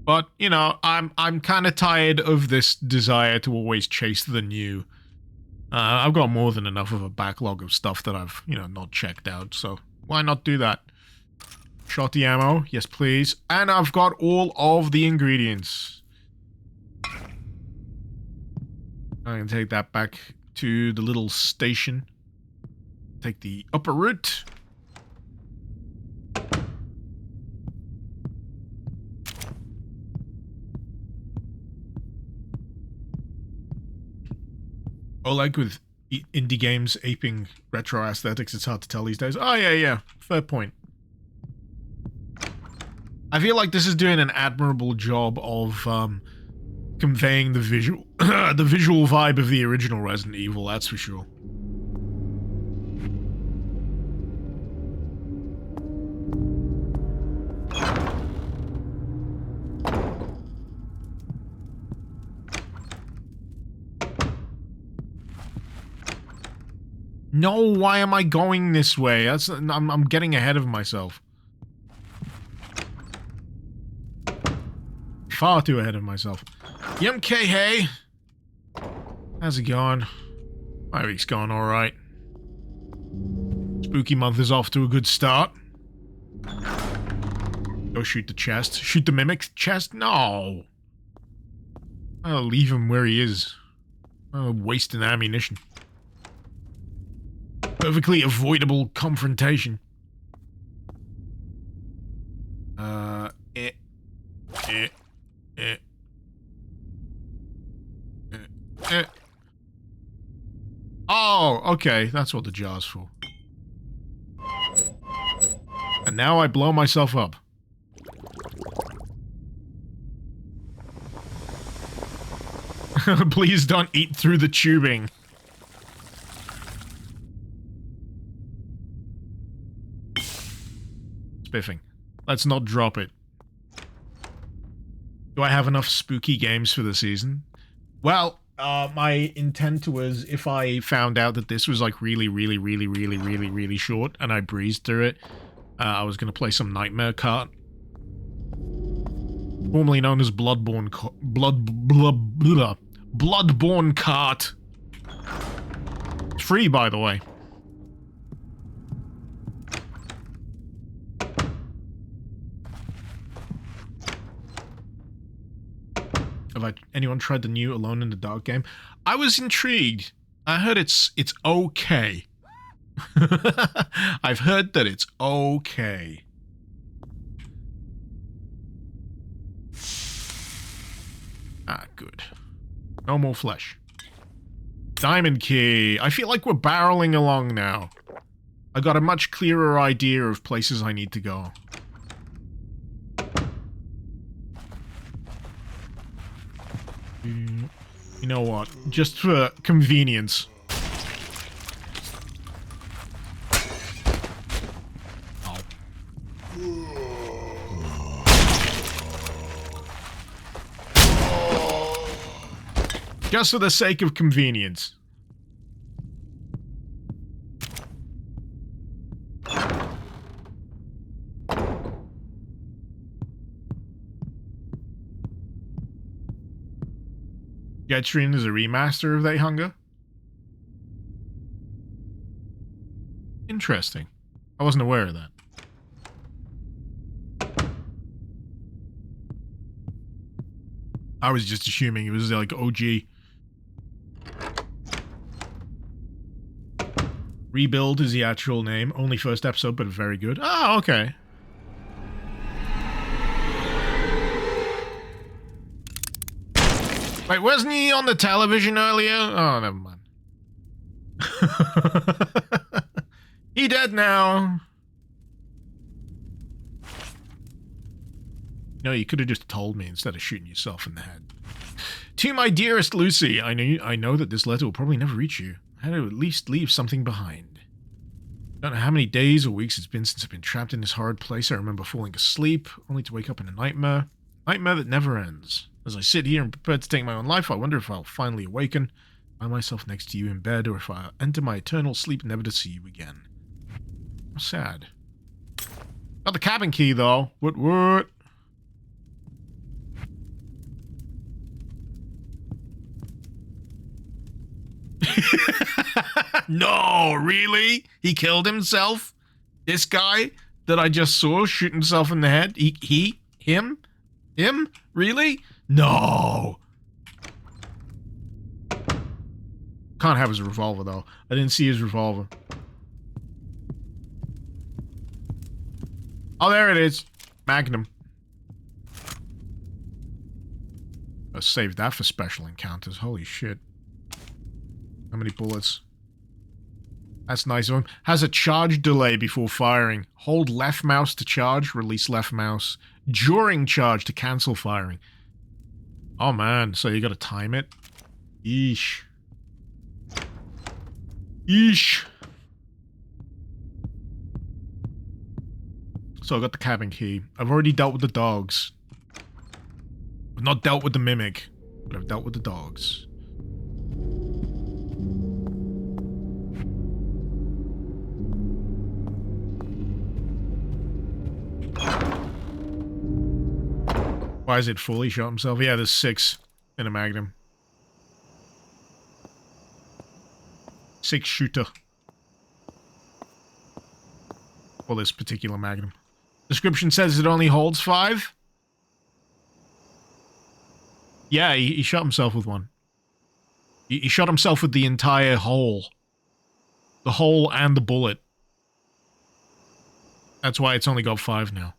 But, you know, I'm kind of tired of this desire to always chase the new. I've got more than enough of a backlog of stuff that I've, you know, not checked out, so why not do that? Shotty ammo, yes please. And I've got all of the ingredients. I can take that back to the little station. Take the upper route. Oh, like with indie games aping retro aesthetics, it's hard to tell these days. Oh, yeah. Fair point. I feel like this is doing an admirable job of conveying the visual the visual vibe of the original Resident Evil, that's for sure. No, why am I going this way? I'm getting ahead of myself. Far too ahead of myself. YMK, hey! How's it going? My week's going alright. Spooky month is off to a good start. Go shoot the chest. Shoot the mimic chest? No! I'll leave him where he is. I'll waste an ammunition. Perfectly avoidable confrontation. Oh, okay, that's what the jar's for. And now I blow myself up. Please don't eat through the tubing. Spiffing. Let's not drop it. Do I have enough spooky games for the season? Well, my intent was if I found out that this was like really short and I breezed through it, I was going to play some Nightmare Cart. Formerly known as Bloodborne Cart. It's free, by the way. Have anyone tried the new Alone in the Dark game? I was intrigued. I heard it's okay. I've heard that it's okay. Ah, good. No more flesh. Diamond key. I feel like we're barreling along now. I got a much clearer idea of places I need to go. You know what? Just for convenience. Oh. Just for the sake of convenience. Jetstream is a remaster of They Hunger? Interesting. I wasn't aware of that. I was just assuming it was like OG. Rebuild is the actual name. Only first episode, but very good. Oh, okay. Wait, wasn't he on the television earlier? Oh, never mind. He dead now. No, you could have just told me instead of shooting yourself in the head. To my dearest Lucy, I know that this letter will probably never reach you. I had to at least leave something behind. I don't know how many days or weeks it's been since I've been trapped in this horrid place. I remember falling asleep, only to wake up in a nightmare. Nightmare that never ends. As I sit here and prepare to take my own life, I wonder if I'll finally awaken, find myself next to you in bed, or if I'll enter my eternal sleep never to see you again. How sad. Got the cabin key, though. What? No, really? He killed himself? This guy that I just saw shoot himself in the head? Him? Really? No. Can't have his revolver, though. I didn't see his revolver. Oh, there it is. Magnum. I saved that for special encounters. Holy shit. How many bullets? That's nice of him. Has a charge delay before firing. Hold left mouse to charge, release left mouse. During charge to cancel firing. Oh man, so you gotta time it? Yeesh. Yeesh. So I got the cabin key. I've already dealt with the dogs. I've not dealt with the mimic, but I've dealt with the dogs. Why is it full? He shot himself? Yeah, there's 6 in a Magnum. 6 shooter. For this particular Magnum. Description says it only holds 5? Yeah, he shot himself with one. He shot himself with the entire hole. The hole and the bullet. That's why it's only got 5 now.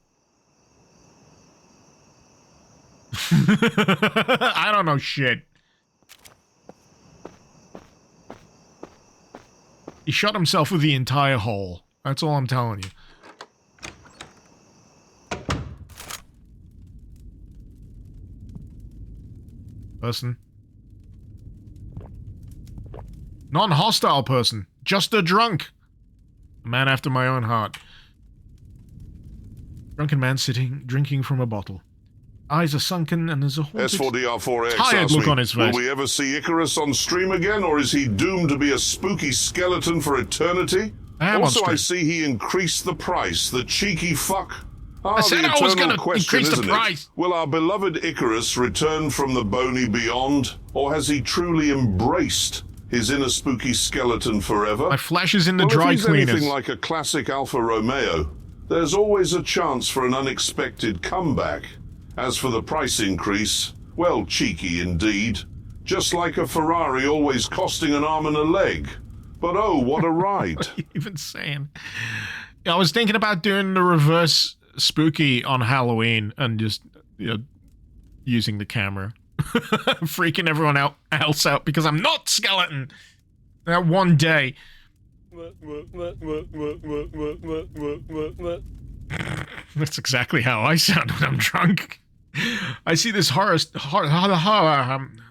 I don't know shit. He shot himself with the entire hole. That's all I'm telling you. Person. Non-hostile person. Just a drunk. A man after my own heart. Drunken man sitting, drinking from a bottle. Eyes are sunken and there's a haunted, S4DR4X tired look on his face. Will we ever see Icarus on stream again, or is he doomed to be a spooky skeleton for eternity? Also, I see he increased the price, the cheeky fuck. I said I was going to increase the price. Will our beloved Icarus return from the bony beyond, or has he truly embraced his inner spooky skeleton forever? My flesh is in the dry cleaners. If he's anything like a classic Alfa Romeo, there's always a chance for an unexpected comeback. As for the price increase, well, cheeky indeed. Just like a Ferrari always costing an arm and a leg. But oh, what a ride. What are you even saying? I was thinking about doing the reverse spooky on Halloween and just, you know, using the camera. Freaking everyone else out because I'm not skeleton. That one day. That's exactly how I sound when I'm drunk. I see this horror.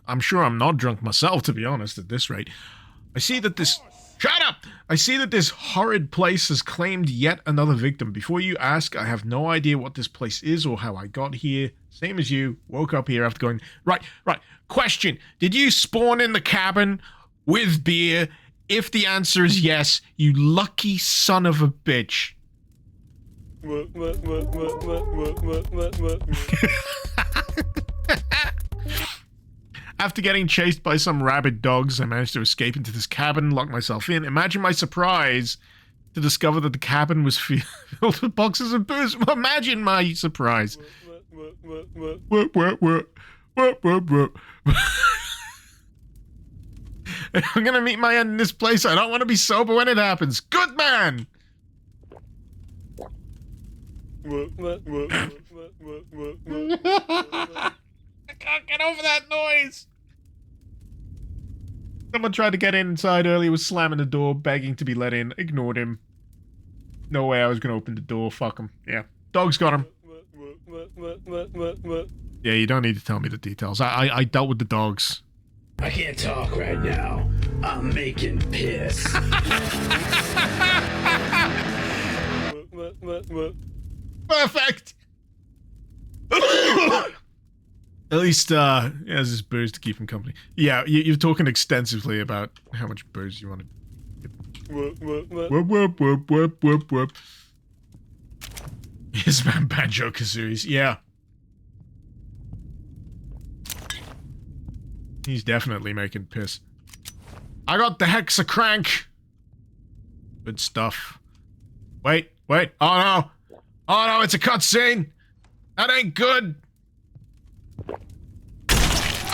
I'm sure I'm not drunk myself, to be honest, at this rate. I see that this... Shut up! I see that this horrid place has claimed yet another victim. Before you ask, I have no idea what this place is or how I got here. Same as you, woke up here after going... Right. Question, did you spawn in the cabin with beer? If the answer is yes, you lucky son of a bitch. After getting chased by some rabid dogs, I managed to escape into this cabin, lock myself in. Imagine my surprise to discover that the cabin was filled with boxes of booze. Imagine my surprise. I'm gonna meet my end in this place. I don't want to be sober when it happens. Good man! I can't get over that noise! Someone tried to get inside earlier, was slamming the door, begging to be let in. Ignored him. No way I was gonna open the door. Fuck him. Yeah. Dog's got him. Yeah, you don't need to tell me the details. I dealt with the dogs. I can't talk right now. I'm making piss. Perfect! At least, yeah, there's this booze to keep him company. Yeah, you're talking extensively about how much booze you want to... Whoop, whoop, whoop, whoop, whoop, whoop. Yes, man, Banjo-Kazooies, yeah. He's definitely making piss. I got the Hexacrank! Good stuff. Wait, oh no! Oh no, it's a cutscene! That ain't good!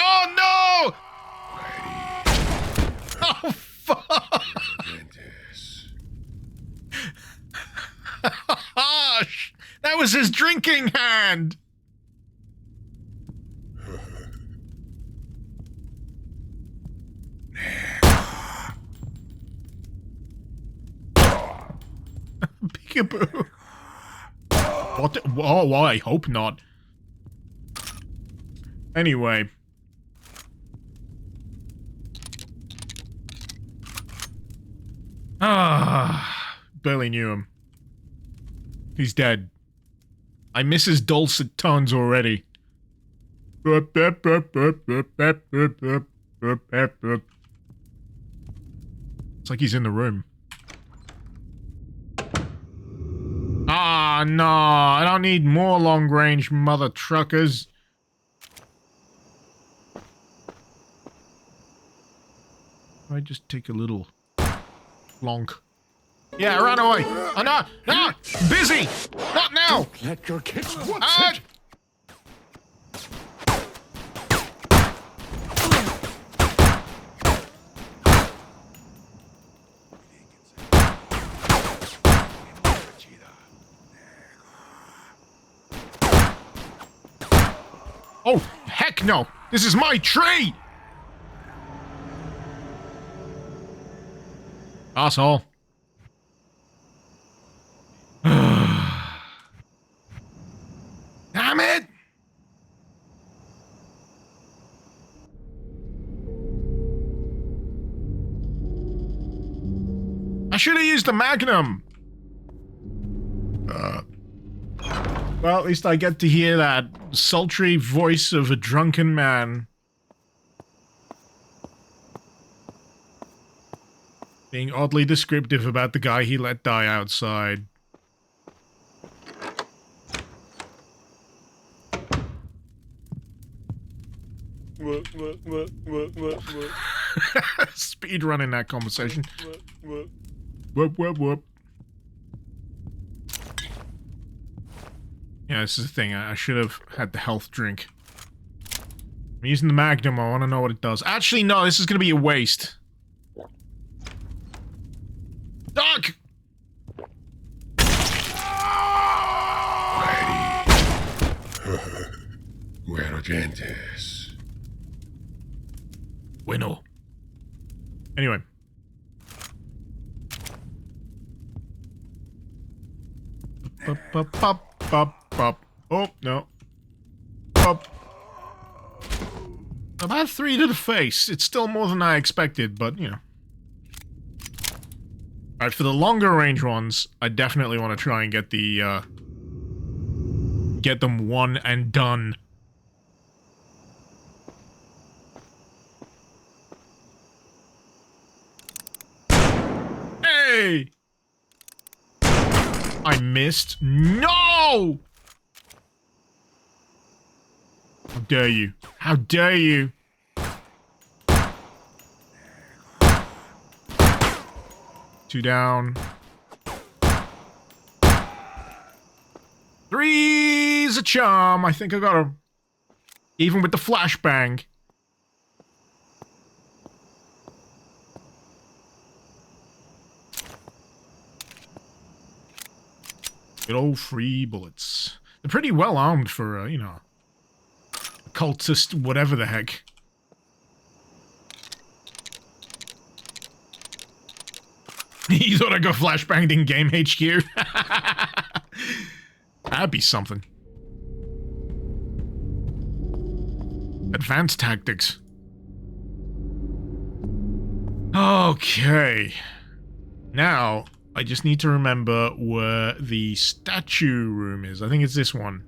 Oh no! Oh fuck! That was his drinking hand! Peekaboo. What the, oh, I hope not. Anyway. Barely knew him. He's dead. I miss his dulcet tones already. It's like he's in the room. Ah, no, I don't need more long-range mother truckers. I just take a little plonk. Yeah, run away. Oh, no, no, busy. Not now. Let your kids watch it. Oh, heck no! This is my tree! Asshole. Damn it! I should have used the Magnum! Well, at least I get to hear that sultry voice of a drunken man. Being oddly descriptive about the guy he let die outside. Speed running that conversation. Whoop, whoop, whoop. Yeah, this is the thing. I should have had the health drink. I'm using the Magnum. I want to know what it does. Actually, no. This is going to be a waste. Doc! Buenos dientes. Bueno. Anyway. Pop. Oh, no. Pop. About 3 to the face. It's still more than I expected, but, you know. Alright, for the longer range ones, I definitely want to try and get the, get them one and done. Hey! I missed. No! How dare you? How dare you? 2 down. 3's a charm. I think I got him. Even with the flashbang. Good old 3 bullets. They're pretty well armed for, you know, cultist whatever the heck. You thought I got flashbanged in game HQ? That'd be something. Advanced tactics. Okay. Now, I just need to remember where the statue room is. I think it's this one.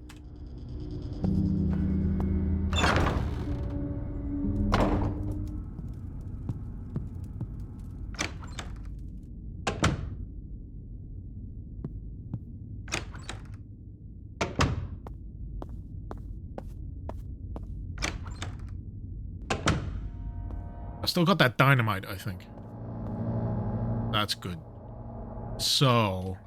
I still got that dynamite, I think. That's good. So...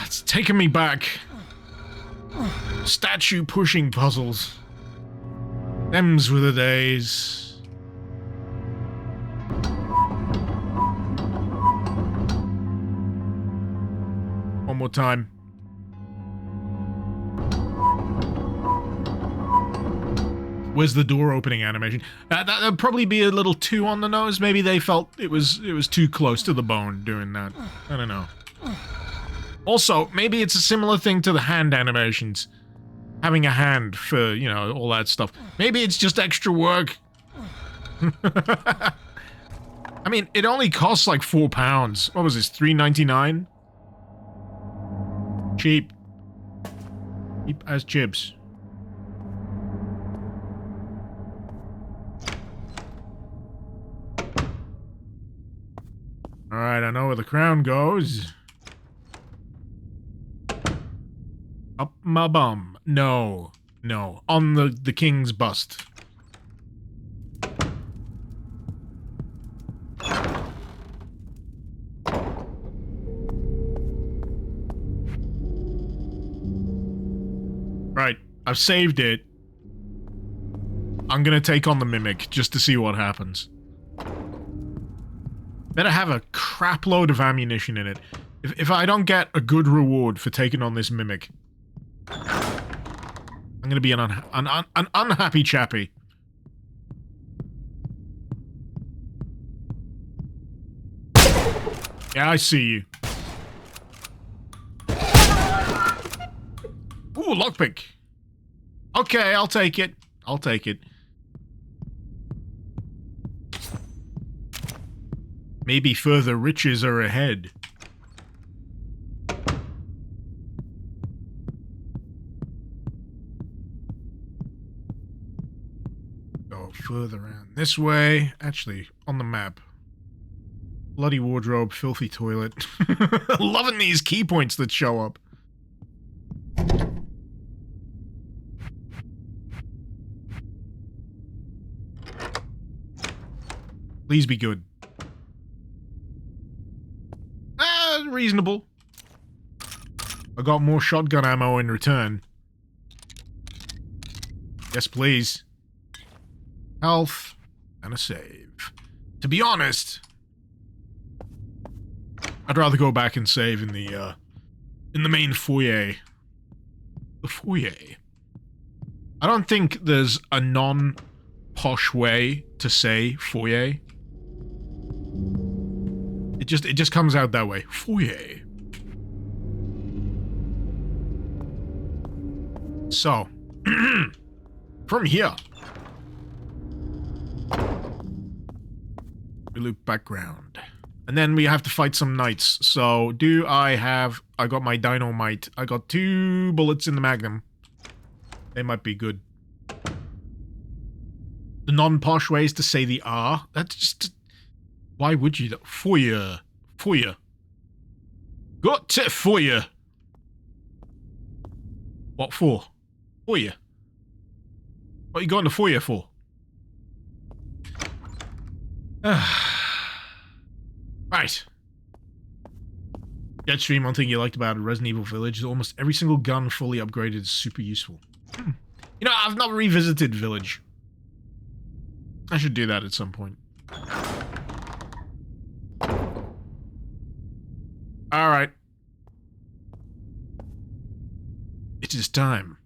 it's taking me back. Statue pushing puzzles. Them's were the days. One more time. Where's the door opening animation? That'd probably be a little too on the nose. Maybe they felt it was too close to the bone doing that. I don't know. Also, maybe it's a similar thing to the hand animations. Having a hand for, you know, all that stuff. Maybe it's just extra work. I mean, it only costs like £4. What was this, $3.99? Cheap. Cheap as chips. Alright, I know where the crown goes. Up my bum. No. No. On the king's bust. Right. I've saved it. I'm gonna take on the Mimic just to see what happens. Better have a crap load of ammunition in it. If I don't get a good reward for taking on this Mimic, I'm gonna be an unhappy chappy. Yeah, I see you. Ooh, lockpick. Okay, I'll take it. I'll take it. Maybe further riches are ahead. Further around this way. Actually, on the map. Bloody wardrobe, filthy toilet. Loving these key points that show up. Please be good. Reasonable. I got more shotgun ammo in return. Yes, please. Health, and a save. To be honest, I'd rather go back and save in the main foyer. The foyer. I don't think there's a non-posh way to say foyer. It just comes out that way. Foyer. So, from here. We loop background. And then we have to fight some knights. So, I got my dynamite. I got 2 bullets in the magnum. They might be good. The non-posh way is to say the R. That's just... Why would you? Foyer. Foyer. Got to foyer. What for? Foyer. What are you going to foyer for? Right. Jetstream, one thing you liked about Resident Evil Village is almost every single gun fully upgraded is super useful. You know, I've not revisited Village. I should do that at some point. Alright. It is time.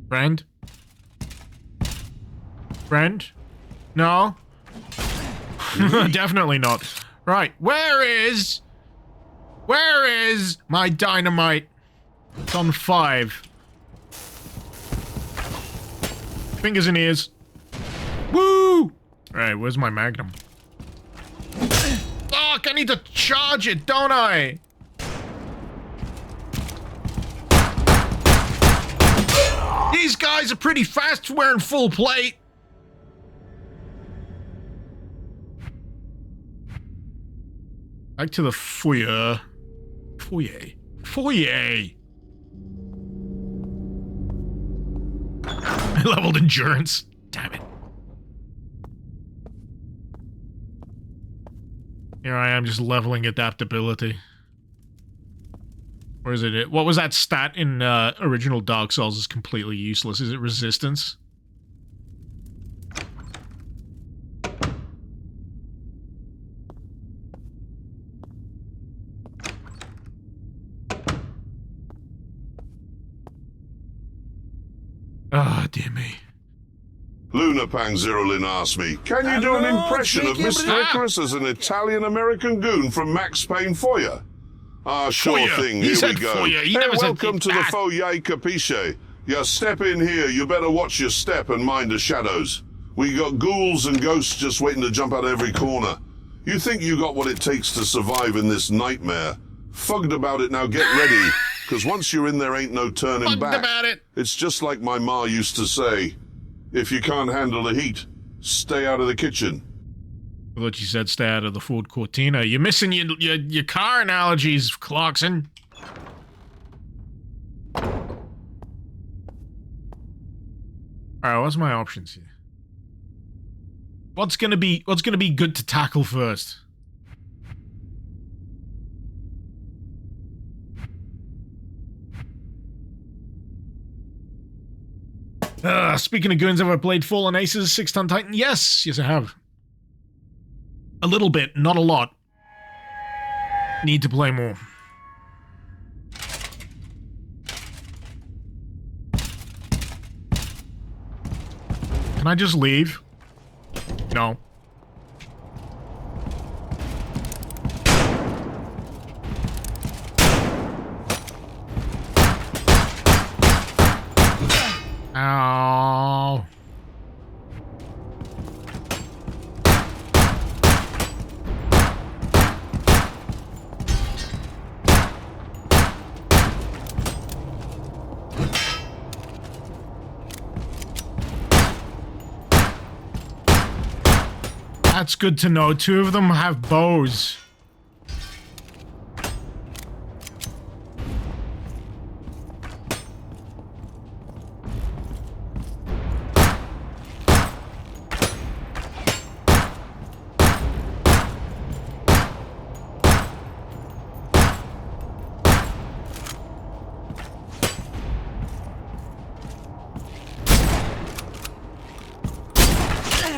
Friend? Friend? No? Definitely not. Right, where is my dynamite? It's on 5. Fingers and ears. Woo! Alright, where's my magnum? Fuck, I need to charge it, don't I? These guys are pretty fast wearing full plate. Back to the foyer. Foyer. Foyer. Leveled endurance. Damn it. Here I am just leveling adaptability. Where is it? What was that stat in original Dark Souls is completely useless? Is it resistance? Ah, dear me. Lunapang Zerolin asked me, can you do an impression of Mr. Icarus as an Italian-American goon from Max Payne Foyer? Ah, sure Foyer. thing, He here said we go. Foyer. He Hey, never said welcome to the that. Foyer Capiche. You step in here, you better watch your step and mind the shadows. We got ghouls and ghosts just waiting to jump out every corner. You think you got what it takes to survive in this nightmare? Fugged about it, now get ready. Because once you're in there ain't no turning Fugged back. about it. It's just like my ma used to say. If you can't handle the heat, stay out of the kitchen. I thought you said stay out of the Ford Cortina. You're missing your car analogies, Clarkson. Alright, what's my options here? What's gonna be good to tackle first? Speaking of guns, have I played Fallen Aces 6-Ton Titan? Yes, I have. A little bit, not a lot. Need to play more. Can I just leave? No. Ow. That's good to know. 2 of them have bows.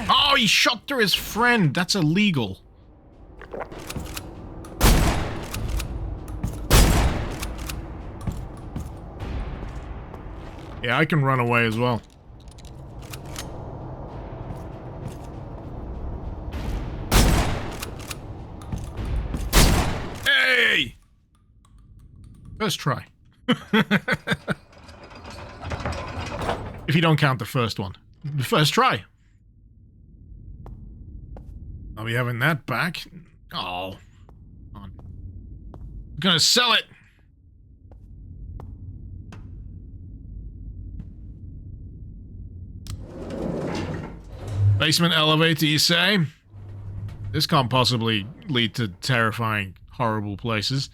Oh, he shot through his friend. That's illegal. Yeah, I can run away as well. Hey! First try. If you don't count the first one. the first try. I'll be having that back. Oh. I'm gonna sell it. Basement elevator, you say? This can't possibly lead to terrifying, horrible places.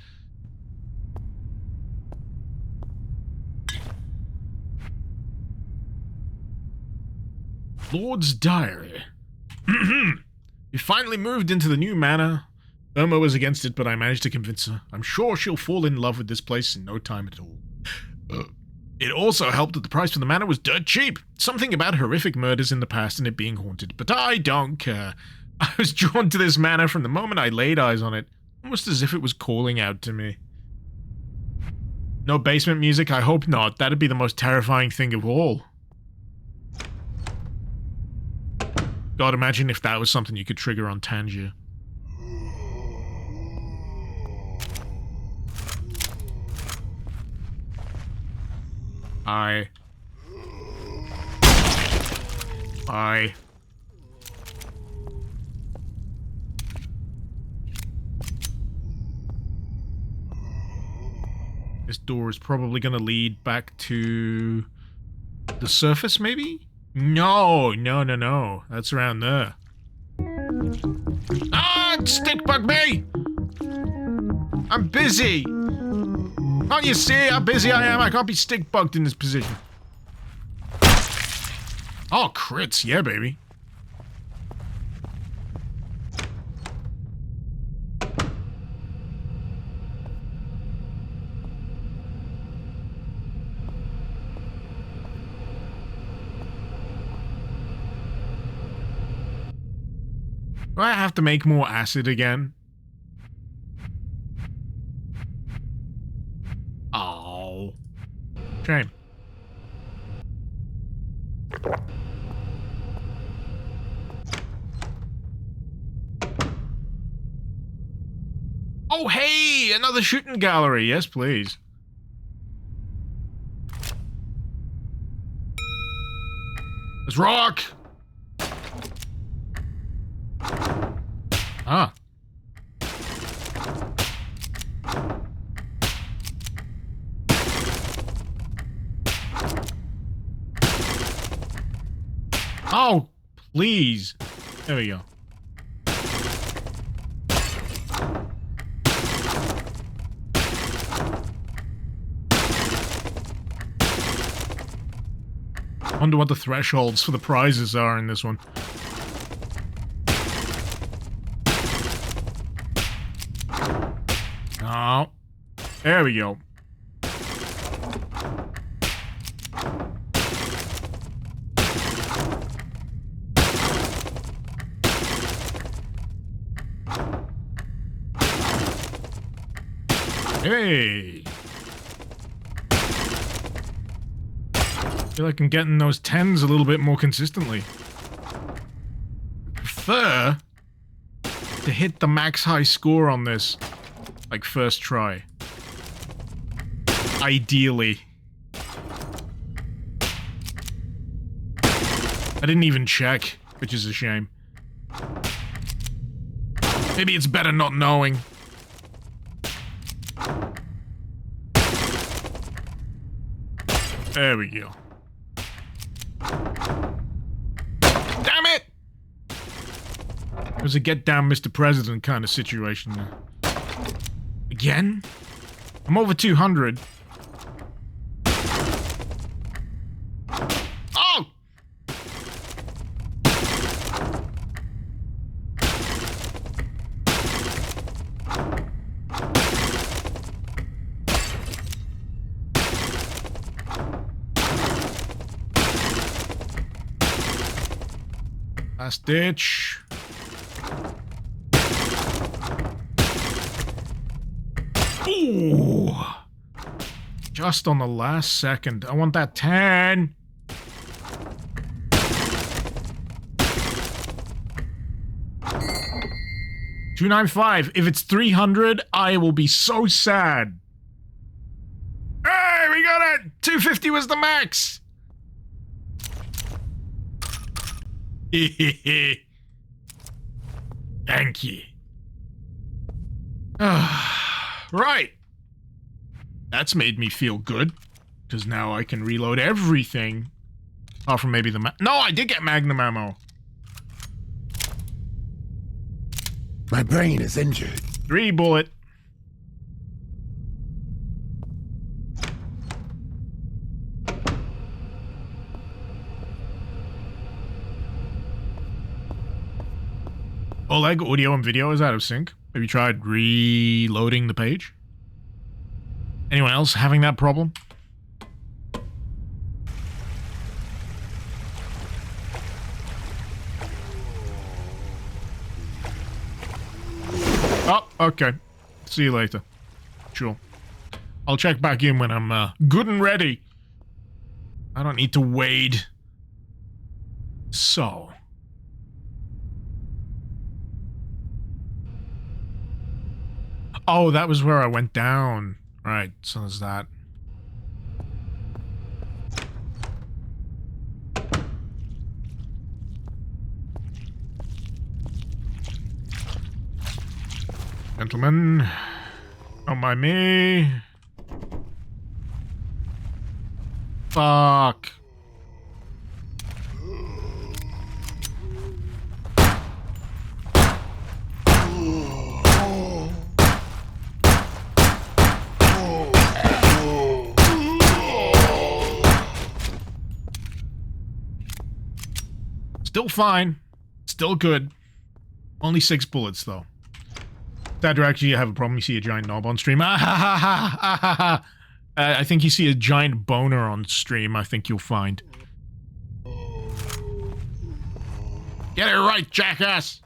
Lord's Diary. We finally moved into the new manor. Irma was against it, but I managed to convince her. I'm sure she'll fall in love with this place in no time at all. It also helped that the price for the manor was dirt cheap. Something about horrific murders in the past and it being haunted, but I don't care. I was drawn to this manor from the moment I laid eyes on it, almost as if it was calling out to me. No basement music? I hope not. That'd be the most terrifying thing of all. God, imagine if that was something you could trigger on Tangier. Hi. This door is probably going to lead back to the surface, maybe? No. That's around there. Ah, stick bug me! I'm busy! Can't you see how busy I am? I can't be stick bugged in this position. Oh, crits. Yeah, baby. Do I have to make more acid again? Oh. Shame. Oh, hey! Another shooting gallery. Yes, please. Let's rock! Ah. Oh, please. There we go. Wonder what the thresholds for the prizes are in this one. Oh, there we go. Hey! I feel like I'm getting those 10s a little bit more consistently. I prefer to hit the max high score on this, like, first try. Ideally. I didn't even check, which is a shame. Maybe it's better not knowing. There we go. Damn it! It was a get down Mr. President kind of situation there. Again? I'm over 200. Oh! Last ditch. Ooh. Just on the last second. I want that 10. $295. If it's 300, I will be so sad. Hey, we got it! 250 was the max. Thank you. Right. That's made me feel good. Because now I can reload everything. Apart from maybe the No, I did get magnum ammo. My brain is injured. 3 bullet. Oleg, audio and video is out of sync. Have you tried reloading the page? Anyone else having that problem? Oh, okay. See you later. Sure. I'll check back in when I'm good and ready. I don't need to wade. So. Oh, that was where I went down. Right, so there's that. Gentlemen, don't mind me. Fuck. Still fine. Still good. Only 6 bullets, though. Dad, actually, you have a problem. You see a giant knob on stream. I think you see a giant boner on stream. I think you'll find. Get it right, jackass!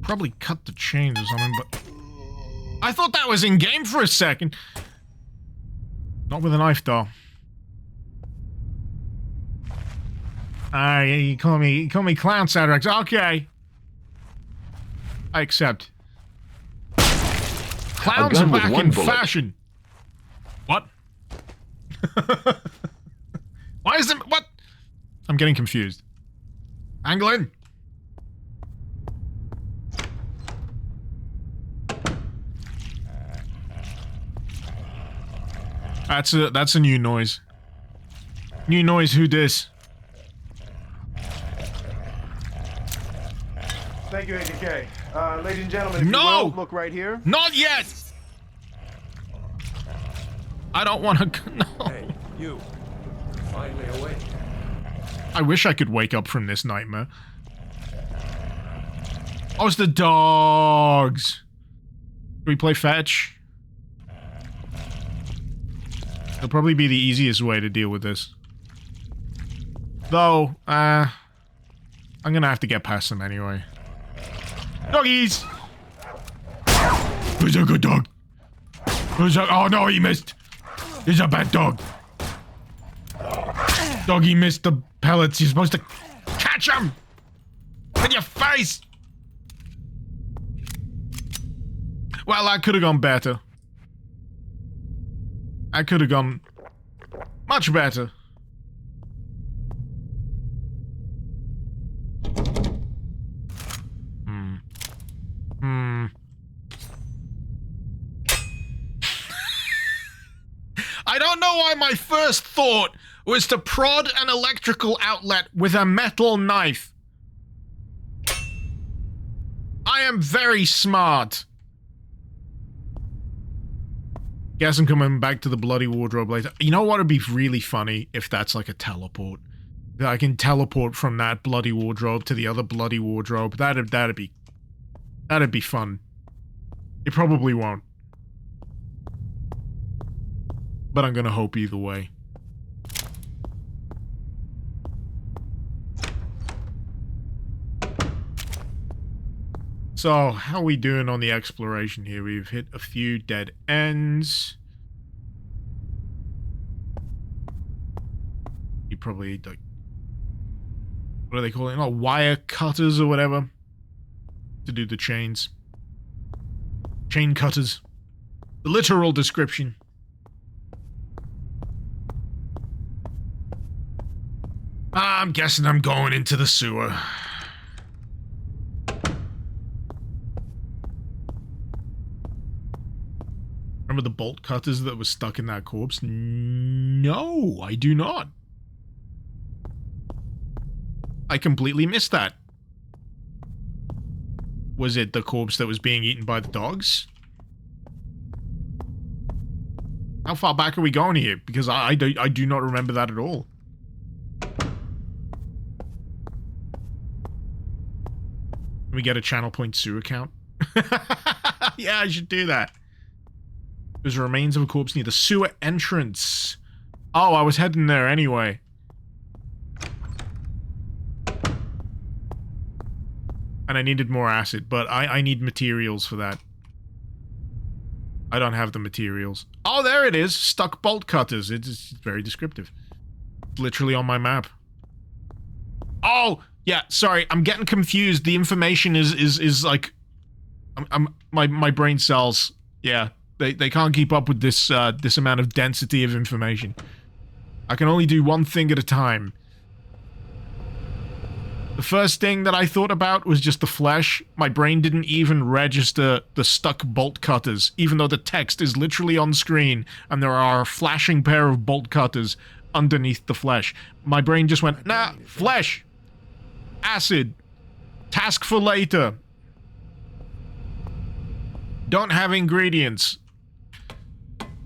Probably cut the chains or something, but I thought that was in game for a second. Not with a knife, though. You call me Clown Satirax. Okay, I accept. Clowns are back in fashion. What? Why is it? What? I'm getting confused. Anglin. That's a new noise. New noise, who dis? Thank you, Decay. Ladies and gentlemen, if No! you will, look right here. Not yet! I don't want to... No. Hey, you. Finally awake. I wish I could wake up from this nightmare. Oh, it's the dogs! Can we play fetch? It'll probably be the easiest way to deal with this. Though, I'm gonna have to get past them anyway. Doggies! Who's a good dog? Oh no, he missed! He's a bad dog. Doggy missed the pellets. You're supposed to catch him! In your face! Well, that could have gone better. I could have gone much better. I don't know why my first thought was to prod an electrical outlet with a metal knife. I am very smart. Guess I'm coming back to the bloody wardrobe later. You know what would be really funny if that's like a teleport? That I can teleport from that bloody wardrobe to the other bloody wardrobe. That'd be fun. It probably won't. But I'm gonna hope either way. So, how are we doing on the exploration here? We've hit a few dead ends. You probably like, what are they calling? Oh, wire cutters or whatever to do the chains. Chain cutters. The literal description. I'm guessing I'm going into the sewer. Remember the bolt cutters that were stuck in that corpse? No, I do not. I completely missed that. Was it the corpse that was being eaten by the dogs? How far back are we going here? Because I do not remember that at all. Can we get a Channel Point sewer count? Yeah, I should do that. There's remains of a corpse near the sewer entrance. Oh, I was heading there anyway. And I needed more acid, but I need materials for that. I don't have the materials. Oh, there it is. Stuck bolt cutters. It's very descriptive. Literally on my map. Oh, yeah, sorry. I'm getting confused. The information is like... my brain cells, yeah. They can't keep up with this this amount of density of information. I can only do one thing at a time. The first thing that I thought about was just the flesh. My brain didn't even register the stuck bolt cutters, even though the text is literally on screen and there are a flashing pair of bolt cutters underneath the flesh. My brain just went, nah, flesh, acid, task for later. Don't have ingredients.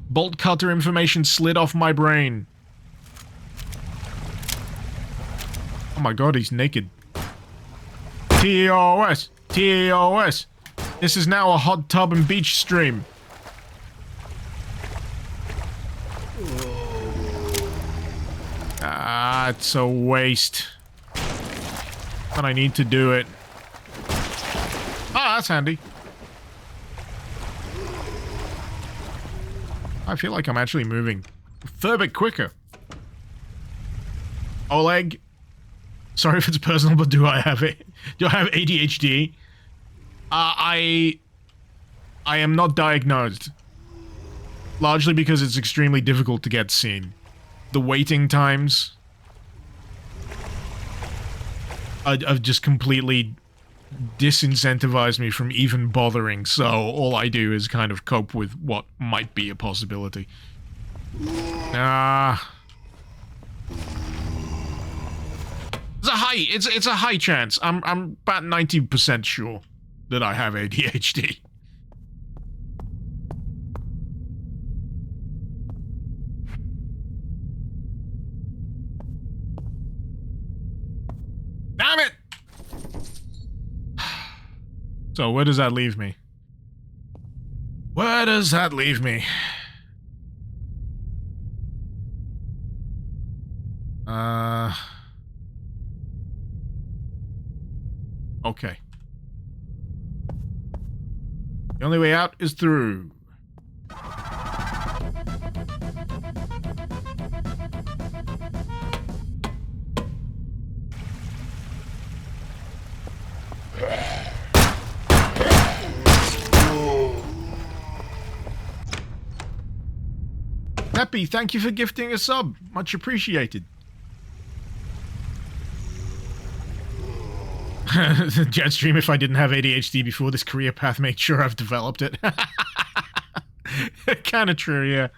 Bolt cutter information slid off my brain. Oh my god, he's naked. TOS! TOS! This is now a hot tub and beach stream. Ah, it's a waste. But I need to do it. Ah, that's handy. I feel like I'm actually moving a fair bit quicker. Oleg, sorry if it's personal, but do I have it? Do I have ADHD? I am not diagnosed. Largely because it's extremely difficult to get seen. The waiting times have just completely disincentivized me from even bothering, so all I do is kind of cope with what might be a possibility. It's a high chance. I'm about 90% sure that I have ADHD. Damn it! So where does that leave me? Where does that leave me? Okay. The only way out is through. Peppy, thank you for gifting a sub. Much appreciated. Jetstream, if I didn't have ADHD before this career path, make sure I've developed it. Kinda true, yeah.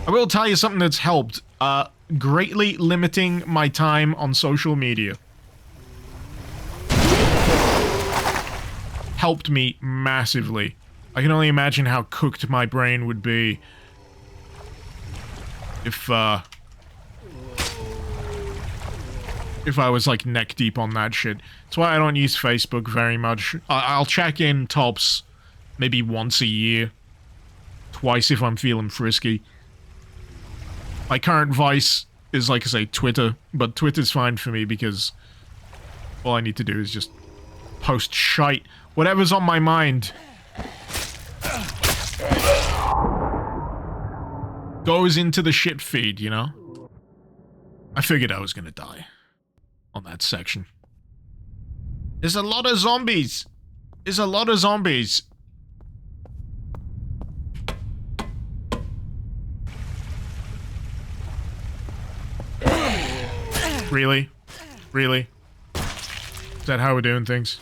I will tell you something that's helped. Greatly limiting my time on social media. Helped me massively. I can only imagine how cooked my brain would be if I was, like, neck deep on that shit. That's why I don't use Facebook very much. I'll check in tops maybe once a year. Twice if I'm feeling frisky. My current vice is, like I say, Twitter. But Twitter's fine for me because all I need to do is just post shite. Whatever's on my mind goes into the shit feed, you know? I figured I was gonna die on that section. There's a lot of zombies. There's a lot of zombies. Really? Really? Is that how we're doing things?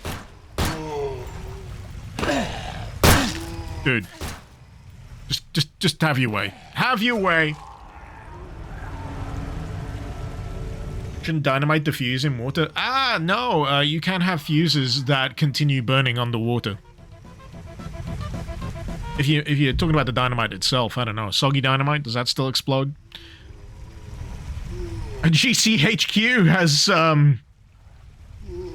Dude. Just have your way. Have your way. Shouldn't dynamite diffuse in water? Ah, no. You can have fuses that continue burning underwater. If you're talking about the dynamite itself, I don't know. Soggy dynamite, does that still explode? GCHQ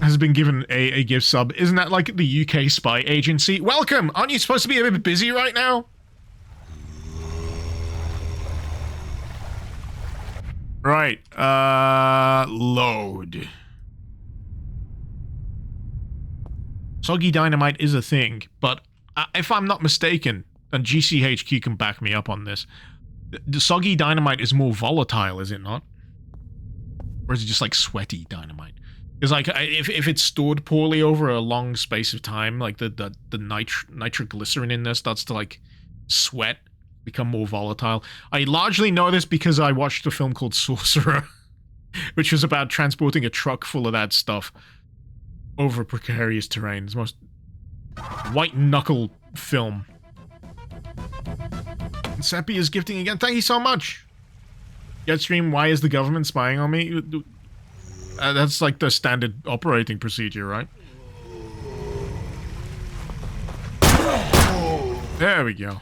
has been given a gift sub. Isn't that like the UK spy agency? Welcome! Aren't you supposed to be a bit busy right now? Right, load. Soggy dynamite is a thing, but if I'm not mistaken, and GCHQ can back me up on this, the soggy dynamite is more volatile, is it not? Or is it just like sweaty dynamite? Because like if it's stored poorly over a long space of time, like the nitroglycerin in there starts to like sweat, become more volatile. I largely know this because I watched a film called Sorcerer, which was about transporting a truck full of that stuff over precarious terrain. It's the most white knuckle film. And Seppi is gifting again. Thank you so much. Jetstream, why is the government spying on me? That's like the standard operating procedure, right? There we go.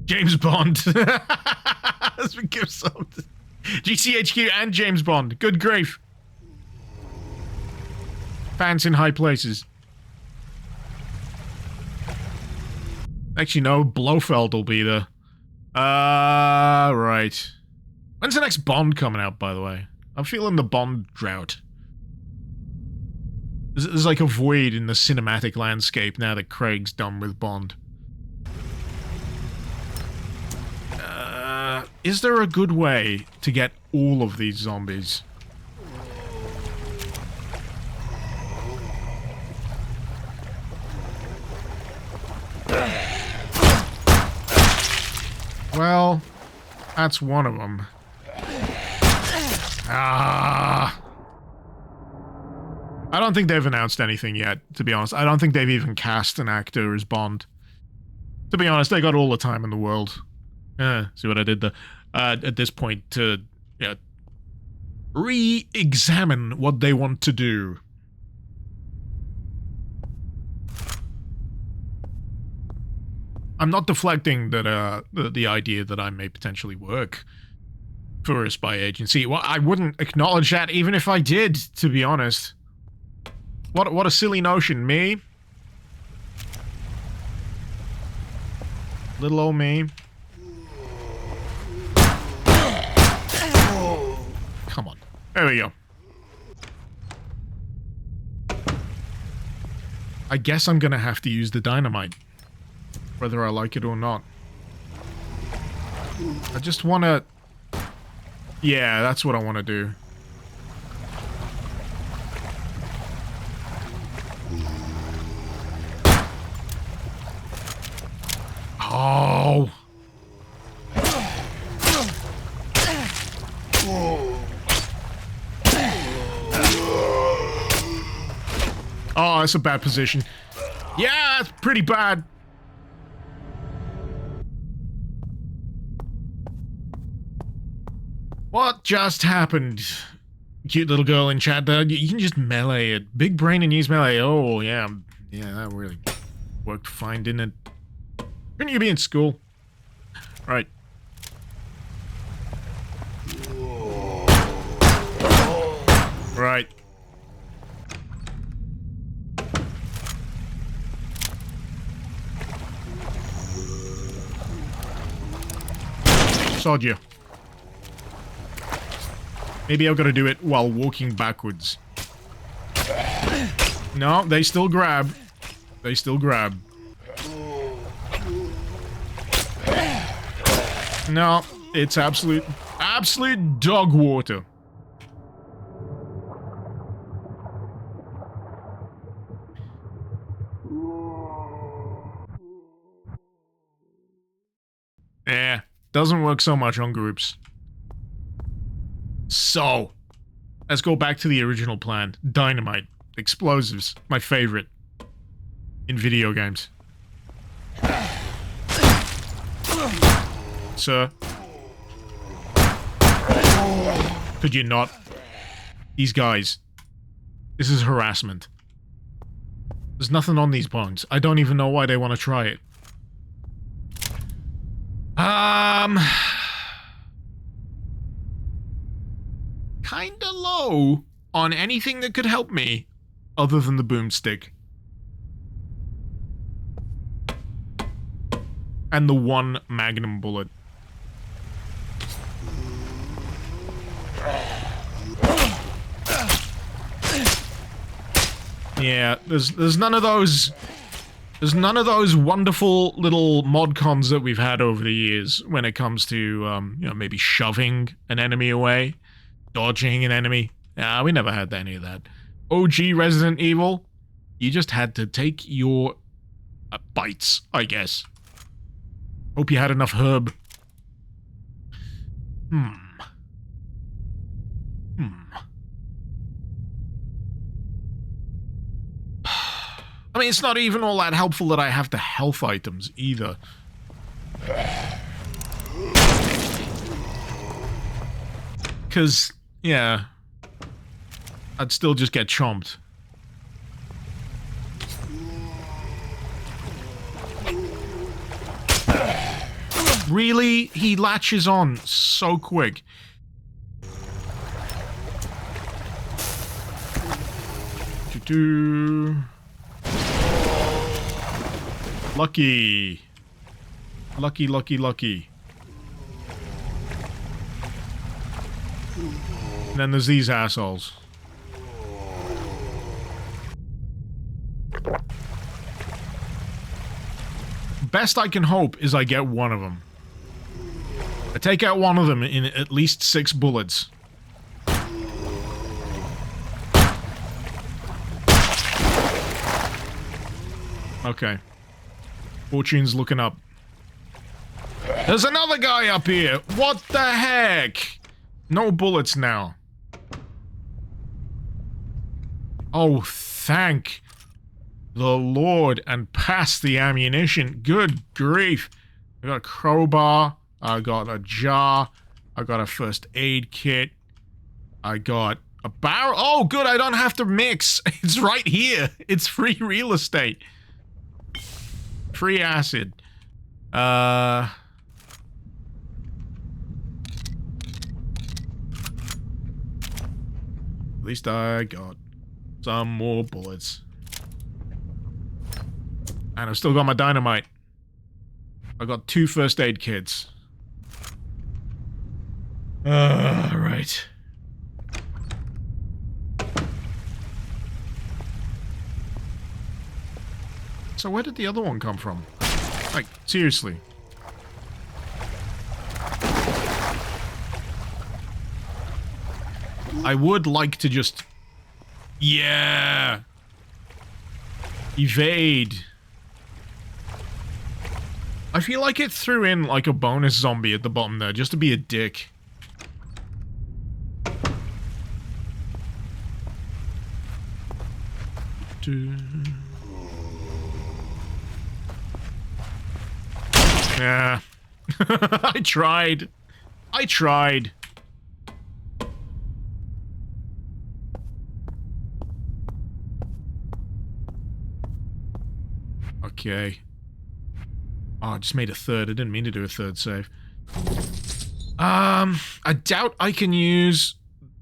James Bond. That's been gift subbed. GCHQ and James Bond. Good grief. Fans in high places. Actually, no. Blofeld will be there. Right. When's the next Bond coming out, by the way? I'm feeling the Bond drought. There's like a void in the cinematic landscape now that Craig's done with Bond. Is there a good way to get all of these zombies? Well, that's one of them. Ah. I don't think they've announced anything yet, to be honest. I don't think they've even cast an actor as Bond. To be honest, they got all the time in the world. See what I did there? At this point, to re-examine what they want to do. I'm not deflecting that the idea that I may potentially work for a spy agency. Well, I wouldn't acknowledge that even if I did, to be honest. What a silly notion, me. Little old me. Come on. There we go. I guess I'm gonna have to use the dynamite. Whether I like it or not. I just wanna... Yeah, that's what I wanna do. Oh! Oh, that's a bad position. Yeah, that's pretty bad. What just happened? Cute little girl in chat there. You can just melee it. Big brain and use melee. Oh, yeah. Yeah, that really worked fine, didn't it? Shouldn't you be in school? Right. Right. Sod you. Maybe I've got to do it while walking backwards. No, they still grab. They still grab. No, It's absolute dog water. Yeah, doesn't work so much on groups. So, let's go back to the original plan. Dynamite. Explosives. My favorite. In video games. Sir. Could you not? These guys. This is harassment. There's nothing on these bones. I don't even know why they want to try it. Kinda low on anything that could help me other than the boomstick. And the one magnum bullet. Yeah, there's none of those. There's none of those wonderful little mod cons that we've had over the years when it comes to, you know, maybe shoving an enemy away, dodging an enemy. Nah, we never had any of that. OG Resident Evil, you just had to take your bites, I guess. Hope you had enough herb. I mean, it's not even all that helpful that I have the health items, either. Because, yeah, I'd still just get chomped. Really? He latches on so quick. Lucky. Lucky, lucky, lucky. And then there's these assholes. Best I can hope is I get one of them. I take out one of them in at least 6 bullets. Okay. Fortune's looking up. There's another guy up here! What the heck? No bullets now. Oh, thank the Lord, and pass the ammunition. Good grief. I got a crowbar. I got a jar. I got a first aid kit. I got a barrel. Oh, good, I don't have to mix. It's right here. It's free real estate. Free acid. At least I got some more bullets. And I've still got my dynamite. I got 2 first aid kits. Right. So where did the other one come from? Like, seriously. I would like to just... Yeah! Evade. I feel like it threw in, like, a bonus zombie at the bottom there, just to be a dick. Yeah. I tried. I tried. Okay. Oh, I just made a third. I didn't mean to do a third save. I doubt I can use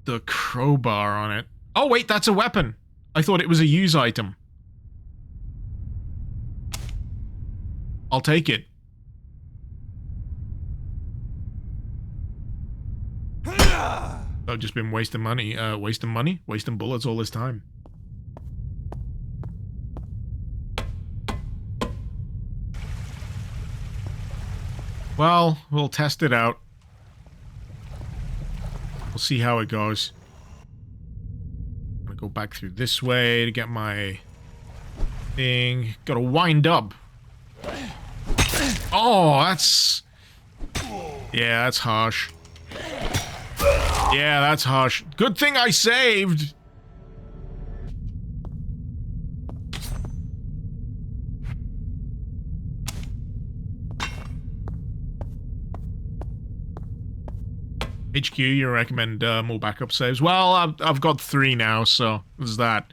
the crowbar on it. Oh, wait, that's a weapon. I thought it was a use item. I'll take it. I've just been wasting money. Wasting bullets all this time. Well, we'll test it out. We'll see how it goes. I'm gonna go back through this way to get my thing. Gotta wind up. Oh, that's... Yeah, that's harsh. Yeah, that's harsh. Good thing I saved! HQ, you recommend more backup saves? Well, I've got 3 now, so there's that.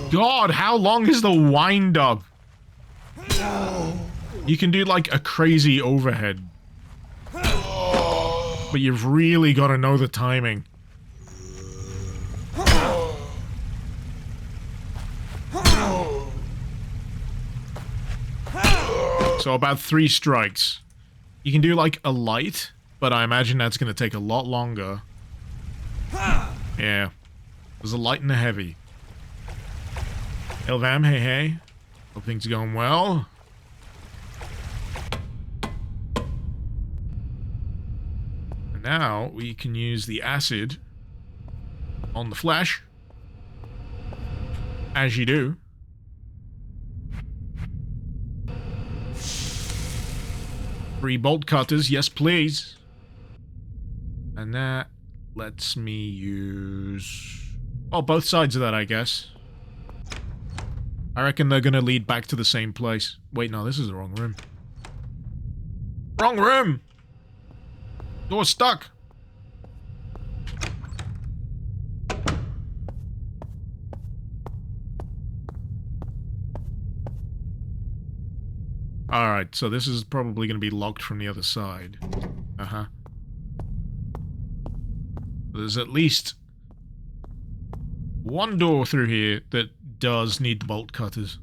God, how long is the wind-up? You can do, like, a crazy overhead. But you've really got to know the timing. So about 3 strikes. You can do, like, a light, but I imagine that's going to take a lot longer. Yeah. There's a light and a heavy. Ilvam, hey hey. Hope things are going well. And now we can use the acid on the flesh. As you do. 3 bolt cutters, yes please. And that lets me use... Oh, both sides of that, I guess. I reckon they're gonna lead back to the same place. Wait, no, this is the wrong room. Wrong room! Door's stuck! Alright, so this is probably gonna be locked from the other side. Uh-huh. There's at least 1 door through here that does need the bolt cutters.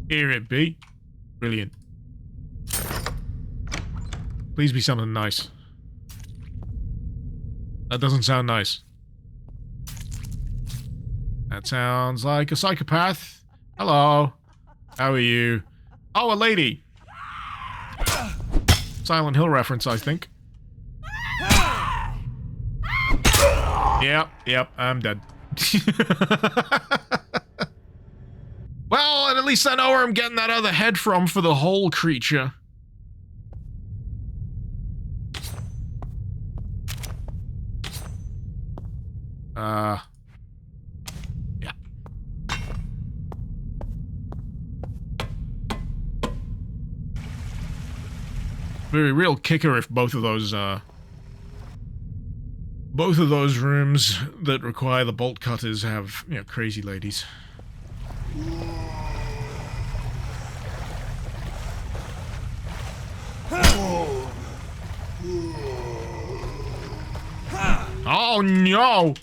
Here it be. Brilliant. Please be something nice. That doesn't sound nice. That sounds like a psychopath. Hello. How are you? Oh, a lady. Silent Hill reference, I think. Yep, I'm dead. Well, and at least I know where I'm getting that other head from for the whole creature. Yeah. Very real kicker if both of those rooms that require the bolt cutters have, you know, crazy ladies. Oh no!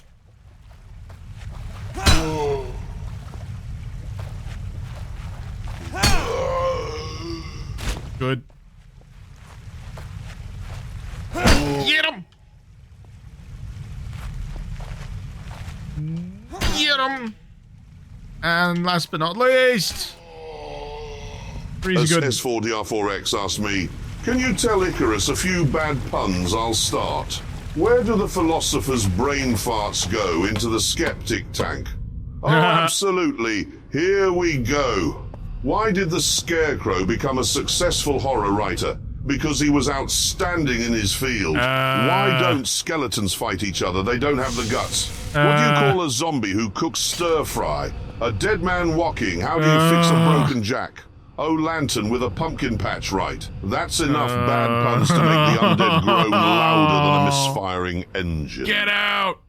Good. Get him! Get him! And last but not least... As good. S4DR4X asked me, can you tell Icarus a few bad puns? I'll start. Where do the philosopher's brain farts go? Into the skeptic tank? Oh, absolutely. Here we go. Why did the Scarecrow become a successful horror writer? Because he was outstanding in his field. Why don't skeletons fight each other? They don't have the guts. What do you call a zombie who cooks stir-fry? A dead man walking. How do you fix a broken jack? Oh, lantern with a pumpkin patch, right. That's enough bad puns to make the undead groan louder than a misfiring engine. Get out!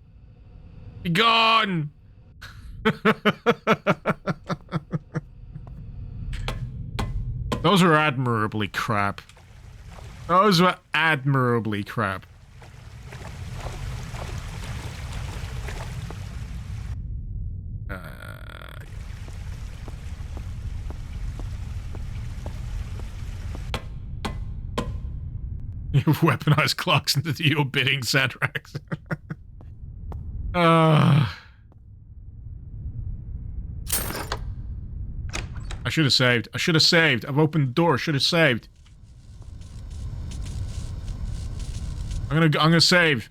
Be gone! Those are admirably crap. Those were admirably crap. You've weaponized clocks into your bidding, Sadrax. I should have saved. I should have saved. I've opened the door. Should have saved. I'm gonna save.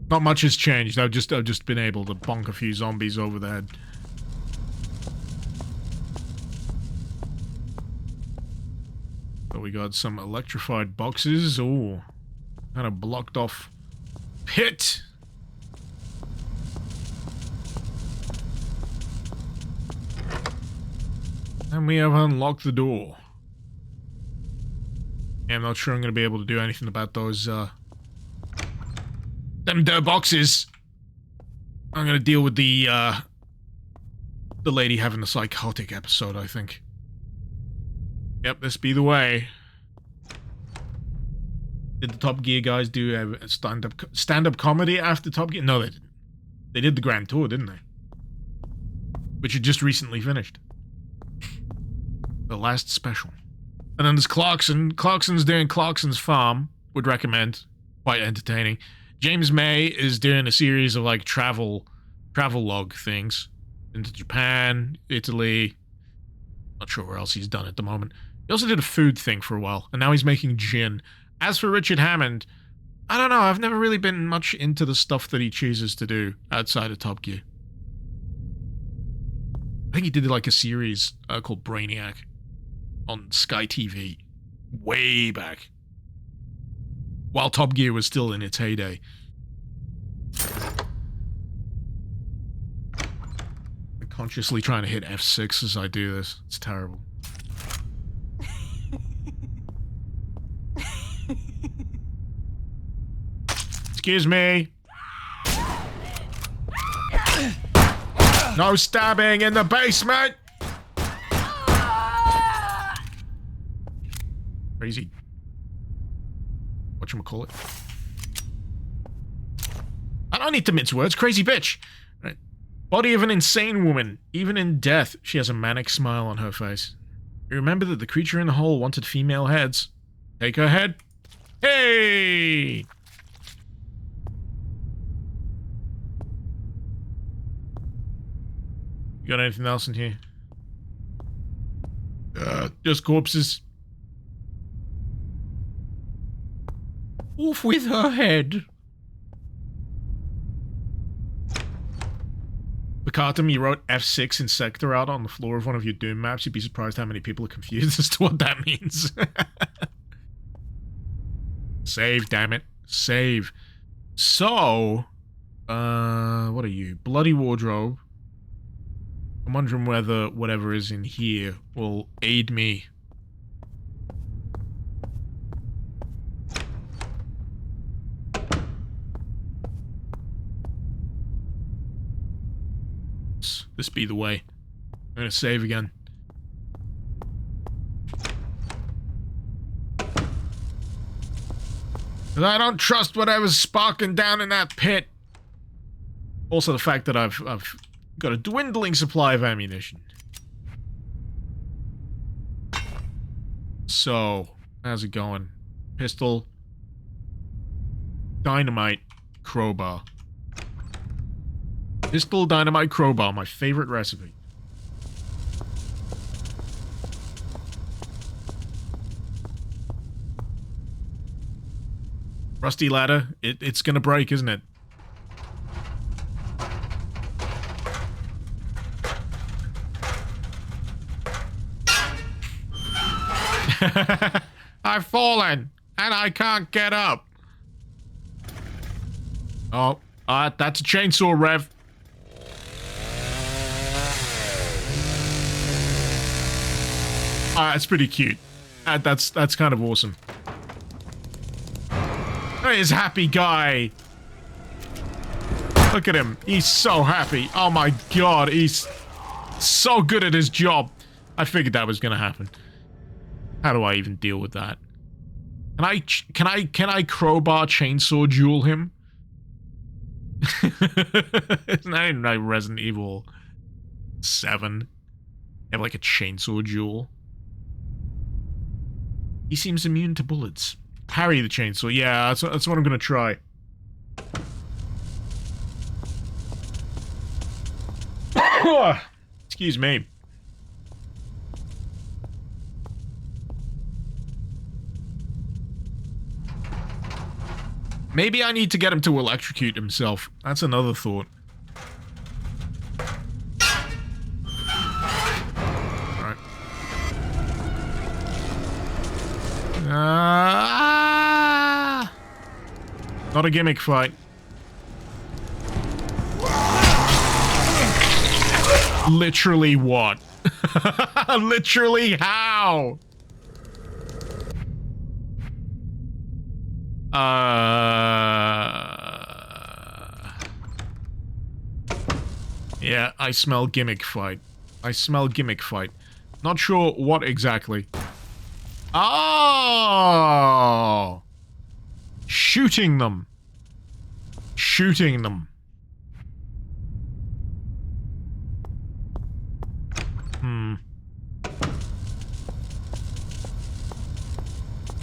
Not much has changed. I've just been able to bonk a few zombies over the head. So we got some electrified boxes. Oh, kind of blocked off pit. And we have unlocked the door. Yeah, I'm not sure I'm going to be able to do anything about those, them boxes. I'm going to deal with the lady having the psychotic episode, I think. Yep, this be the way. Did the Top Gear guys do a stand-up comedy after Top Gear? No, they didn't. They did the Grand Tour, didn't they? Which had just recently finished. The last special. And then there's Clarkson. Clarkson's doing Clarkson's Farm. Would recommend. Quite entertaining. James May is doing a series of like travel log things. Into Japan, Italy. Not sure where else he's done at the moment. He also did a food thing for a while. And now he's making gin. As for Richard Hammond, I don't know. I've never really been much into the stuff that he chooses to do outside of Top Gear. I think he did like a series called Brainiac on Sky TV way back, while Top Gear was still in its heyday. I'm consciously trying to hit F6 as I do this. It's terrible. Excuse me. No stabbing in the basement! Crazy. Whatchamacallit. I don't need to mince words, crazy bitch! Right. Body of an insane woman. Even in death, she has a manic smile on her face. You remember that the creature in the hole wanted female heads. Take her head. Hey! You got anything else in here? Just corpses. Off with her head. Picartum, you wrote F6 in sector out on the floor of one of your Doom maps. You'd be surprised how many people are confused as to what that means. Save, damn it. Save. So, what are you? Bloody Wardrobe. I'm wondering whether whatever is in here will aid me. This be the way. I'm gonna save again. Cause I don't trust whatever's sparking down in that pit. Also the fact that I've got a dwindling supply of ammunition. So, how's it going? Pistol. Dynamite. Crowbar. Pistol, dynamite, crowbar. My favorite recipe. Rusty ladder. It's gonna break, isn't it? I've fallen, and I can't get up. Oh, that's a chainsaw, Rev. That's pretty cute. That's kind of awesome. Look at his happy guy. Look at him. He's so happy. Oh my god, he's so good at his job. I figured that was gonna happen. How do I even deal with that? Can I crowbar chainsaw duel him? Isn't that in like Resident Evil 7? Have like a chainsaw duel. He seems immune to bullets. Parry the chainsaw. Yeah, that's what I'm gonna try. Excuse me. Maybe I need to get him to electrocute himself. That's another thought. Alright. Not a gimmick fight. Literally what? Literally how? Yeah, I smell gimmick fight. I smell gimmick fight. Not sure what exactly. Oh! Shooting them. Shooting them.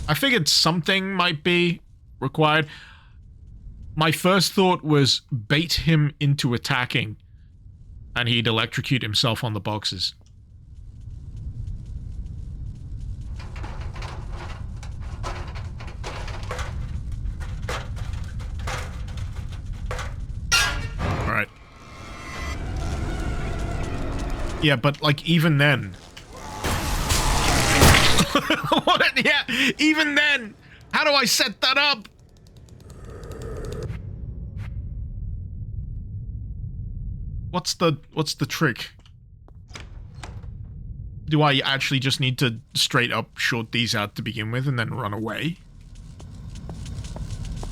I figured something might be required. My first thought was bait him into attacking, and he'd electrocute himself on the boxes. Alright. Yeah, but like even then... What? Yeah, even then, how do I set that up? What's the trick? Do I actually just need to straight up short these out to begin with and then run away?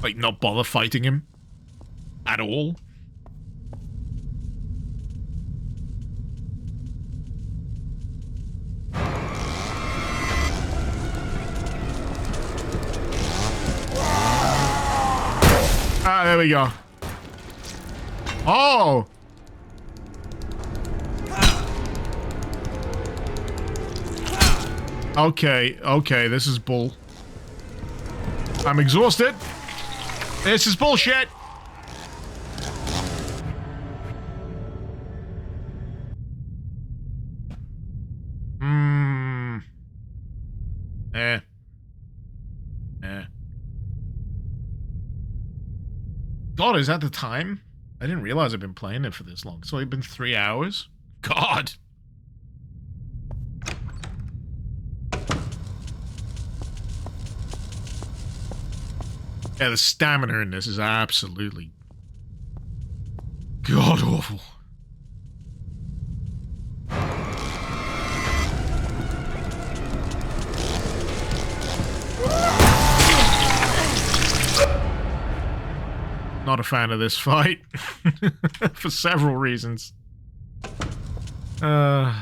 Like not bother fighting him at all? Ah, there we go. Oh! Okay, okay, this is bull. I'm exhausted. This is bullshit. God, is that the time? I didn't realize I've been playing it for this long. So it's been 3 hours? God! Yeah, the stamina in this is absolutely god-awful. Not a fan of this fight. For several reasons. You know,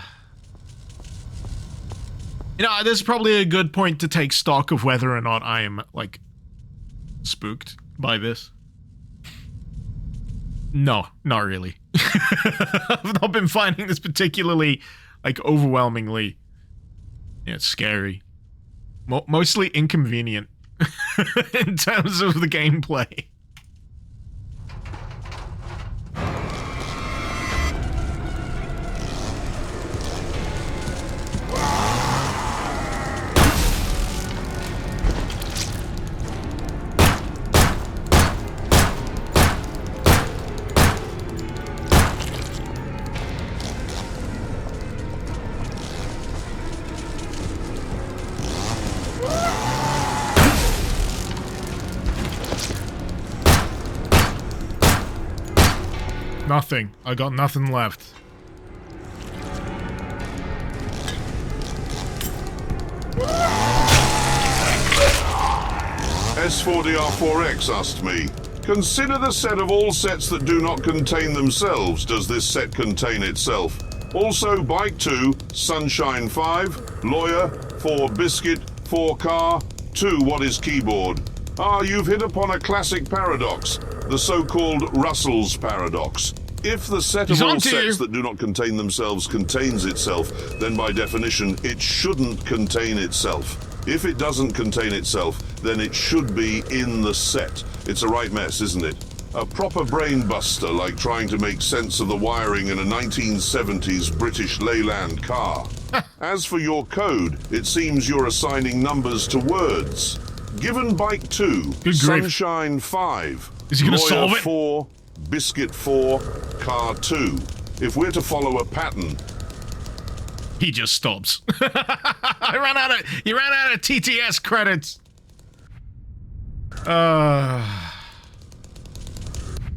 this is probably a good point to take stock of whether or not I am, like, spooked by this. No, not really. I've not been finding this particularly, like, overwhelmingly, scary. Mostly inconvenient in terms of the gameplay. Nothing. I got nothing left. S4DR4X asked me, consider the set of all sets that do not contain themselves. Does this set contain itself? Also, Bike 2, Sunshine 5, Lawyer, 4 Biscuit, 4 Car, 2 What is Keyboard? Ah, you've hit upon a classic paradox, the so-called Russell's paradox. If the set of all sets that do not contain themselves contains itself, then by definition, it shouldn't contain itself. If it doesn't contain itself, then it should be in the set. It's a right mess, isn't it? A proper brain buster, like trying to make sense of the wiring in a 1970s British Leyland car. As for your code, it seems you're assigning numbers to words. Given bike 2, Good grief. Sunshine 5, Is he gonna Lawyer solve it? 4, Biscuit 4, Car 2. If we're to follow a pattern, He just stops. He ran out of TTS credits.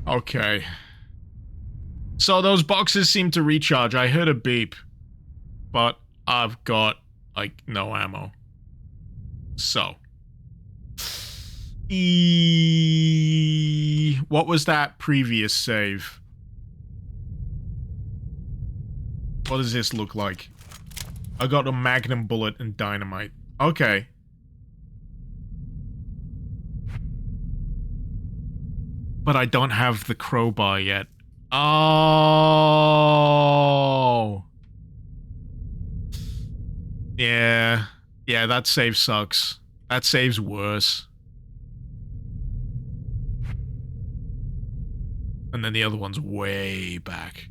Okay. So those boxes seem to recharge. I heard a beep, but I've got like no ammo. So, what was that previous save? What does this look like? I got a magnum bullet and dynamite. Okay. But I don't have the crowbar yet. Oh. Yeah. Yeah, that save sucks. That save's worse. And then the other one's way back.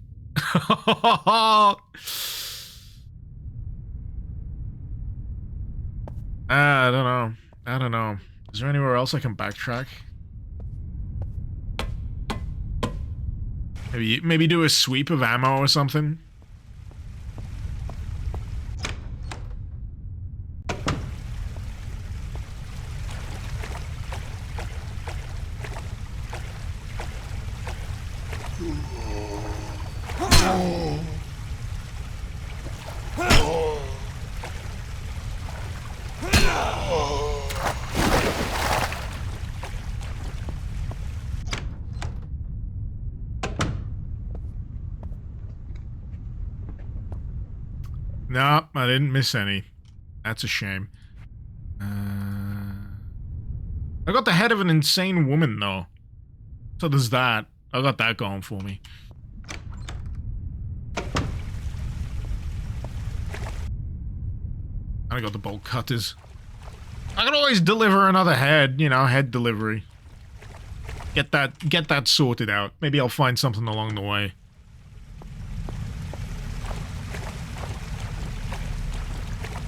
I don't know. I don't know. Is there anywhere else I can backtrack? Maybe do a sweep of ammo or something? Nope, I didn't miss any. That's a shame. I got the head of an insane woman, though. So there's that. I got that going for me. I got the bolt cutters. I can always deliver another head, you know, head delivery. Get that sorted out. Maybe I'll find something along the way.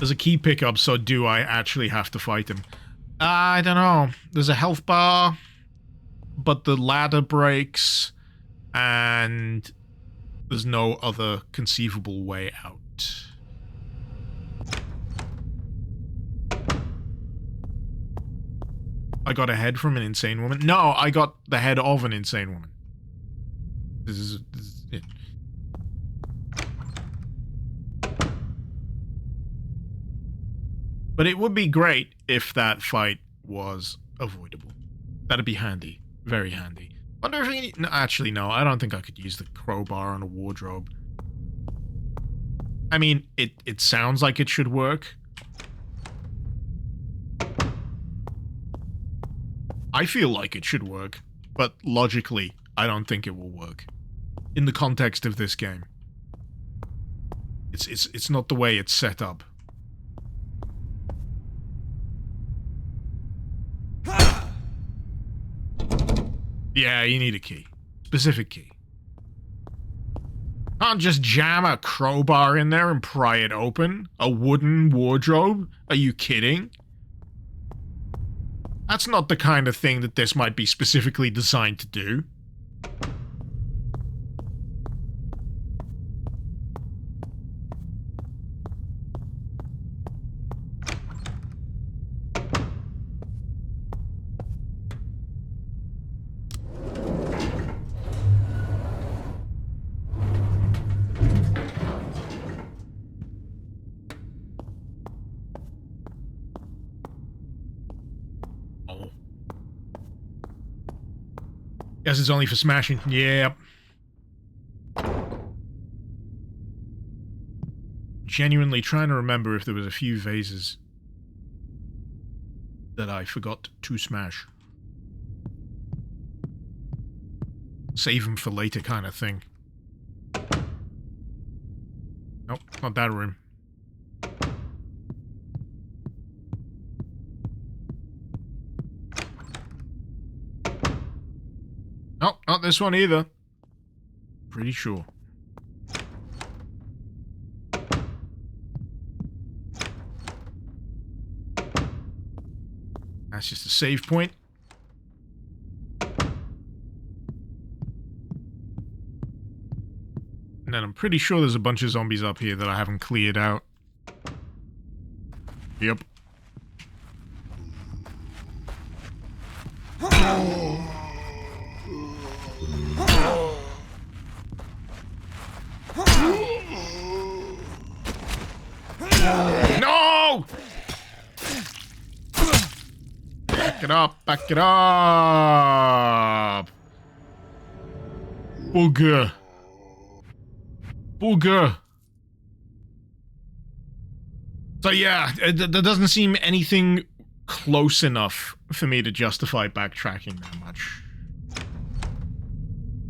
There's a key pickup, so do I actually have to fight him? I don't know. There's a health bar, but the ladder breaks, and there's no other conceivable way out. I got a head from an insane woman? No, I got the head of an insane woman. This is it. But it would be great if that fight was avoidable. That'd be handy. Very handy. Wonder if he... No, actually, no. I don't think I could use the crowbar on a wardrobe. I mean, it sounds like it should work. I feel like it should work. But logically, I don't think it will work. In the context of this game. It's not the way it's set up. Yeah, you need a key. Specific key. Can't just jam a crowbar in there and pry it open? A wooden wardrobe? Are you kidding? That's not the kind of thing that this might be specifically designed to do. Guess it's only for smashing. Yep. Genuinely trying to remember if there was a few vases that I forgot to smash. Save them for later kind of thing. Nope, not that room. Nope, not this one either. Pretty sure. That's just a save point. And then I'm pretty sure there's a bunch of zombies up here that I haven't cleared out. Yep. No! Back it up, back it up. Booger. Booger. So yeah, there doesn't seem anything close enough for me to justify backtracking that much.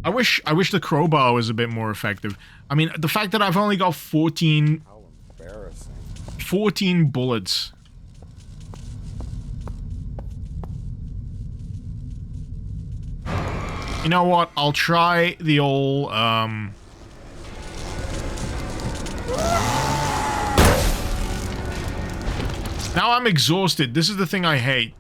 I wish the crowbar was a bit more effective. I mean, the fact that I've only got 14 bullets. You know what? I'll try the old, Now I'm exhausted. This is the thing I hate.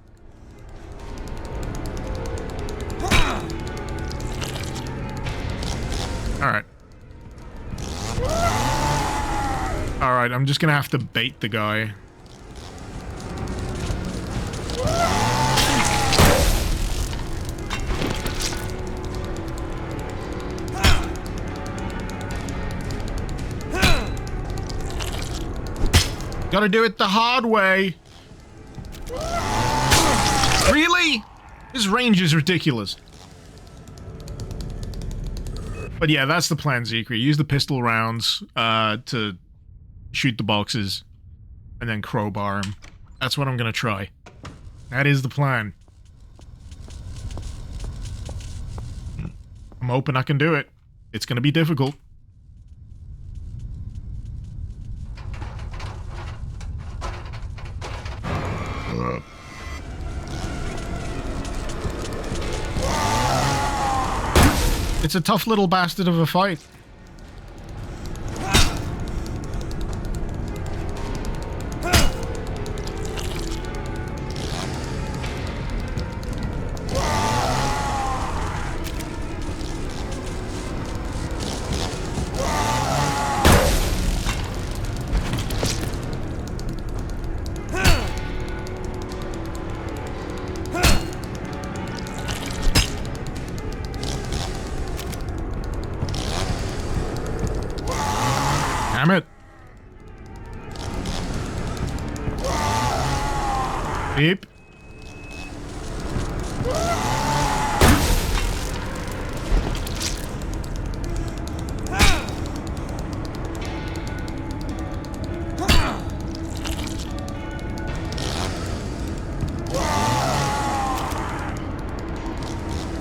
Alright. Alright, I'm just gonna have to bait the guy. Gotta do it the hard way. Really? His range is ridiculous. But yeah, that's the plan, Zekri. Use the pistol rounds to shoot the boxes and then crowbar him. That's what I'm gonna try. That is the plan. I'm hoping I can do it. It's gonna be difficult. It's a tough little bastard of a fight. Damn it. Beep.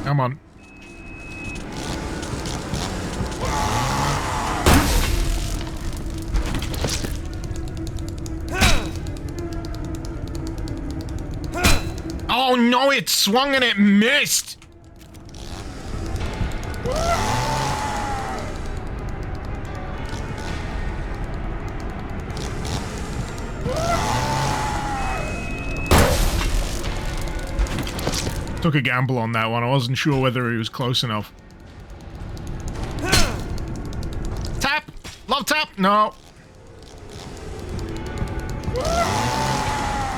Come on. Oh no, it swung and it missed! Took a gamble on that one. I wasn't sure whether he was close enough. Tap! Love tap! No.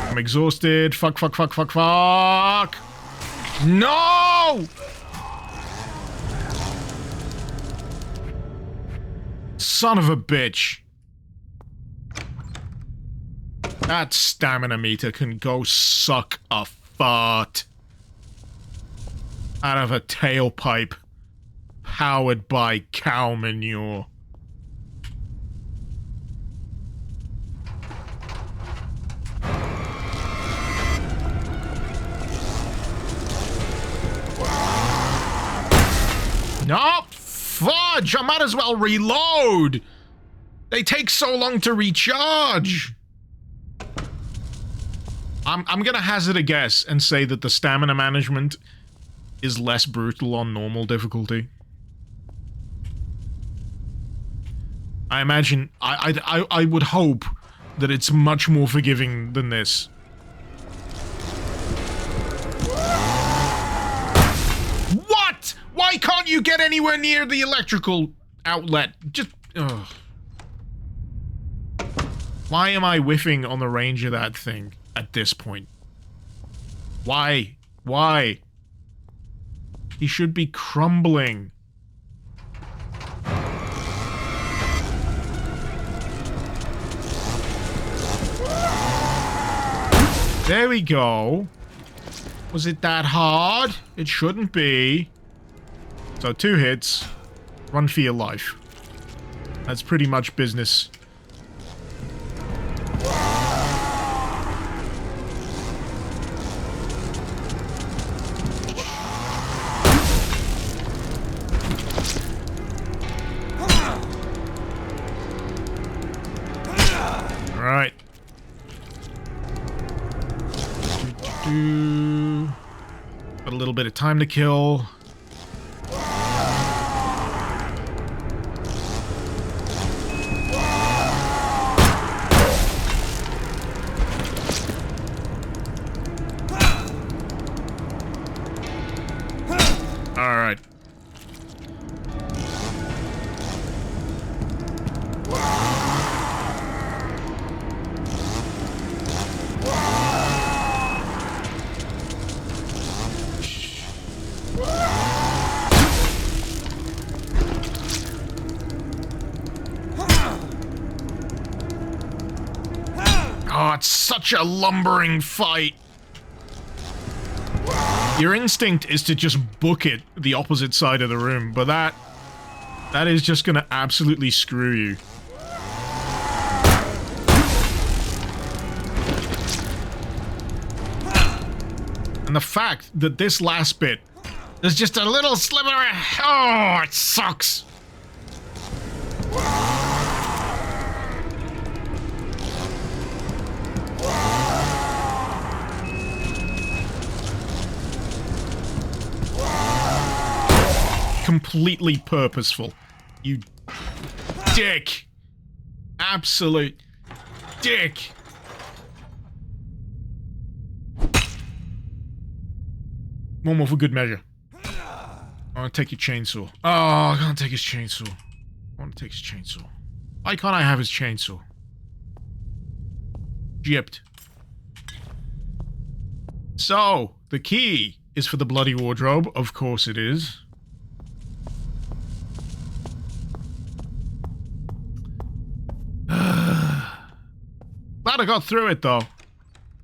I'm exhausted. Fuck, fuck, fuck, fuck, fuck! No! Son of a bitch. That stamina meter can go suck a fart. Out of a tailpipe. Powered by cow manure. Nope! Fudge! I might as well reload! They take so long to recharge! I'm gonna hazard a guess and say that the stamina management is less brutal on normal difficulty. I imagine, I would hope that it's much more forgiving than this. What? Why can't you get anywhere near the electrical outlet? Just, ugh. Why am I whiffing on the range of that thing at this point? Why? Why? He should be crumbling. There we go. Was it that hard? It shouldn't be. So 2 hits. Run for your life. That's pretty much business. Alright. Got a little bit of time to kill. Alright. Oh, it's such a lumbering fight. Your instinct is to just book it the opposite side of the room, but that is just gonna absolutely screw you. And the fact that this last bit, there's just a little sliver of... Oh, it sucks! Completely purposeful. You dick. Absolute dick. One more for good measure. I want to take your chainsaw. Oh, I can't take his chainsaw. I want to take his chainsaw. Why can't I have his chainsaw? Gypped. So, the key is for the bloody wardrobe. Of course it is. Glad I got through it, though.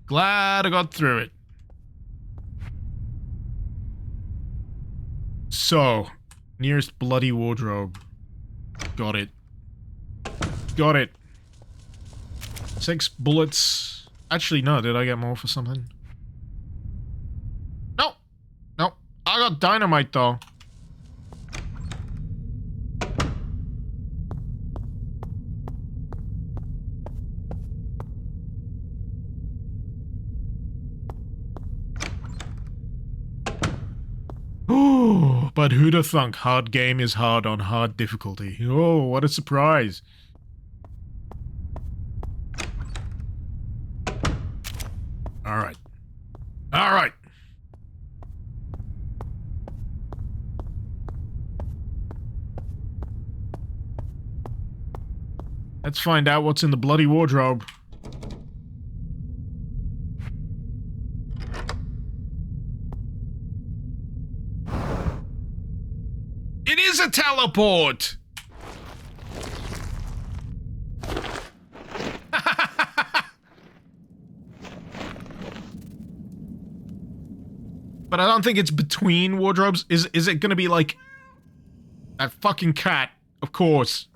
Glad I got through it. So, nearest bloody wardrobe. Got it. Got it. 6 bullets. Actually, no, did I get more for something? No. No. I got dynamite, though. Oh, but who'da thunk hard game is hard on hard difficulty. Oh, what a surprise. Alright. Alright. Let's find out what's in the bloody wardrobe. It is a teleport! But I don't think it's between wardrobes. Is it gonna be like... that fucking cat, of course.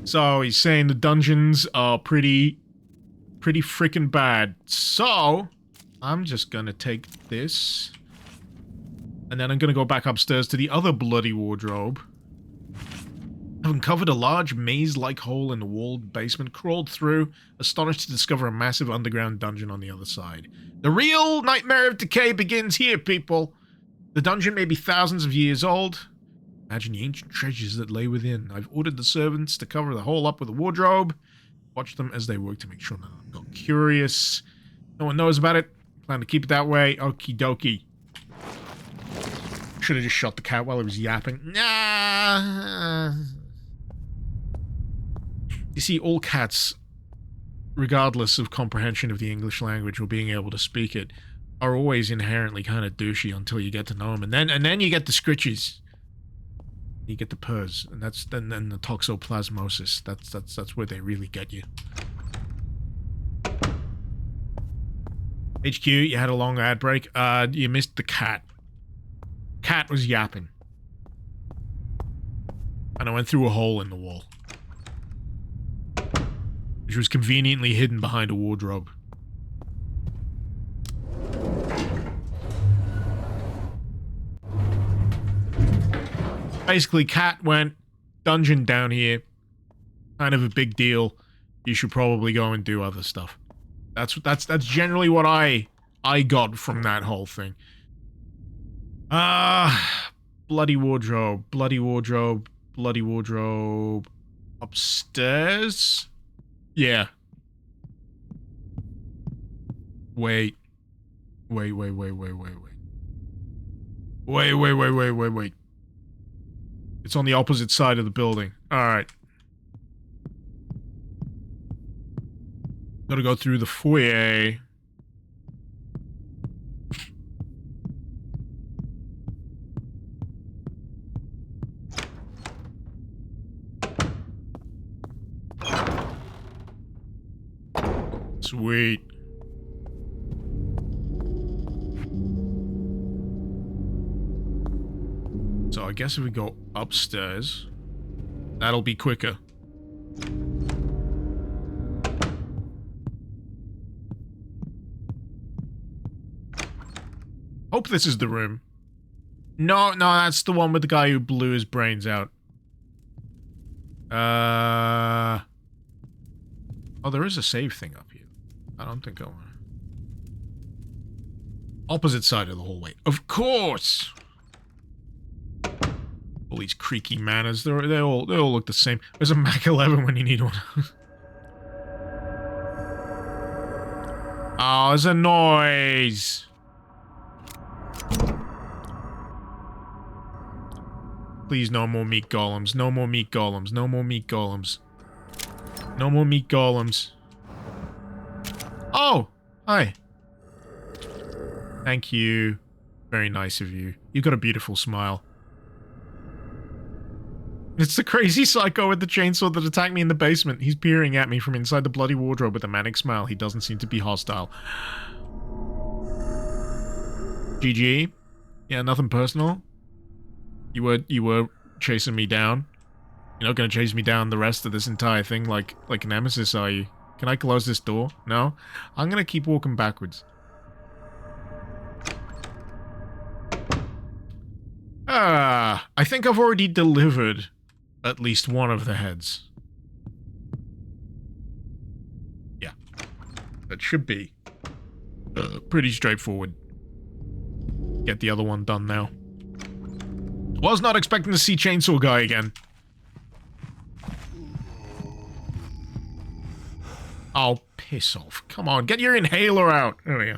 So, he's saying the dungeons are pretty freaking bad. So, I'm just gonna take this. And then I'm going to go back upstairs to the other bloody wardrobe. I've uncovered a large maze-like hole in the walled basement, crawled through, astonished to discover a massive underground dungeon on the other side. The real nightmare of Decay begins here, people! The dungeon may be thousands of years old. Imagine the ancient treasures that lay within. I've ordered the servants to cover the hole up with a wardrobe. Watch them as they work to make sure no one got curious. No one knows about it. Plan to keep it that way. Okie dokie. Should have just shot the cat while he was yapping. Nah. You see, all cats, regardless of comprehension of the English language or being able to speak it, are always inherently kind of douchey until you get to know them, and then you get the scritches, you get the purrs, and then the toxoplasmosis. That's where they really get you. HQ, you had a long ad break. You missed the cat. Cat was yapping, and I went through a hole in the wall, which was conveniently hidden behind a wardrobe. Basically, cat went, dungeon down here, kind of a big deal. You should probably go and do other stuff. That's generally what I got from that whole thing. Bloody wardrobe, bloody wardrobe, bloody wardrobe. Upstairs? Yeah. Wait. Wait. It's on the opposite side of the building. Alright. Gotta go through the foyer. Sweet. So I guess if we go upstairs, that'll be quicker. Hope this is the room. No, that's the one with the guy who blew his brains out. Oh, there is a save thing up here. I don't think I want to. Opposite side of the hallway. Of course! All these creaky manners, they all look the same. There's a Mac 11 when you need one. Oh, there's a noise. Please, no more meat golems. No more meat golems. No more meat golems. No more meat golems. Oh! Hi. Thank you. Very nice of you. You've got a beautiful smile. It's the crazy psycho with the chainsaw that attacked me in the basement. He's peering at me from inside the bloody wardrobe with a manic smile. He doesn't seem to be hostile. GG. Yeah, nothing personal. You were chasing me down. You're not gonna chase me down the rest of this entire thing like Nemesis, are you? Can I close this door? No? I'm gonna keep walking backwards. I think I've already delivered at least one of the heads. Yeah. That should be pretty straightforward. Get the other one done now. Was not expecting to see Chainsaw Guy again. Oh, piss off. Come on, get your inhaler out. There we go.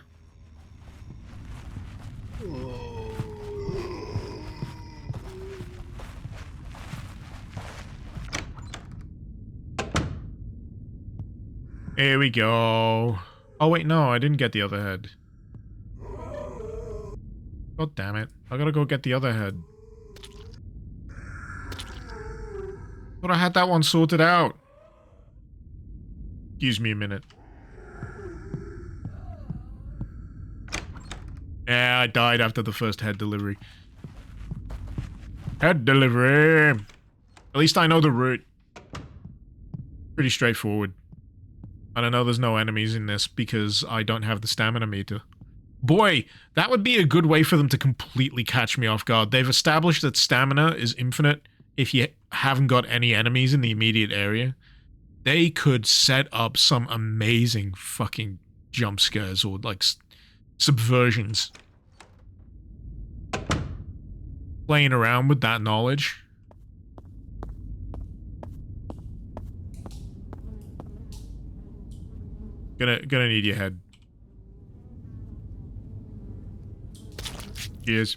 Here we go. Oh wait, no, I didn't get the other head. God damn it. I gotta go get the other head. Thought I had that one sorted out. Excuse me a minute. Yeah, I died after the first head delivery. Head delivery! At least I know the route. Pretty straightforward. And I know there's no enemies in this because I don't have the stamina meter. Boy, that would be a good way for them to completely catch me off guard. They've established that stamina is infinite if you haven't got any enemies in the immediate area. They could set up some amazing fucking jump scares or, like, subversions. Playing around with that knowledge. Gonna need your head. Cheers.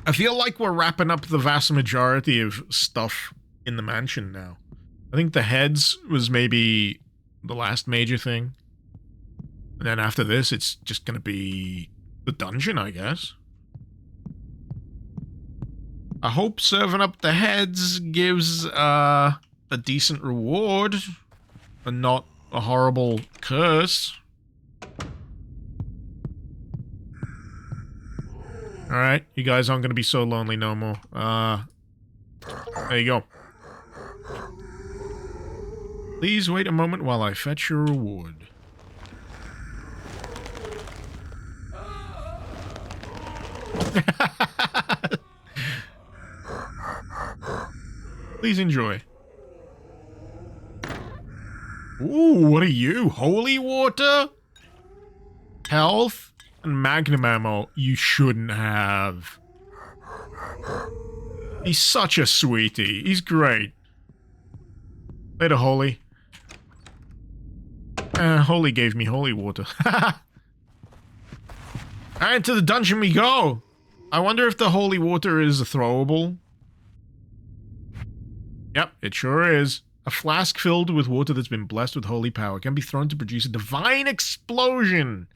I feel like we're wrapping up the vast majority of stuff in the mansion now. I think the heads was maybe the last major thing. And then after this, it's just gonna be the dungeon, I guess. I hope serving up the heads gives a decent reward and not a horrible curse. Alright, you guys aren't gonna be so lonely no more. There you go. Please wait a moment while I fetch your reward. Please enjoy. Ooh, what are you? Holy water? Health? And magnum ammo you shouldn't have. He's such a sweetie. He's great. Later, Holy. Holy gave me holy water. And to the dungeon we go. I wonder if the holy water is throwable. Yep, it sure is. A flask filled with water that's been blessed with holy power can be thrown to produce a divine explosion.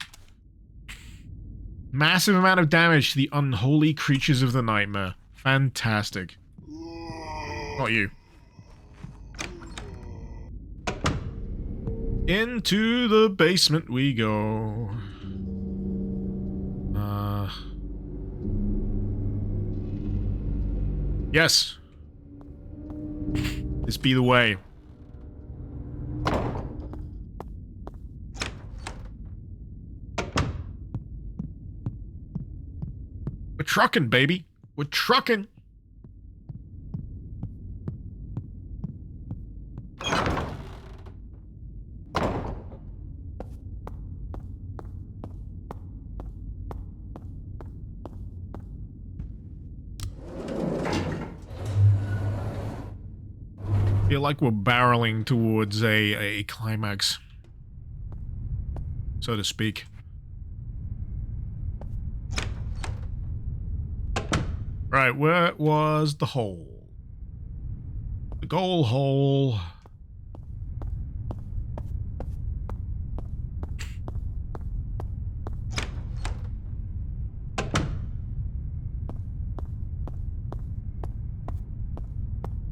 Massive amount of damage to the unholy creatures of the nightmare. Fantastic. Not you. Into the basement we go. Yes. This be the way. We're trucking, baby. We're trucking. Feel like we're barreling towards a climax, so to speak. Right, where was the hole? The goal hole.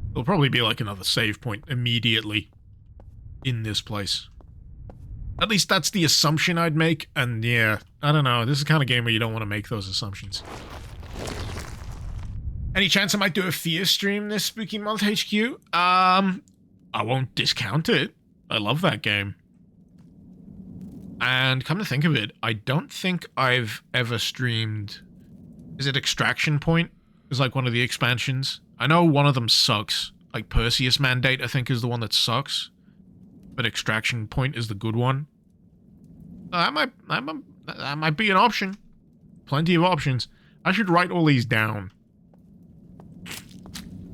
There'll probably be like another save point immediately in this place. At least that's the assumption I'd make, and yeah, I don't know, this is the kind of game where you don't want to make those assumptions. Any chance I might do a fear stream this spooky month, HQ? I won't discount it. I love that game. And come to think of it, I don't think I've ever streamed... Is it Extraction Point? It's like one of the expansions. I know one of them sucks. Like Perseus Mandate, I think, is the one that sucks. But Extraction Point is the good one. That might be an option. Plenty of options. I should write all these down.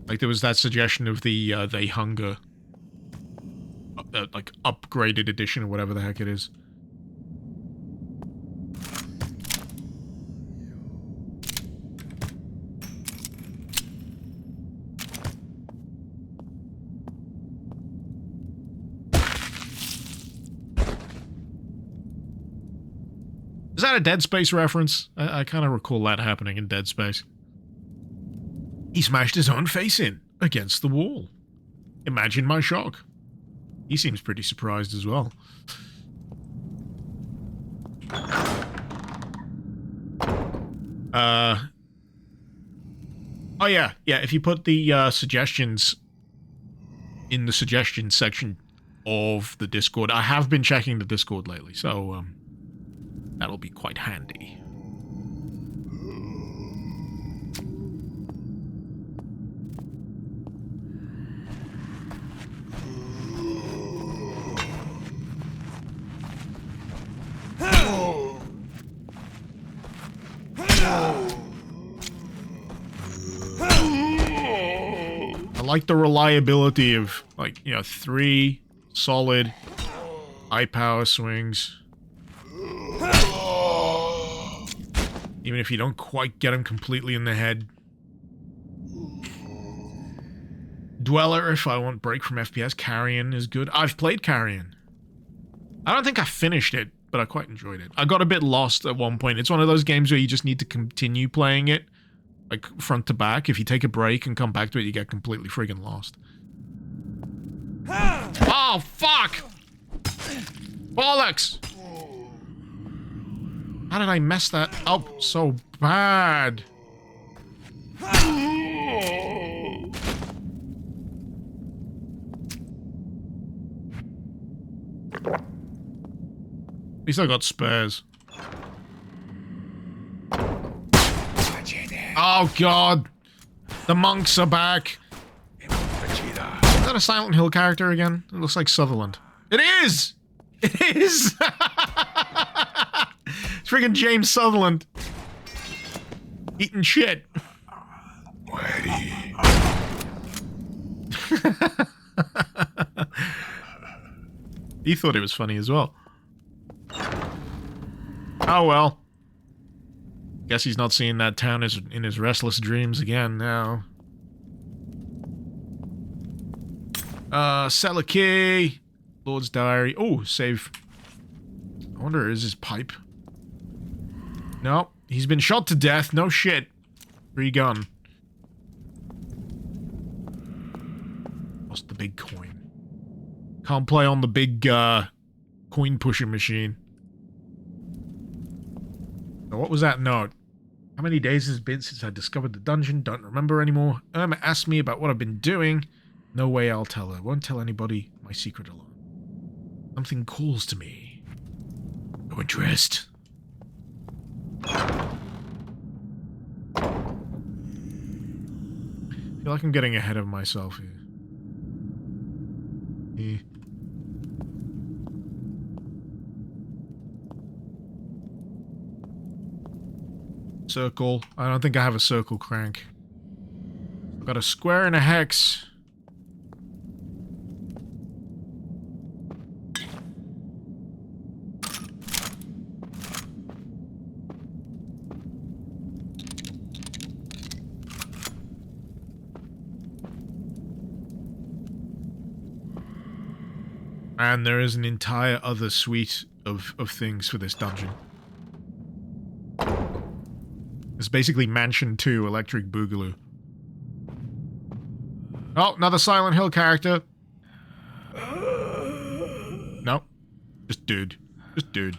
Like there was that suggestion of the They Hunger, like upgraded edition or whatever the heck it is. Is that a Dead Space reference? I kind of recall that happening in Dead Space. He smashed his own face in against the wall. Imagine my shock. He seems pretty surprised as well. Oh yeah, if you put the suggestions in the suggestions section of the Discord. I have been checking the Discord lately, so that'll be quite handy. I like the reliability of, like, you know, 3 solid high power swings. Even if you don't quite get him completely in the head. Dweller, if I want break from FPS. Carrion is good. I've played Carrion. I don't think I finished it, but I quite enjoyed it. I got a bit lost at one point. It's one of those games where you just need to continue playing it, like, front to back. If you take a break and come back to it, you get completely friggin' lost. Oh, fuck! Bollocks! How did I mess that up so bad? At least I got spares. Oh god! The monks are back! Is that a Silent Hill character again? It looks like Sutherland. It is! It is! It's friggin' James Sutherland. Eating shit. He thought it was funny as well. Oh well. Guess he's not seeing that town in his restless dreams again now. Cellar key. Lord's diary. Oh, save. I wonder, is his pipe? No, he's been shot to death. No shit. Free gun. Lost the big coin. Can't play on the big, coin pusher machine. Now, what was that note? How many days has it been since I discovered the dungeon? Don't remember anymore. Irma asked me about what I've been doing. No way I'll tell her. Won't tell anybody my secret alone. Something calls to me. No interest. I feel like I'm getting ahead of myself here. Circle. I don't think I have a circle crank. I've got a square and a hex. And there is an entire other suite of things for this dungeon. It's basically Mansion 2 Electric Boogaloo. Oh, another Silent Hill character. No. Just dude. Just dude.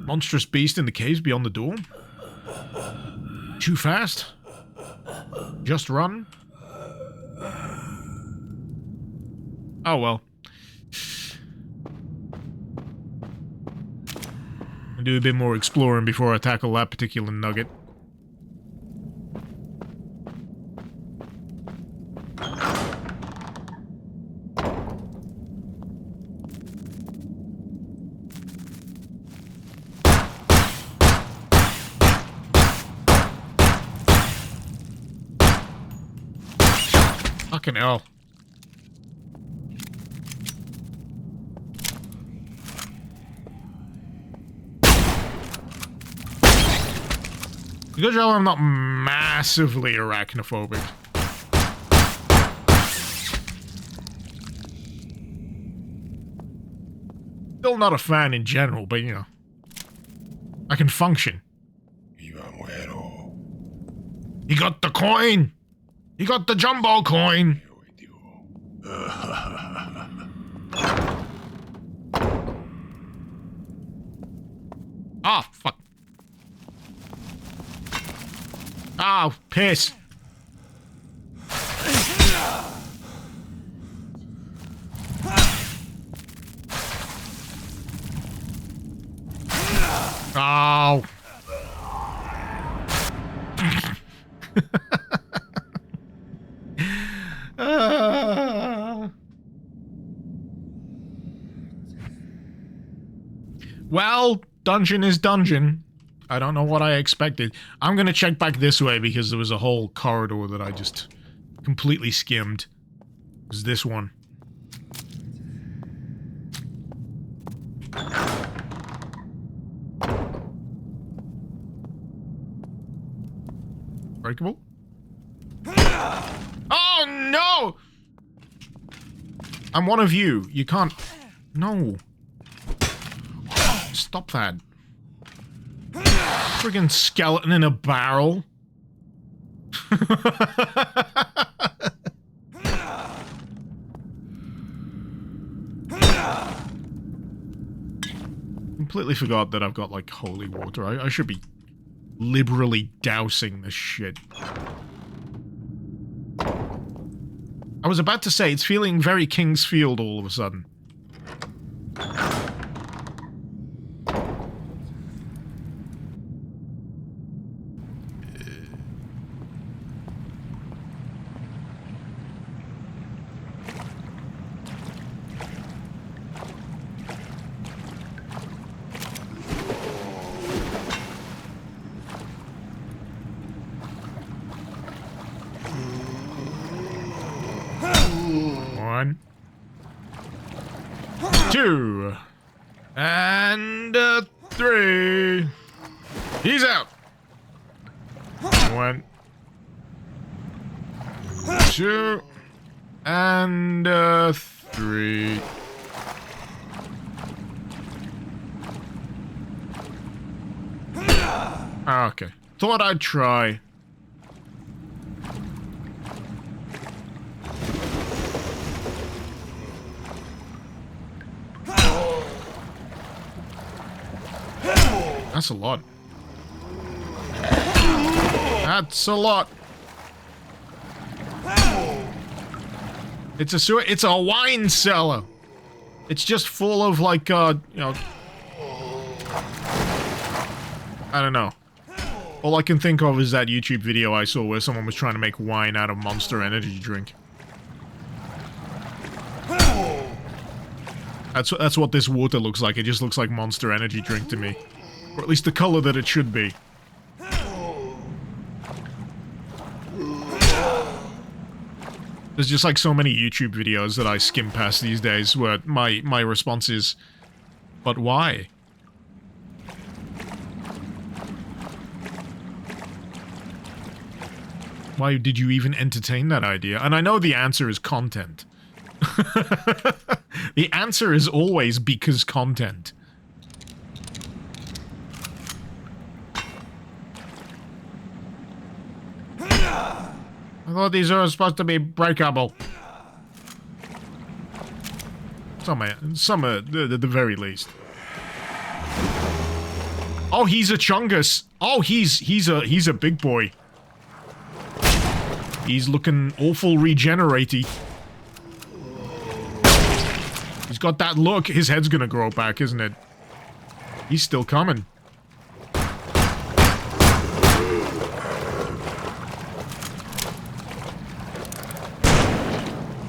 Monstrous beast in the caves beyond the door. Too fast. Just run. Oh well. I'll do a bit more exploring before I tackle that particular nugget. Fucking hell. Good job I'm not massively arachnophobic. Still not a fan in general, but you know. I can function. He got the coin! He got the jumbo coin! Ah, fuck. Oh, piss. Oh. Well, dungeon is dungeon. I don't know what I expected. I'm gonna check back this way because there was a whole corridor that I just completely skimmed. It was this one. Breakable? Oh no! I'm one of you. You can't... No. Stop that. Friggin' skeleton in a barrel. Completely forgot that I've got, like, holy water. I should be liberally dousing this shit. I was about to say, it's feeling very King's Field all of a sudden. One. Two. And three. He's out. One. Two. And three. Okay. Thought I'd try. That's a lot. That's a lot. It's a sewer. It's a wine cellar. It's just full of like, you know, I don't know. All I can think of is that YouTube video I saw where someone was trying to make wine out of Monster Energy drink. That's what this water looks like. It just looks like Monster Energy drink to me. Or at least the color that it should be. There's just like so many YouTube videos that I skim past these days where my response is, but why? Why did you even entertain that idea? And I know the answer is content. The answer is always because content. I thought these were supposed to be breakable. Some at the very least. Oh, he's a chungus. Oh, he's a big boy. He's looking awful regeneratey. He's got that look. His head's gonna grow back, isn't it? He's still coming.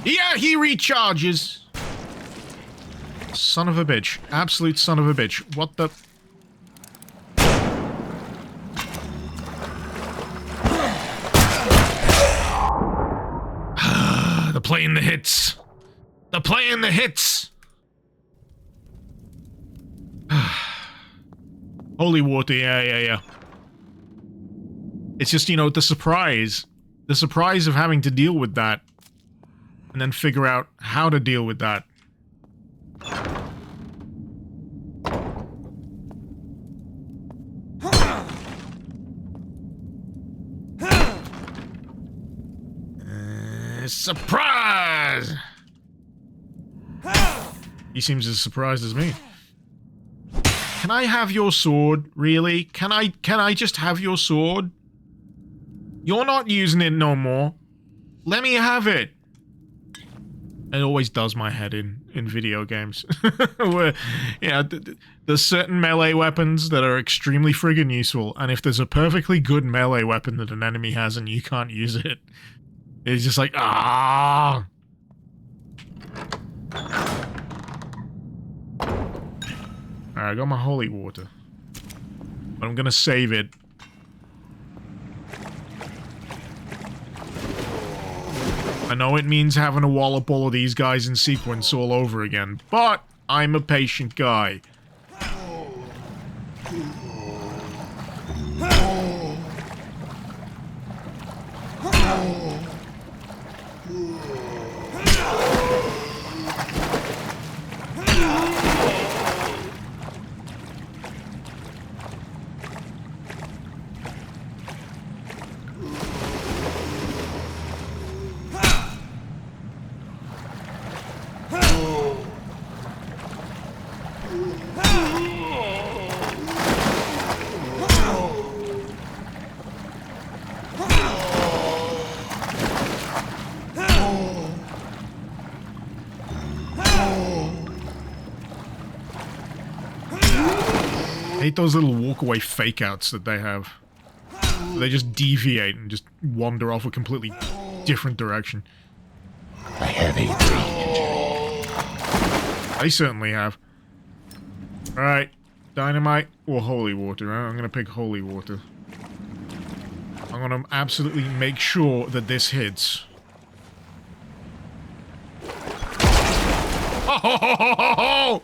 Yeah, he recharges. Son of a bitch. Absolute son of a bitch. What the... They're playing the hits. They're playing the hits. Holy water, yeah. It's just, you know, the surprise of having to deal with that. And then figure out how to deal with that. Surprise! He seems as surprised as me. Can I have your sword? Really? Can I just have your sword? You're not using it no more. Let me have it. It always does my head in video games. Where, yeah, there's certain melee weapons that are extremely friggin' useful, and if there's a perfectly good melee weapon that an enemy has and you can't use it, it's just like, ah! Alright, I got my holy water. But I'm gonna save it. I know it means having to wallop all of these guys in sequence all over again, but I'm a patient guy. I hate those little walk-away fake-outs that they have. They just deviate and just wander off a completely different direction. A heavy brain injury. They certainly have. Alright, dynamite or holy water? I'm gonna pick holy water. I'm gonna absolutely make sure that this hits. Oh!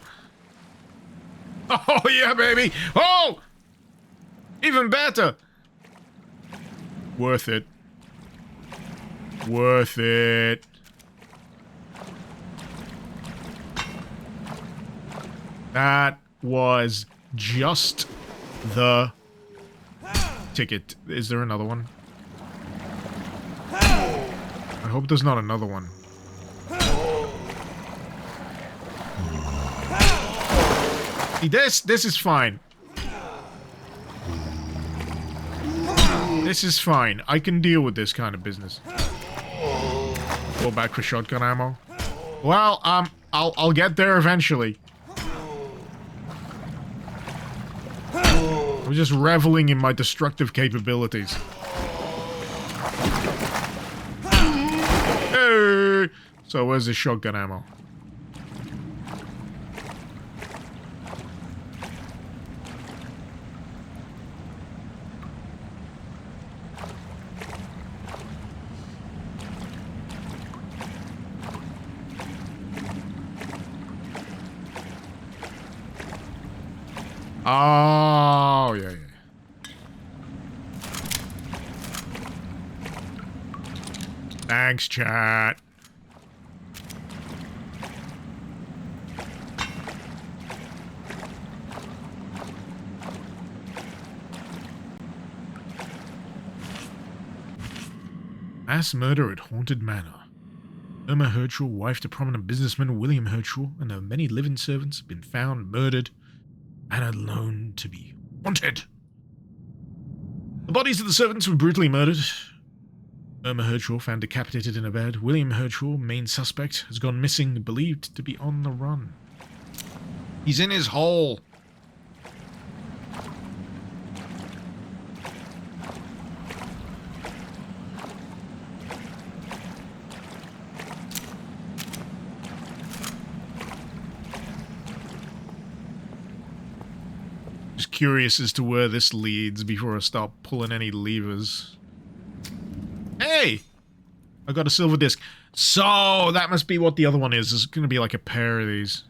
Oh, yeah, baby! Oh! Even better! Worth it. Worth it. That was just the ticket. Is there another one? I hope there's not another one. See, this is fine. This is fine. I can deal with this kind of business. Go back for shotgun ammo. Well, I'll get there eventually. I'm just reveling in my destructive capabilities. Hey! So where's the shotgun ammo? Oh, yeah, yeah. Thanks, chat. Mass murder at Haunted Manor. Irma Herschel, wife to prominent businessman William Herschel, and her many living servants have been found murdered and are known to be haunted. The bodies of the servants were brutally murdered. Irma Herschel found decapitated in a bed. William Herschel, main suspect, has gone missing, believed to be on the run. He's in his hole. Just curious as to where this leads before I start pulling any levers. Hey! I got a silver disc. So, that must be what the other one is. There's going to be like a pair of these.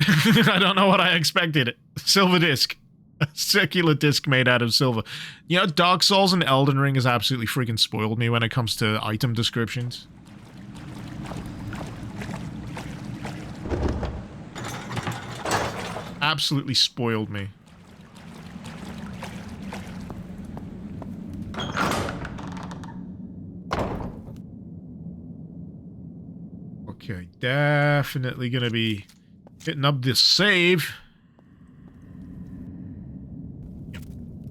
I don't know what I expected. Silver disc. A circular disc made out of silver. You know, Dark Souls and Elden Ring has absolutely freaking spoiled me when it comes to item descriptions. Absolutely spoiled me. Okay, definitely gonna be hitting up this save.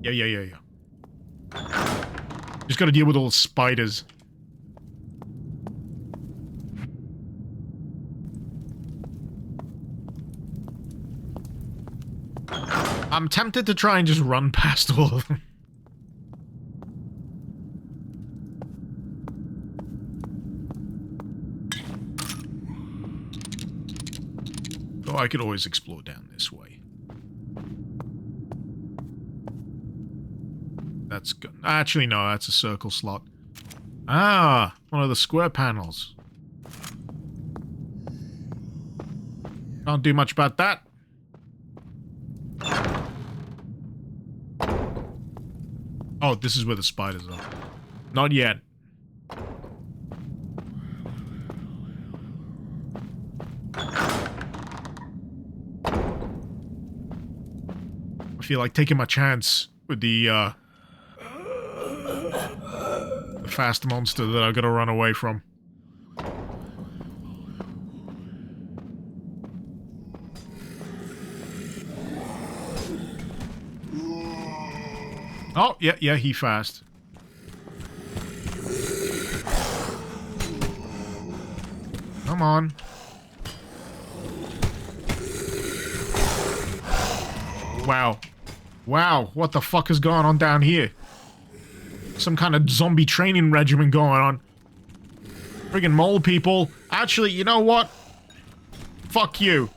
Yeah. Just gotta deal with all the spiders. I'm tempted to try and just run past all of them. Oh, I could always explore down this way. That's good. Actually, no, that's a circle slot. Ah, one of the square panels. Can't do much about that. Oh, this is where the spiders are. Not yet. I feel like taking my chance with the fast monster that I've got to run away from. Oh, yeah, he fast. Come on. Wow. Wow, what the fuck is going on down here? Some kind of zombie training regimen going on. Friggin' mole people. Actually, you know what? Fuck you.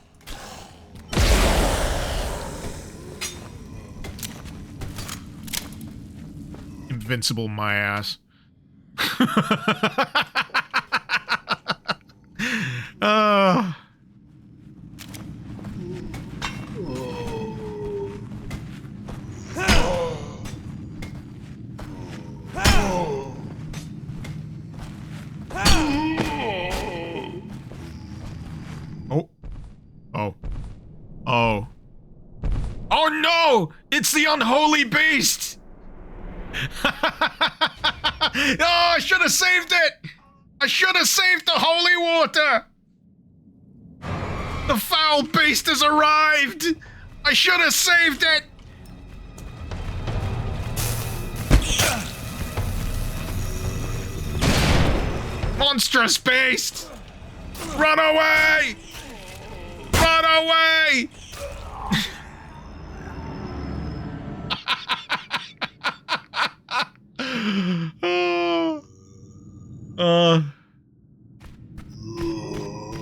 Invincible my ass. Oh no! It's the unholy beast! Oh, I should have saved it! I should have saved the holy water! The foul beast has arrived! I should have saved it! Monstrous beast! Run away! Run away!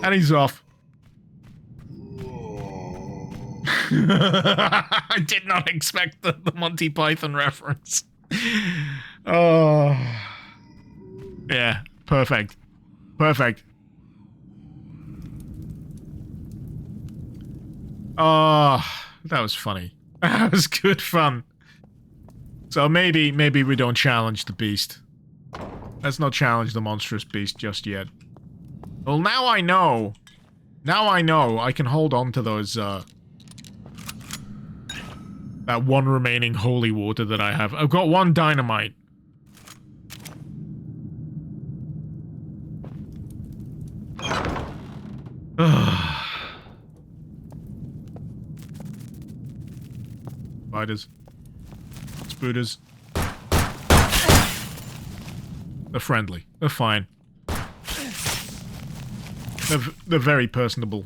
And he's off. I did not expect the Monty Python reference. Oh. Yeah, perfect. Perfect. Oh, that was funny. That was good fun. So maybe we don't challenge the beast. Let's not challenge the monstrous beast just yet. Well, now I know. Now I know I can hold on to those, that one remaining holy water that I have. I've got one dynamite. Spiders. Spooters. They're friendly. They're fine. They're very personable.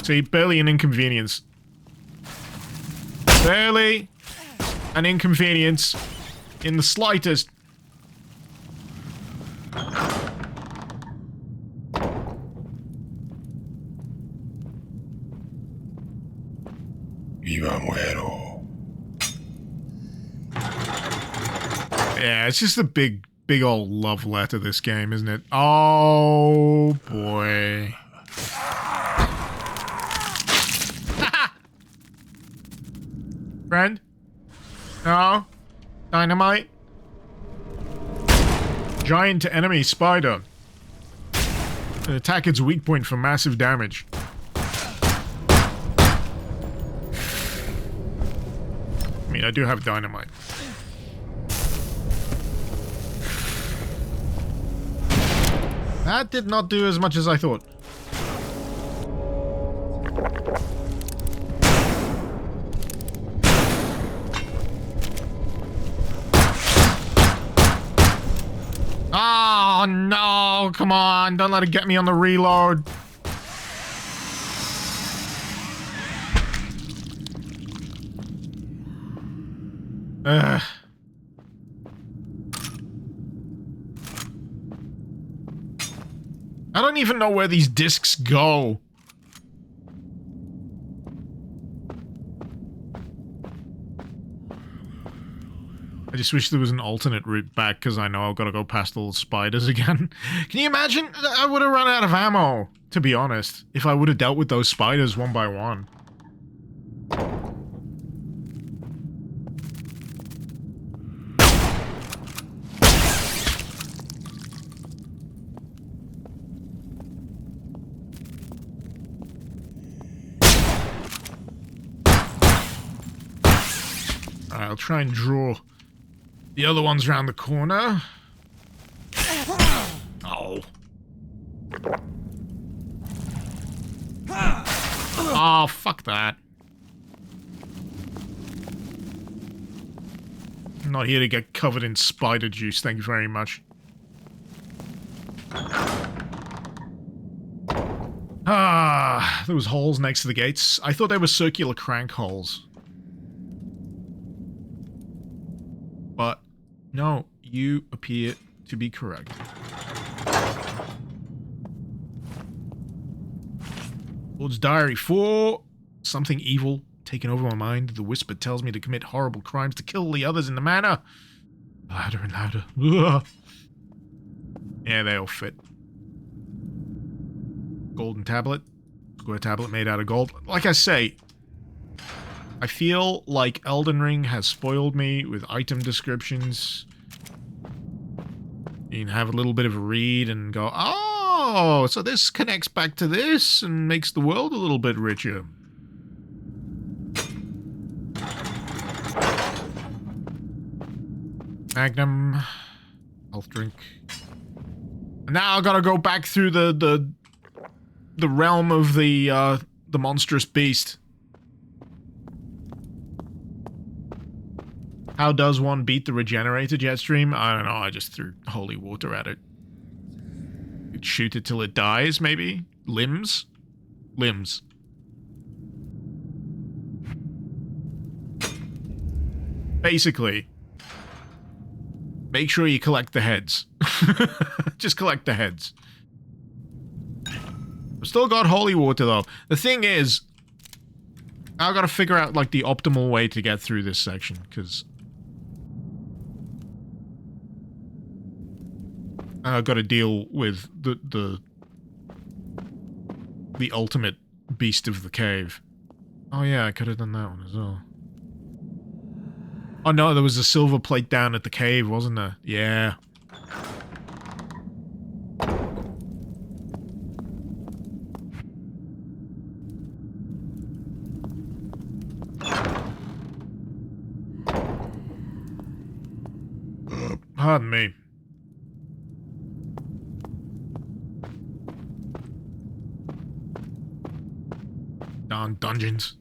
See, barely an inconvenience. Barely an inconvenience in the slightest. Viva muero. Yeah, it's just a big old love letter, this game, isn't it? Oh, boy. Friend? No? Dynamite? Giant enemy spider. Attack its weak point for massive damage. I mean, I do have dynamite. That did not do as much as I thought. Oh no, come on, don't let it get me on the reload. Ugh. I don't even know where these discs go. I just wish there was an alternate route back, because I know I've got to go past all the spiders again. Can you imagine? I would have run out of ammo, to be honest, if I would have dealt with those spiders one by one. Alright, I'll try and draw the other one's round the corner. Oh. Oh, fuck that. I'm not here to get covered in spider juice, thank you very much. Ah, those holes next to the gates. I thought they were circular crank holes. But, no, you appear to be correct. Lord's Diary 4. Something evil taken over my mind. The whisper tells me to commit horrible crimes to kill the others in the manor. Louder and louder. Ugh. Yeah, they all fit. Golden tablet. Square tablet made out of gold. Like I say, I feel like Elden Ring has spoiled me with item descriptions. You can have a little bit of a read and go, oh, so this connects back to this and makes the world a little bit richer. Magnum. Health drink. And now I've got to go back through the realm of the monstrous beast. How does one beat the regenerator jet stream? I don't know, I just threw holy water at it. You'd shoot it till it dies, maybe? Limbs? Limbs. Basically, make sure you collect the heads. Just collect the heads. I've still got holy water, though. The thing is, I've got to figure out, like, the optimal way to get through this section, because I've got to deal with the ultimate beast of the cave. Oh yeah, I could have done that one as well. Oh no, there was a silver plate down at the cave, wasn't there? Yeah. Pardon me. Darn dungeons.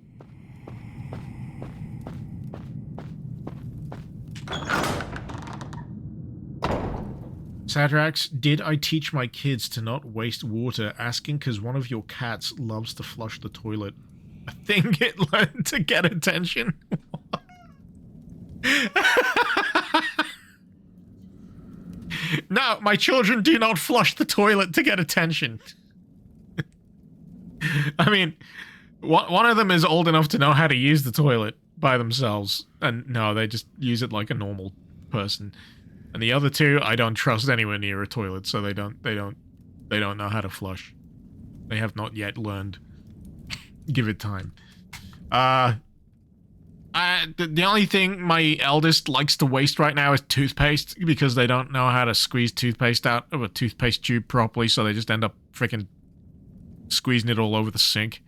Satrax, did I teach my kids to not waste water? Asking because one of your cats loves to flush the toilet. I think it learned to get attention. No, my children do not flush the toilet to get attention. I mean, one of them is old enough to know how to use the toilet by themselves, and no, they just use it like a normal person. And the other two, I don't trust anywhere near a toilet, so they don't know how to flush. They have not yet learned. Give it time. The only thing my eldest likes to waste right now is toothpaste, because they don't know how to squeeze toothpaste out of a toothpaste tube properly, so they just end up freaking squeezing it all over the sink.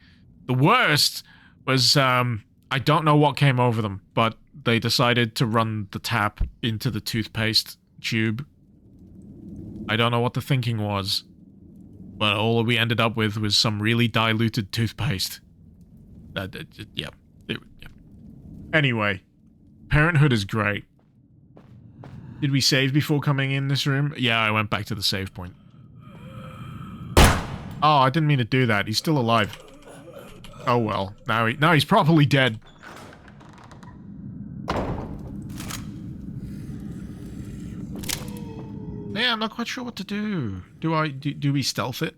The worst was, I don't know what came over them, but they decided to run the tap into the toothpaste tube. I don't know what the thinking was, but all we ended up with was some really diluted toothpaste. Yeah. Anyway, parenthood is great. Did we save before coming in this room? Yeah, I went back to the save point. Oh, I didn't mean to do that. He's still alive. Oh well. Now he's probably dead. Yeah, I'm not quite sure what to do. Do we stealth it?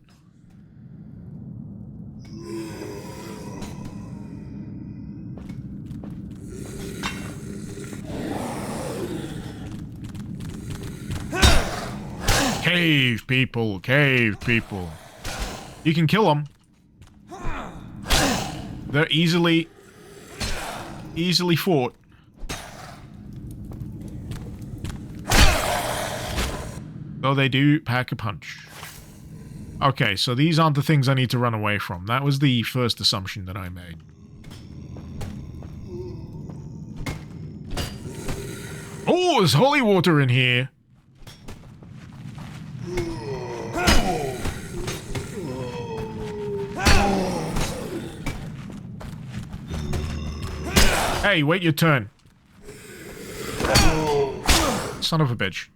Cave people, cave people. You can kill them. They're easily fought. Though they do pack a punch. Okay, so these aren't the things I need to run away from. That was the first assumption that I made. Oh, there's holy water in here. Hey, wait your turn. Son of a bitch.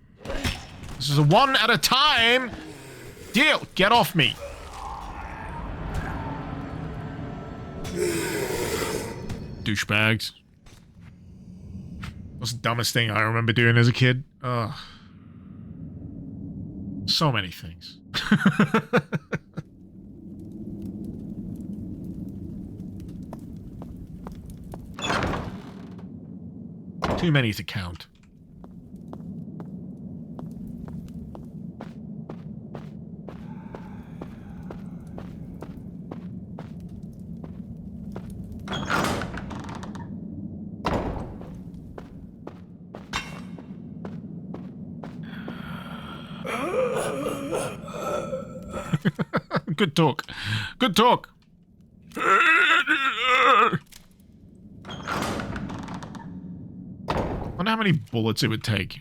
This is a one at a time. Deal. Get off me. Douchebags. What's the dumbest thing I remember doing as a kid? Ugh. So many things. Too many to count. Good talk. Good talk. Wonder how many bullets it would take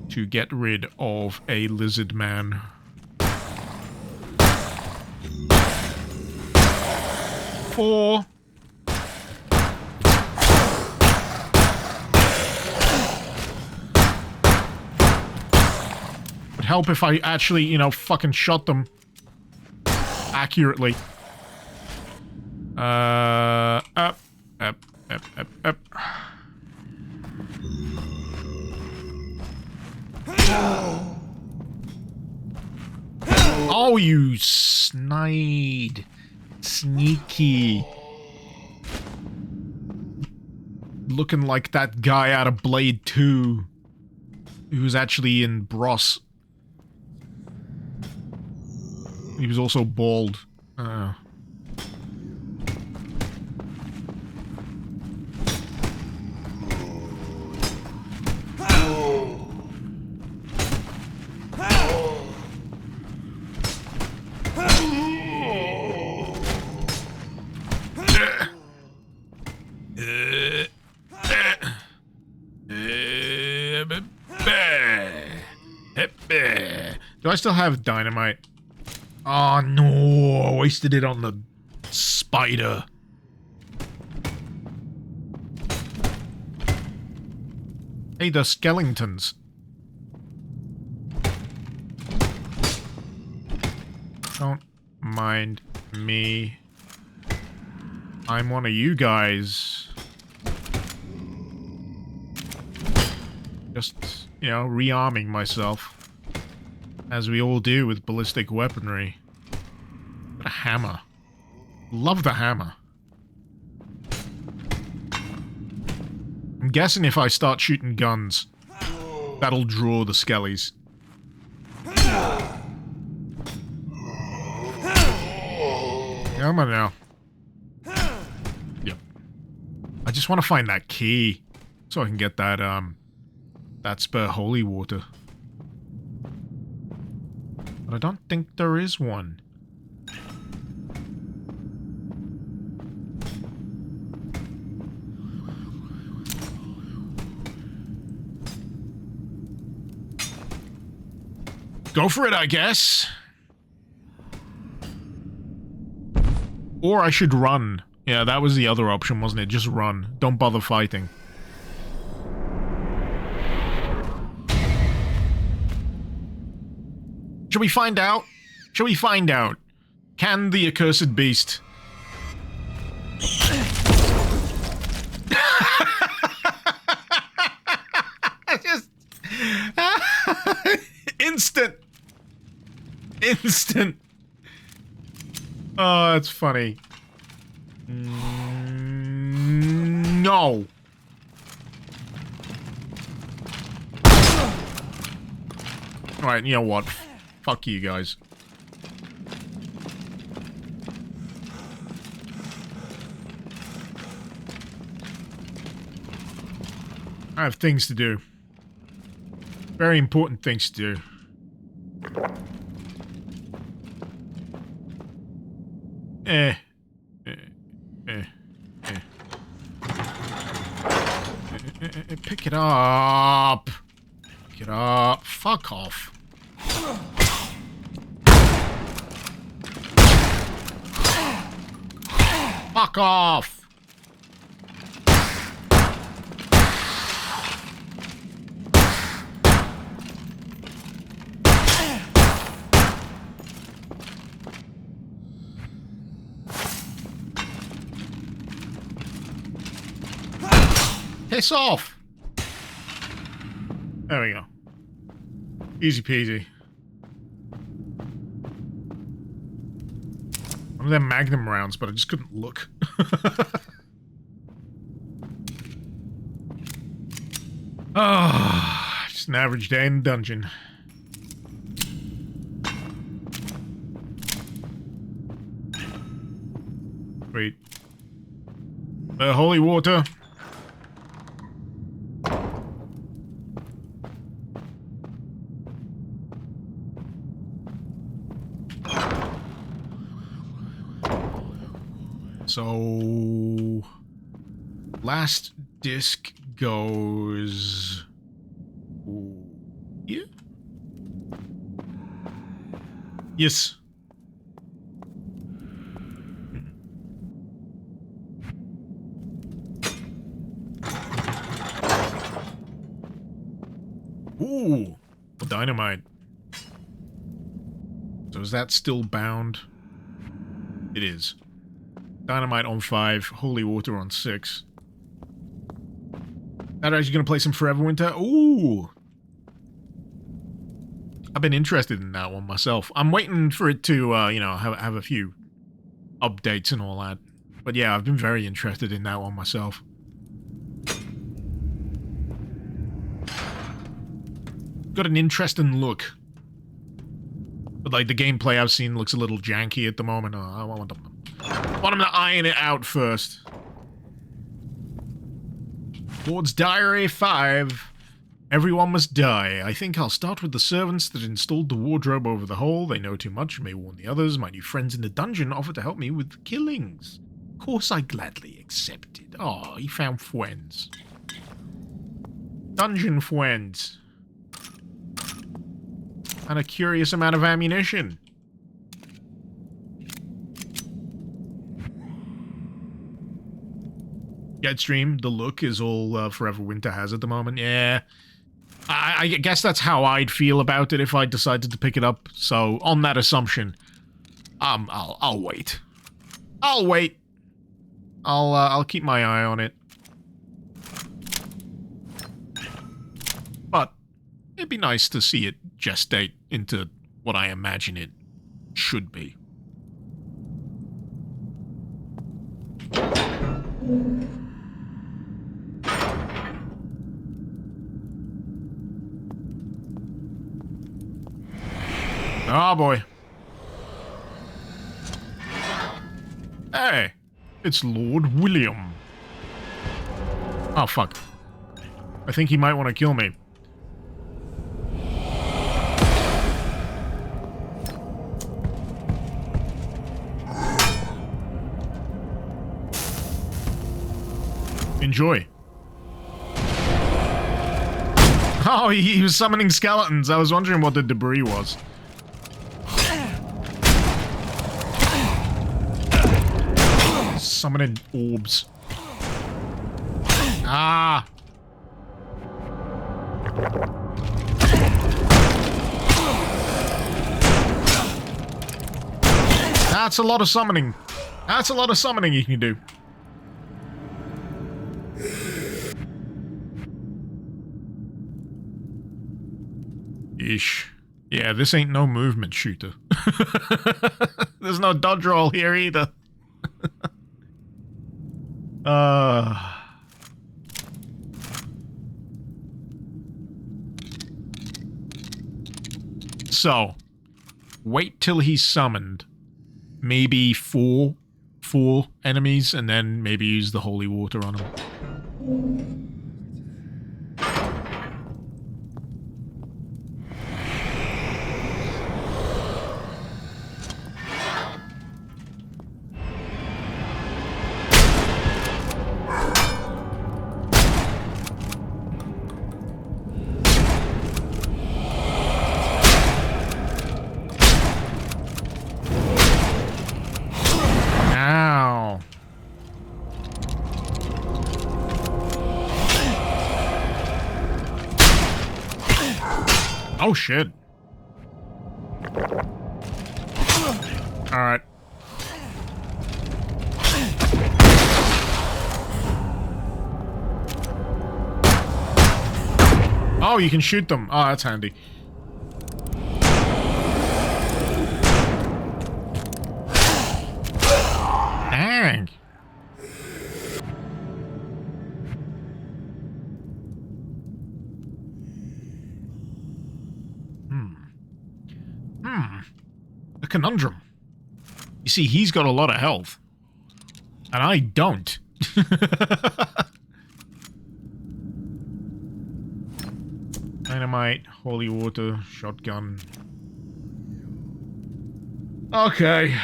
to get rid of a lizard man. Four. Would help if I actually, you know, fucking shot them accurately. Up. Oh, you snide. Sneaky. Looking like that guy out of Blade 2. Who was actually in Bros. He was also bald. Do I still have dynamite? Oh no, I wasted it on the spider. Hey, the skeletons. Don't mind me. I'm one of you guys. Just, you know, rearming myself. As we all do with ballistic weaponry. But a hammer. Love the hammer. I'm guessing if I start shooting guns, that'll draw the skellies. Come on now. Yep. I just want to find that key. So I can get that, that spare holy water. But I don't think there is one. Go for it, I guess. Or I should run. Yeah, that was the other option, wasn't it? Just run. Don't bother fighting. Shall we find out? Shall we find out? Can the accursed beast... Just... Instant! Instant! Oh, that's funny. No! Alright, you know what? Fuck you guys. I have things to do. Very important things to do. Pick it up. Pick it up. Fuck off. Fuck off. Piss off! There we go. Easy peasy. One of them Magnum rounds, but I just couldn't look. Ah, just an average day in the dungeon. Sweet. Holy water. So, last disc goes here? Yes. Ooh, dynamite. So is that still bound? It is. Dynamite on 5, Holy Water on 6. That actually gonna play some Forever Winter? Ooh! I've been interested in that one myself. I'm waiting for it to, you know, have a few updates and all that. But yeah, I've been very interested in that one myself. Got an interesting look. But like, the gameplay I've seen looks a little janky at the moment. Oh, I want them. I want him to iron it out first. Lord's Diary 5. Everyone must die. I think I'll start with the servants that installed the wardrobe over the hole. They know too much, may warn the others. My new friends in the dungeon offered to help me with killings. Of course I gladly accepted. Oh, he found friends. Dungeon friends. And a curious amount of ammunition. Jetstream, the look is all Forever Winter has at the moment. Yeah. I guess that's how I'd feel about it if I decided to pick it up. So, on that assumption, I'll wait. I'll wait. I'll keep my eye on it. But it'd be nice to see it gestate into what I imagine it should be. Oh boy. Hey, it's Lord William. Oh fuck. I think he might want to kill me. Enjoy. Oh, he was summoning skeletons. I was wondering what the debris was. Summoning orbs. Ah! That's a lot of summoning. That's a lot of summoning you can do. Ish. Yeah, this ain't no movement shooter. There's no dodge roll here either. So, wait till he's summoned. Maybe four enemies, and then maybe use the holy water on him. Oh shit. Alright. Oh, you can shoot them. Oh, that's handy. Dang. A conundrum. You see, he's got a lot of health. And I don't. Dynamite, holy water, shotgun. Okay.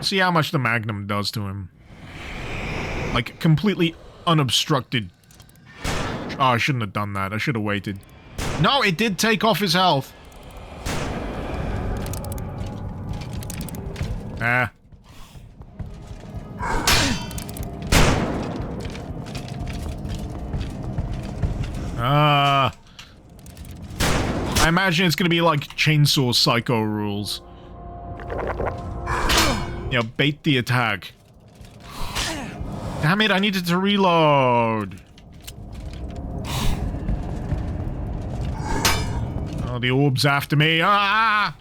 See how much the Magnum does to him. Like, completely unobstructed. Oh, I shouldn't have done that. I should have waited. No, it did take off his health. Ah. I imagine it's gonna be like Chainsaw Psycho rules. Yeah, bait the attack. Damn it, I needed to reload. Oh, the orb's after me. Ah!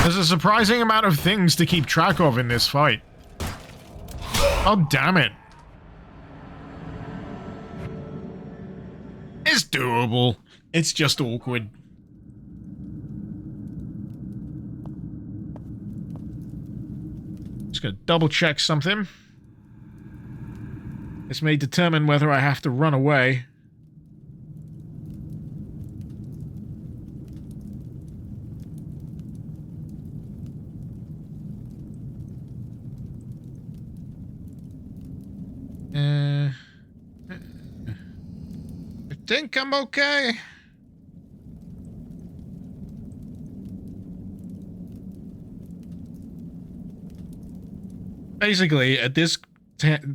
There's a surprising amount of things to keep track of in this fight. Oh, damn it. It's doable. It's just awkward. Just gonna double check something. This may determine whether I have to run away. I think I'm okay. Basically, at this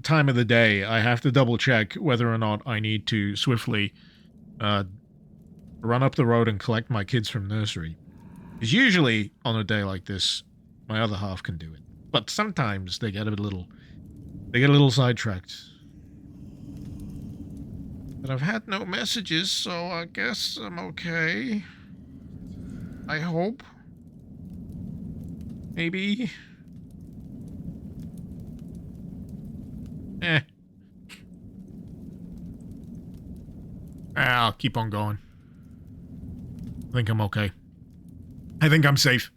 time of the day, I have to double check whether or not I need to swiftly run up the road and collect my kids from nursery. Because usually, on a day like this, my other half can do it. But sometimes they get a little sidetracked. But I've had no messages, so I guess I'm okay. I hope. Maybe. I'll keep on going. I think I'm okay. I think I'm safe.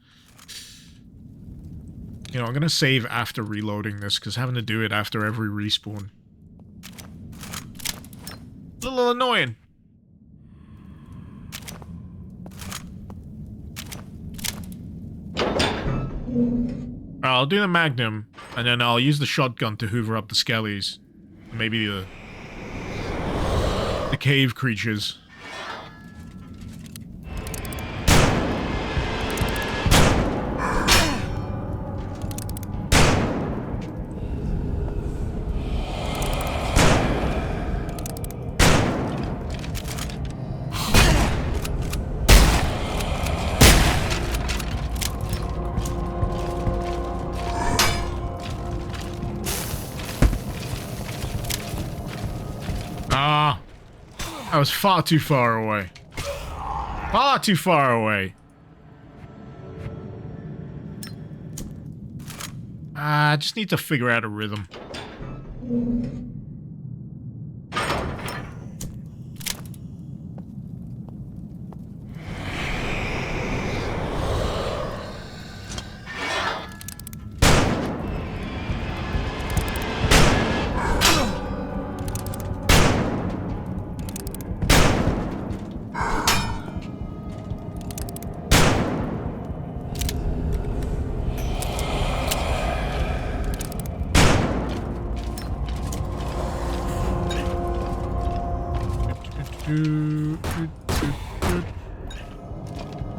You know, I'm gonna save after reloading this, because having to do it after every respawn. A little annoying. I'll do the Magnum, and then I'll use the shotgun to hoover up the skellies. Maybe the cave creatures. I was far too far away. Far too far away. I just need to figure out a rhythm.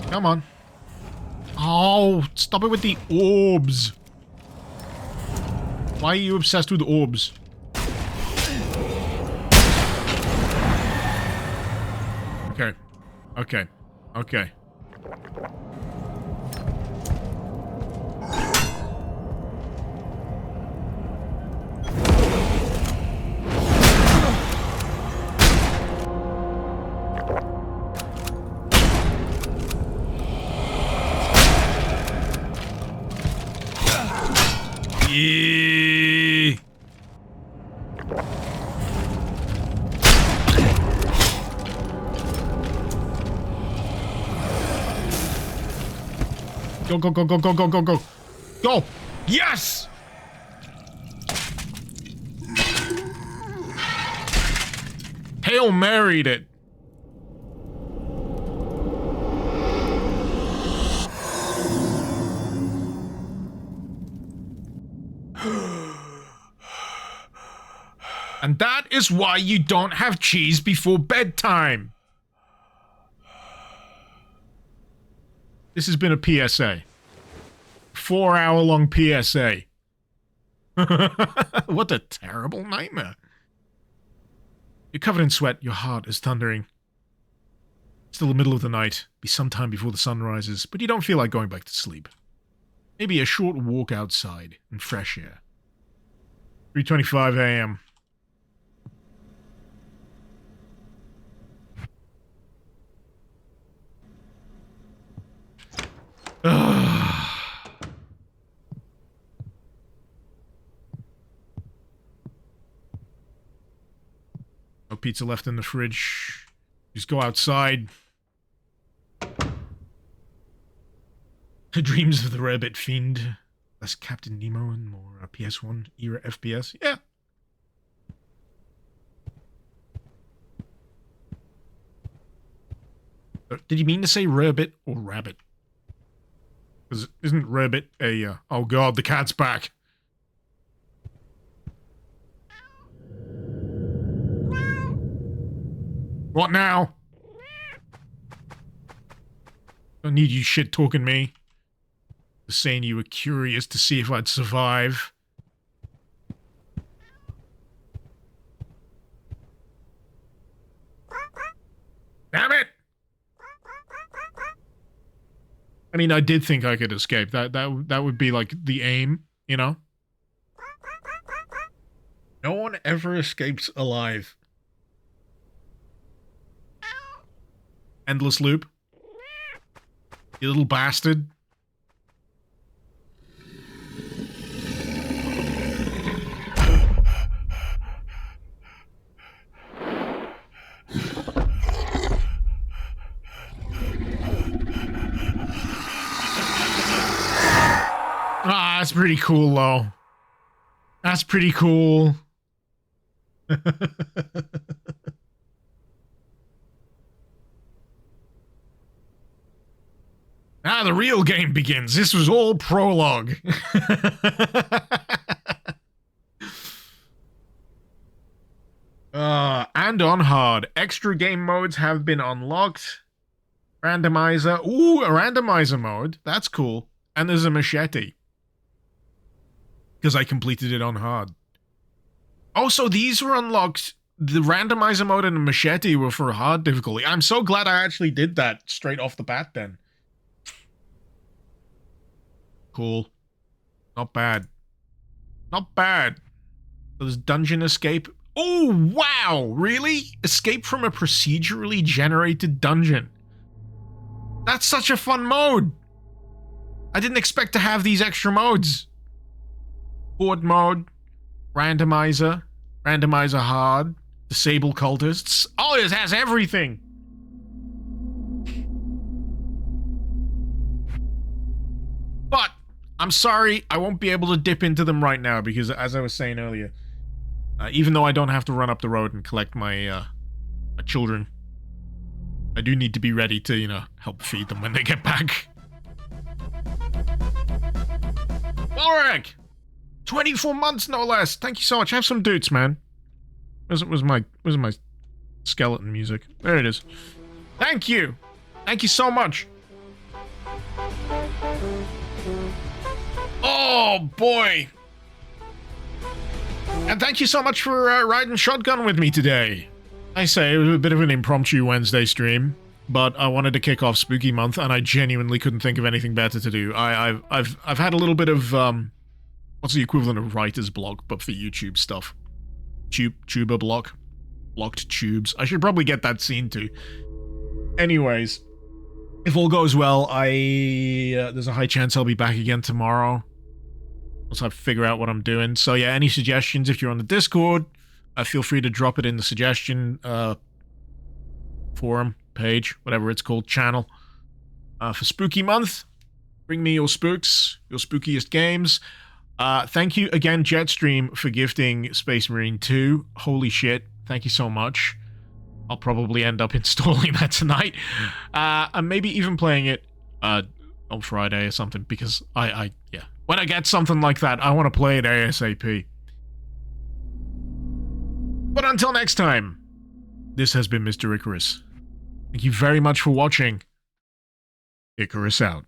Come on. Oh, stop it with the orbs. Why are you obsessed with orbs? Okay. Okay. Okay. Yeah. Go, go, go, go, go, go, go, go. Go! Yes! Hail Married it. And that is why you don't have cheese before bedtime. This has been a PSA. 4-hour-long PSA. What a terrible nightmare. You're covered in sweat, your heart is thundering. Still the middle of the night, be some time before the sun rises, but you don't feel like going back to sleep. Maybe a short walk outside in fresh air. 3:25 a.m. No pizza left in the fridge. Just go outside. Dreams of the Rabbit Fiend. Less Captain Nemo and more PS1 era FPS. Yeah. Did you mean to say rabbit or rabbit? Because isn't rabbit a, oh god, the cat's back. What now? Don't need you shit-talking me. Just saying you were curious to see if I'd survive. Damn it! I mean, I did think I could escape. That would be like the aim, you know? No one ever escapes alive. Endless loop. You little bastard. Ah, that's pretty cool, though. That's pretty cool. Now the real game begins. This was all prologue. And on hard. Extra game modes have been unlocked. Randomizer. Ooh, a randomizer mode. That's cool. And there's a machete. Because I completed it on hard. Oh, so these were unlocked. The randomizer mode and the machete were for hard difficulty. I'm so glad I actually did that straight off the bat then. Cool. Not bad. Not bad. So there's dungeon escape Oh, wow! Really? Escape from a procedurally generated dungeon. That's such a fun mode! I didn't expect to have these extra modes. Horde mode, randomizer, randomizer hard, disable cultists. Oh, it has everything! But, I'm sorry, I won't be able to dip into them right now because, as I was saying earlier, even though I don't have to run up the road and collect my, my children, I do need to be ready to, you know, help feed them when they get back. Ulrich! 24 months, no less! Thank you so much. Have some doots, man. Where's my skeleton music? There it is. Thank you! Thank you so much! Oh, boy! And thank you so much for riding shotgun with me today. I say, it was a bit of an impromptu Wednesday stream, but I wanted to kick off Spooky Month, and I genuinely couldn't think of anything better to do. I've had a little bit of, what's the equivalent of writer's block, but for YouTube stuff? Tuber block? Blocked tubes. I should probably get that scene too. Anyways, if all goes well, there's a high chance I'll be back again tomorrow. Once I figure out what I'm doing. So yeah, any suggestions if you're on the Discord, feel free to drop it in the suggestion forum, page, whatever it's called, channel. For Spooky Month, bring me your spooks, your spookiest games. Thank you again, Jetstream, for gifting Space Marine 2. Holy shit, thank you so much. I'll probably end up installing that tonight. And maybe even playing it on Friday or something, because yeah. When I get something like that, I want to play it ASAP. But until next time, this has been Mr. Icarus. Thank you very much for watching. Icarus out.